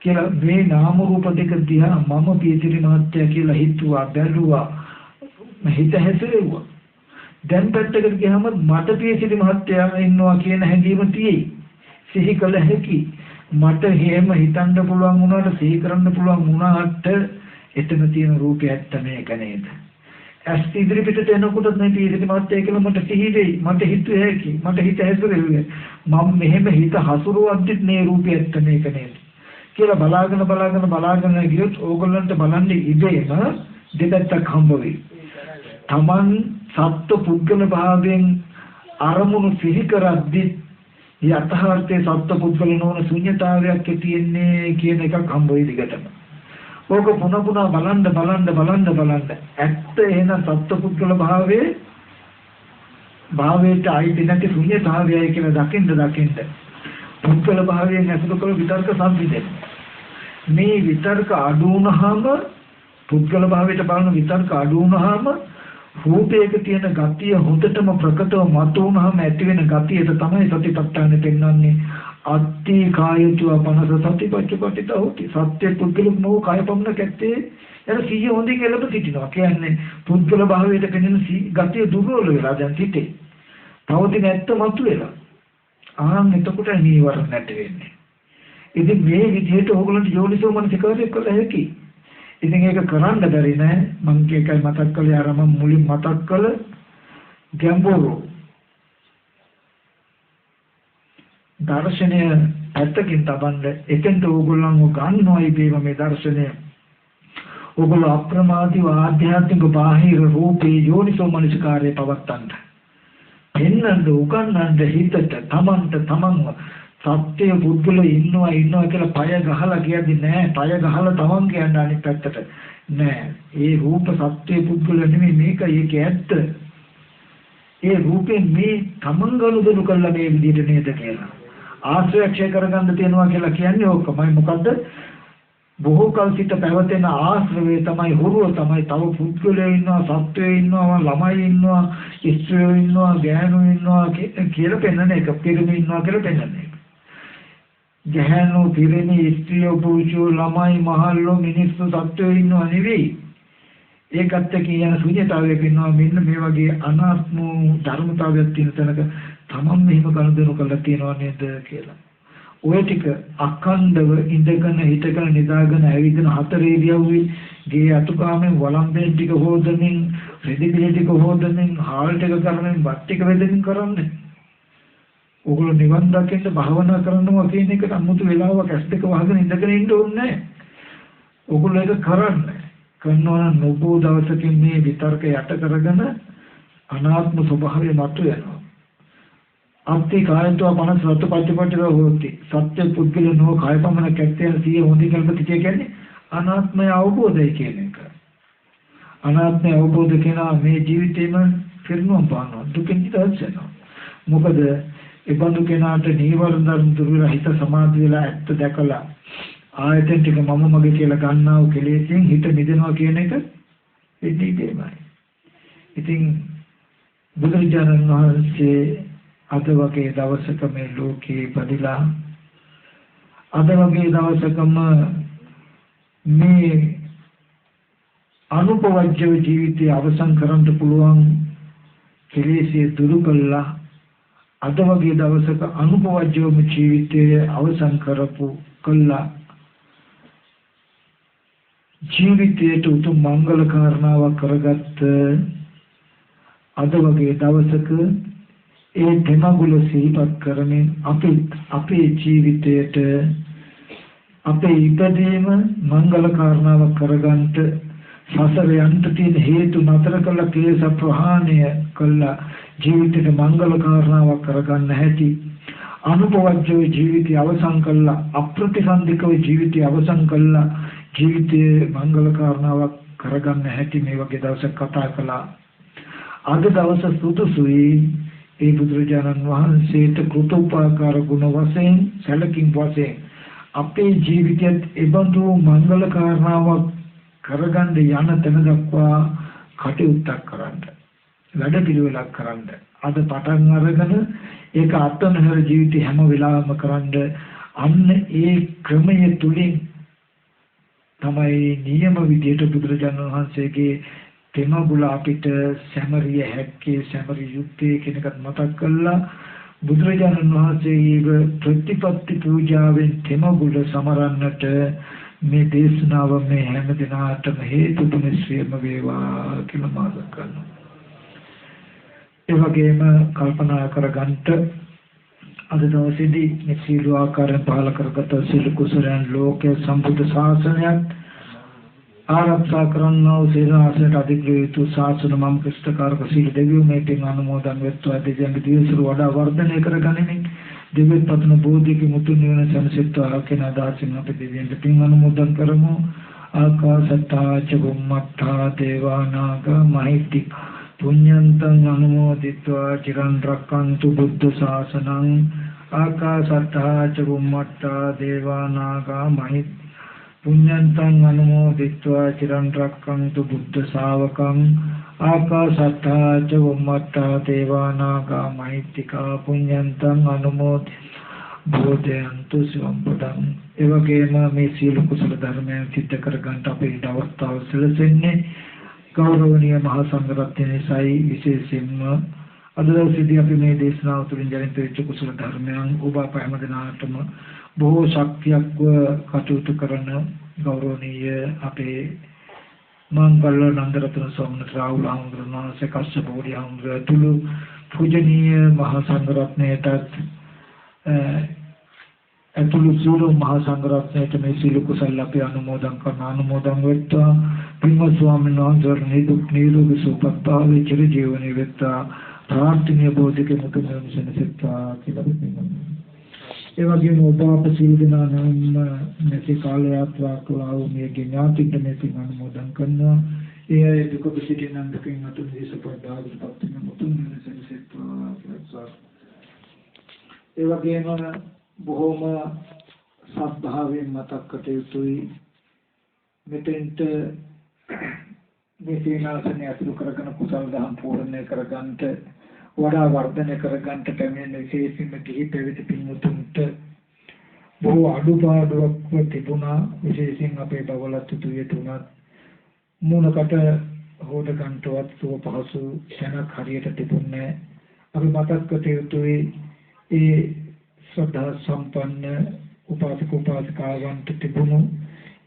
කියලා මේ නාම රූප දෙක දිහා මම පියසිරි මහත්තයා කියලා හිතුවා බැලුවා හිත හැසිරෙව්වා. දැන් පැත්තකට ගියාම මට පියසිරි මහත්තයා ඉන්නවා කියන හැඟීම තියෙයි. සිහි කළ හැකි මට හේම හිතන්න පුළුවන් වුණාට සිහි කරන්න පුළුවන් වුණාට එතන තියෙන රූපය ඇත්ත මේක නේද? ඇස් ඉදිරි පිටට එනකොට මේ පිළිසිරි මහත්තයා කියලා මට සිහි වෙයි. මට හිතුවේ හැකි. මට හිත හැසිරෙන්නේ. මම මෙහෙම හිත හසුරුවද්දිත් මේ රූපය ඇත්ත මේක නේද? කියලා බලාගෙන ගියොත් ඕගොල්ලන්ට බලන්නේ ඉබේම දෙපැත්තක් හම්බ වෙයි. Taman සත්ත්ව පුද්ගල භාවයෙන් අරමුණු සිහි කරද්දිත් යථාර්ථයේ සත්ත්ව පුද්ගල නොවන ශුන්‍යතාවයක් තියෙන්නේ කියන එකක් හම්බ වෙයි දිගටම. ඕක පුන පුනා බලන්න ඇත්ත එහෙනම් සත්ත්ව පුද්ගල භාවයට අයිති නැති ශුන්‍යතාවයයි කියලා දකින්න පුද්ගල භාවයෙන් ඇසුරු කළ විතර්ක සංසිඳෙන. මේ විතර්ක අඩු වුණාම පුද්ගල භාවයට බලන විතර්ක අඩු වුණාම රූපයක තියෙන ගතිය හොඳටම ප්‍රකටව මතුවුනහම ඇති වෙන ගතියට තමයි සතිපට්ඨානෙ පෙන්වන්නේ අත්ති කායචු අපනස සතිපට්ඨිත හොති සත්‍ය පුද්ගලක නෝ කාය පමණ කැත්තේ එන සිහිය හොඳින් එළඹ සිටිනවා කියන්නේ පුද්ගල භාවයට පෙනෙන ගතිය දුර්වල වෙලා දැන් සිටේ පවතින ඇත්ත මතුවෙලා ආන් එතකොට නීවරණ නැති වෙන්නේ ඉතින් මේ විදිහට ඕගොල්ලන්ට යෝනිසෝ මනසිකාරය කළ හැකියි ඉතින් ඒක කරන්න බැරි නෑ මම ඒකයි මතක් කළේ අර මම මුලින් මතක් කළ ගැඹුරු දර්ශනය පැත්තකින් තබන්න එතෙන්ට ඕගොල්ලන්ව ගන්නවයි මේ දර්ශනය ඔගොල්ලෝ අප්‍රමාදීව ආධ්‍යාත්මික බාහිර රූපේ යෝනිසෝ මනසිකාරයේ පවත්තන්න. එන්නඳ උගන්නන්න හිතට තමන්ව සත්‍ය බුද්ධල ඉන්නවා කියලා පය ගහලා කියද්දි නෑ. පය ගහලා තමන් කියන්න අනිත් පැත්තට නෑ. ඒ රූප සත්‍ය බුද්ධල නෙමෙයි මේක ඒක ඇත්ත. ඒ රූපේ මේ තමන් ගනුදෙනු කළා මේ විදිහට නේද කියලා. ආශ්‍රයක්ෂය කරගන්න තියනවා කියලා කියන්නේ ඕකමයි. මොකද්ද? බොහෝ කල් සිට පැවතෙන ආශ්‍රවේ තමයි හුරුව තමයි. තව පුද්ගලයෝ ඉන්නවා, සත්වයෝ ඉන්නවා, ළමයි ඉන්නවා, ස්ත්‍රියෝ ඉන්නවා, ගෑනු ඉන්නවා කියලා පෙන්වන එක. පිරිමි ඉන්නවා කියලා පෙන්වන එක. ගෑනු, පිරිමි, ස්ත්‍රියෝ, පුරුෂයෝ, ළමයි, මහල්ලෝ, මිනිස්සු, සත්වයෝ ඉන්නවා නෙවෙයි. ඒකත් කියන ශුන්‍යතාවයක් ඉන්නවා. මෙන්න මේ වගේ අනාත්ම ධර්මතාවයක් තියෙන තැනක තමන් මෙහිම ගනුදෙනු කරලා තියනවා නේද කියලා. ඔය ටික අඛණ්ඩව ඉඳගෙන හිටගෙන නිදාගෙන ඇවිදින හතර ඉරියව්වේ ගේ අතුකාමෙන් වළම්බෙන් ටික හොදමින් රෙදි පිළ ටික හොදමින් හාල් ටික කරමින් වත් ටික වෙදමින් කරන්නේ. ඕගොල්ලෝ නිවන් දකින්න භාවනා කරනවා කියන එකට අමුතු වෙලාවක් ඇස් දෙක වහගෙන ඉඳගෙන ඉන්න ඕනේ නැහැ. ඕගොල්ලෝ ඒක කරන්නේ. කරනවා නම් නොබෝ දවසකින් මේ විතර්ක යට කරගෙන අනාත්ම ස්වභාවය මතුවෙනවා. අන්ති කායත්ව මනස රත් පච්චපට්ඨව හොති. සත්‍ය පුද්ගල නෝ කාය පමණ කැත්තේ සිය හොඳින් කල්පති කියන්නේ අනාත්මය අවබෝධය කියන එක. අනාත්මය අවබෝධ කෙනා මේ ජීවිතේම පිරිනුවම් පානවා. දුකින් නිදහස් වෙනවා. මොකද ඒ බඳු කෙනාට නීවරණ ධර්ම දුරු හිත සමාධි වෙලා ඇත්ත දැකලා ආයතන ටික මම මගේ කියලා ගන්නා වූ කෙලෙසින් හිත මිදෙනවා කියන එක ඉදීදේමයි. ඉතින් බුදුරජාණන් වහන්සේ අද වගේ දවසක මේ ලෝකේ පදිලා අද වගේ දවසකම මේ අනුපවජ්‍ය ජීවිතය අවසන් කරන්න පුළුවන් කෙලෙසිය දුරු කළා. අද වගේ දවසක අනුපවජ්‍යවම ජීවිතය අවසන් කරපු කළා. ජීවිතයට උතුම් මංගල කාරණාවක් කරගත්ත අද වගේ දවසක ඒ දෙමඟුල සිහිපත් කරමින් අපේ ජීවිතයට අපේ ඉපදීම මංගල කාරණාවක් කරගන්නට සසර යන්ට තියෙන හේතු නතර කළ ක්ලේශ ප්‍රහාණය කළා. ජීවිතයට මංගල කාරණාවක් කරගන්න හැටි අනුපවජ්‍ය ජීවිතය අවසන් කළා. අප්‍රතිසන්දිකව ජීවිතය අවසන් කළා. ජීවිතයේ මංගල කාරණාවක් කරගන්න හැටි මේ වගේ දවසක් කතා කළා. අද දවස සුදුසුයි ඒ බුදුරජාණන් වහන්සේට කෘතෝපකාර ගුණ වශයෙන් සැලකින් වශයෙන් අපේ ජීවිතයත් එබඳු මංගල කාරණාවක් කරගන්න යන තැන දක්වා කටයුත්තක් කරන්න. වැඩ පිළිවෙලක් කරන්න. අද පටන් අරගෙන ඒක අත්නහර ජීවිතේ හැම වෙලාවෙම කරන්න. අන්න ඒ ක්‍රමය තුලින් තමයි නියම විදියට බුදුරජාණන් වහන්සේගේ තෙමගුල අපිට සැමරිය හැක්කේ සැමරිය යුත්තේ කියන එකත් මතක් කළා. බුදුරජාණන් වහන්සේගේ ප්‍රතිපත්ති පූජාවෙන් තෙමගුල සමරන්නට මේ දේශනාව මේ හැම දිනාටම හේතු නිශ්චයම වේවා කියලා මාතක් කරනවා. ඒ වගේම කල්පනා කරගන්නට අද දවසේදී මේ සීල ආකාරයෙන් පහල කරගත සීල කුසලයන් ලෝකයේ සම්බුද්ධ ශාසනයත් ආරක්ෂා කරන්නා වූ සේනාසනට අධිග්‍රහිත ශාසන මම ක්‍රිස්තකාරක සීල දෙවියෝ මේ පින් අනුමෝදන් වෙත්වා දෙවියන්ගේ දිවිසුරු වඩා වර්ධනය කරගනිමින් දිව්‍ය පතන බෝධිගේ මුතුන් නිවන සම්සිද්ධා කියන අදහසින් අපි දෙවියන්ට පින් අනුමෝදන් කරමු. ආකාශත්තා ච බුම්මත්තා දේවානාග මහිත්‍තික පුඤ්ඤන්තං අනුමෝදිत्वा චිරන් රක්칸තු බුද්ධ ශාසනං. ආකාශත්තා ච බුම්මත්තා දේවානාග මහිත්‍තික පුඤ්ඤන්තං අනුමෝදිत्वा චිරන් රක්칸තු බුද්ධ ශාවකං. ආකාශත්තා ච බුම්මත්තා දේවානාග මහිත්‍තිකා පුඤ්ඤන්තං අනුමෝදිत्वा බෝධයන්තු සිවම් පදං. ඒ වගේම මේ සීල කුසල ධර්මයන් සිද්ධ කරගන්න අපේ අවස්ථාව සැලසෙන්නේ ගෞරවනීය මහා සංඝරත්නයේයි විශේෂයෙන්ම අද දවසේදී අපි මේ දේශනාව තුළින් ජනිත වෙච්ච කුසල ධර්මයන් ඔබ අප හැම දිනාටම බොහෝ ශක්තියක්ව කටයුතු කරන ගෞරවනීය අපේ මංගල නන්දරත්න ස්වාමීන් රාහුල හඳුනන කස්සප බෝධි හඳුනන පූජනීය මහා සංඝරත්නයටත් ඇතුළු සියලු මහා සංඝරත්නයට මේ සීල කුසල අපි අනුමෝදන් කරන අනුමෝදන් වෙත්තා පින්වත් ස්වාමීන් වහන්සේට නිදුක් නිරෝගී සුවපත් චිර ජීවනයේ වෙත්තා ප්‍රාර්ථනීය බෝධික මුතුන් සෙනසෙත්තා කියලා පිළිගන්නවා. ඒ වගේම ඔබ අප සීල දනා නම් මෙසේ කාල යාත්‍රා කළා වූ මේ ඥාතිට මේ පින් අනුමෝදන් කරනවා. ඒ දුක පිටින් අන්දකින් අතුන් දේශපදාගපත් වෙන මුතුන් සෙනසෙත්තා කියලා. ඒ වගේම බොහෝම සත්භාවයෙන් මතක් කට යුතුයි මෙතෙන්ට මේ සීනාසනය අතුරු කරගෙන කුසල දහම් පූර්ණය කරගන්නට වඩා වර්ධනය කරගන්නට පැමිණෙන විශේෂයෙන්ම කිහි පැවිදි පින්වතුන්ට බොහෝ අඩුපාඩුවක් තිබුණා විශේෂයෙන් අපේ බවලත් තුයේ තුනත් මූණකට හොද ගන්නටවත් සුව පහසු ක්ෂණක් හරියට තිබුණේ අපි මතක් කට යුතුයි ඒ ශ්‍රද්ධා සම්පන්න උපාසක උපාසිකාවන්ට තිබුණු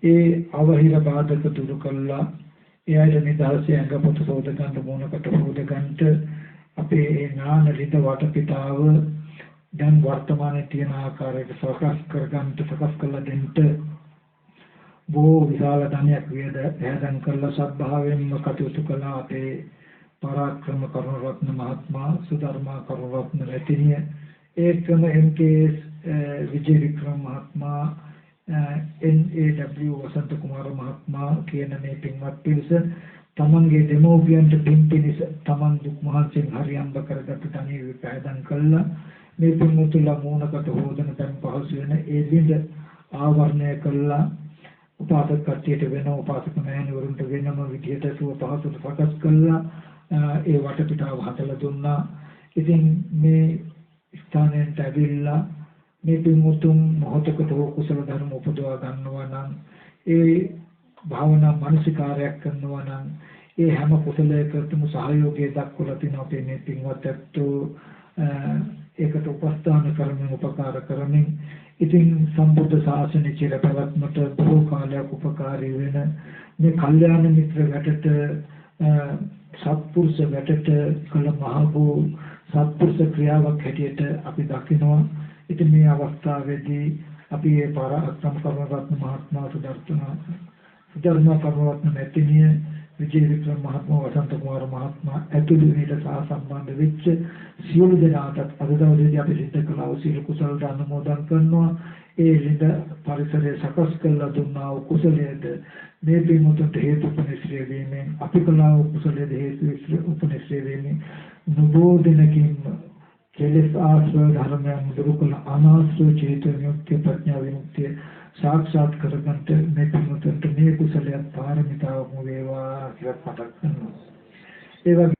ඒ අවහිර බාධක දුරු කළා එයාට නිදහසේ ඇඟපොත සෝද ගන්න මොනකට හොද ගන්නට අපේ ඒ ඥාන රිත වටපිටාව දැන් වර්තමානයේ තියෙන ආකාරයට සකස් කරලා දෙන්න බොහෝ විශාල ධනයක් වේදන් කළා සත්භාවයෙන්ම කටයුතු කළා අපේ පරාක්‍රම කරුණරත්න මහත්මයා සුධර්මා කරුණරත්න රැතිනිය ඒකම MKS විජය වික්‍රම මහත්මයා NAW වසන්ත කුමාර මහත්මයා කියන මේ පින්වත් පිරිස තමන්ගේ දෙමෝපියන්ට පින් පිණිස තමන් දුක් මහන්සියෙන් හරියම්බ කරගත් තනිය විපෑදම් කළා මේ පින්මුතුලා මූණකට හොදන තැන් පහසු වෙන ඒ බින්ද ආවරණය කළා උපාසක කට්ටියට වෙන උපාසක මෑණිවරුන්ට වෙනම විදියට සුව පහසුට සකස් කළා ඒ වටපිටාව හදලා දුන්නා ඉතින් මේ ස්ථානයට ඇවිල්ලා මේ පින්මුතුන් මොහොතකට කුසල ධර්ම උපදවා ගන්නවා නම් ඒ භාවනා මානසිකාරයක් කරනවා නම් ඒ හැම කුසලයකටම සහයෝගය දක්වලා තිනවා අපේ මේ පින්වත් ඇත්තෝ ඒකට උපස්ථාන කරමින් උපකාර කරමින් ඉතින් සම්බුද්ධ ශාසනය චිර පැවැත්මට බොහෝ කාලයක් උපකාරී වෙන මේ කල්යාණ මිත්‍ර වැටට සත්පුරුෂ වැටට කළ මහබෝ සත්පුරුෂ ක්‍රියාවක් හැටියට අපි දකිනවා ඉතින් මේ අවස්ථාවේදී අපි මේ පරාක්‍රම කරුණරත්න මහත්මයා සුධර්මා කරුණරත්න මැතිණිය විජය වික්‍රම මහත්මයා වසන්ත කුමාර මහත්මයා ඇතුළු ඊට සහ සම්බන්ධ වෙච්ච සියලු දෙනාටත් අද දවසේදී අපි සිද්ධ කළා වූ සීල කුසල අනුමෝදන් කරනවා ඒ ළිඳ පරිසරය සකස් කළා දුන්නා වූ කුසලයේද මේ පින්වතුන්ට හේතු උපනිශ්‍රේ වීමෙන් අපි කළා වූ කුසලයේද හේතු උපනිශ්‍රේ වීමෙන් නුබෝ දිනකින් කෙලෙස් ආශ්‍රය ධර්මයන් දුරු කළ අනාශ්‍රය චේතන විමුක්තිය ප්‍රඥා විමුක්තිය සාක්ෂාත් කරගන්නට මේ පින්වතුන්ට මේ කුසලයක් පාරමිතාවක් වේවා කියලා මතක් කරනවා.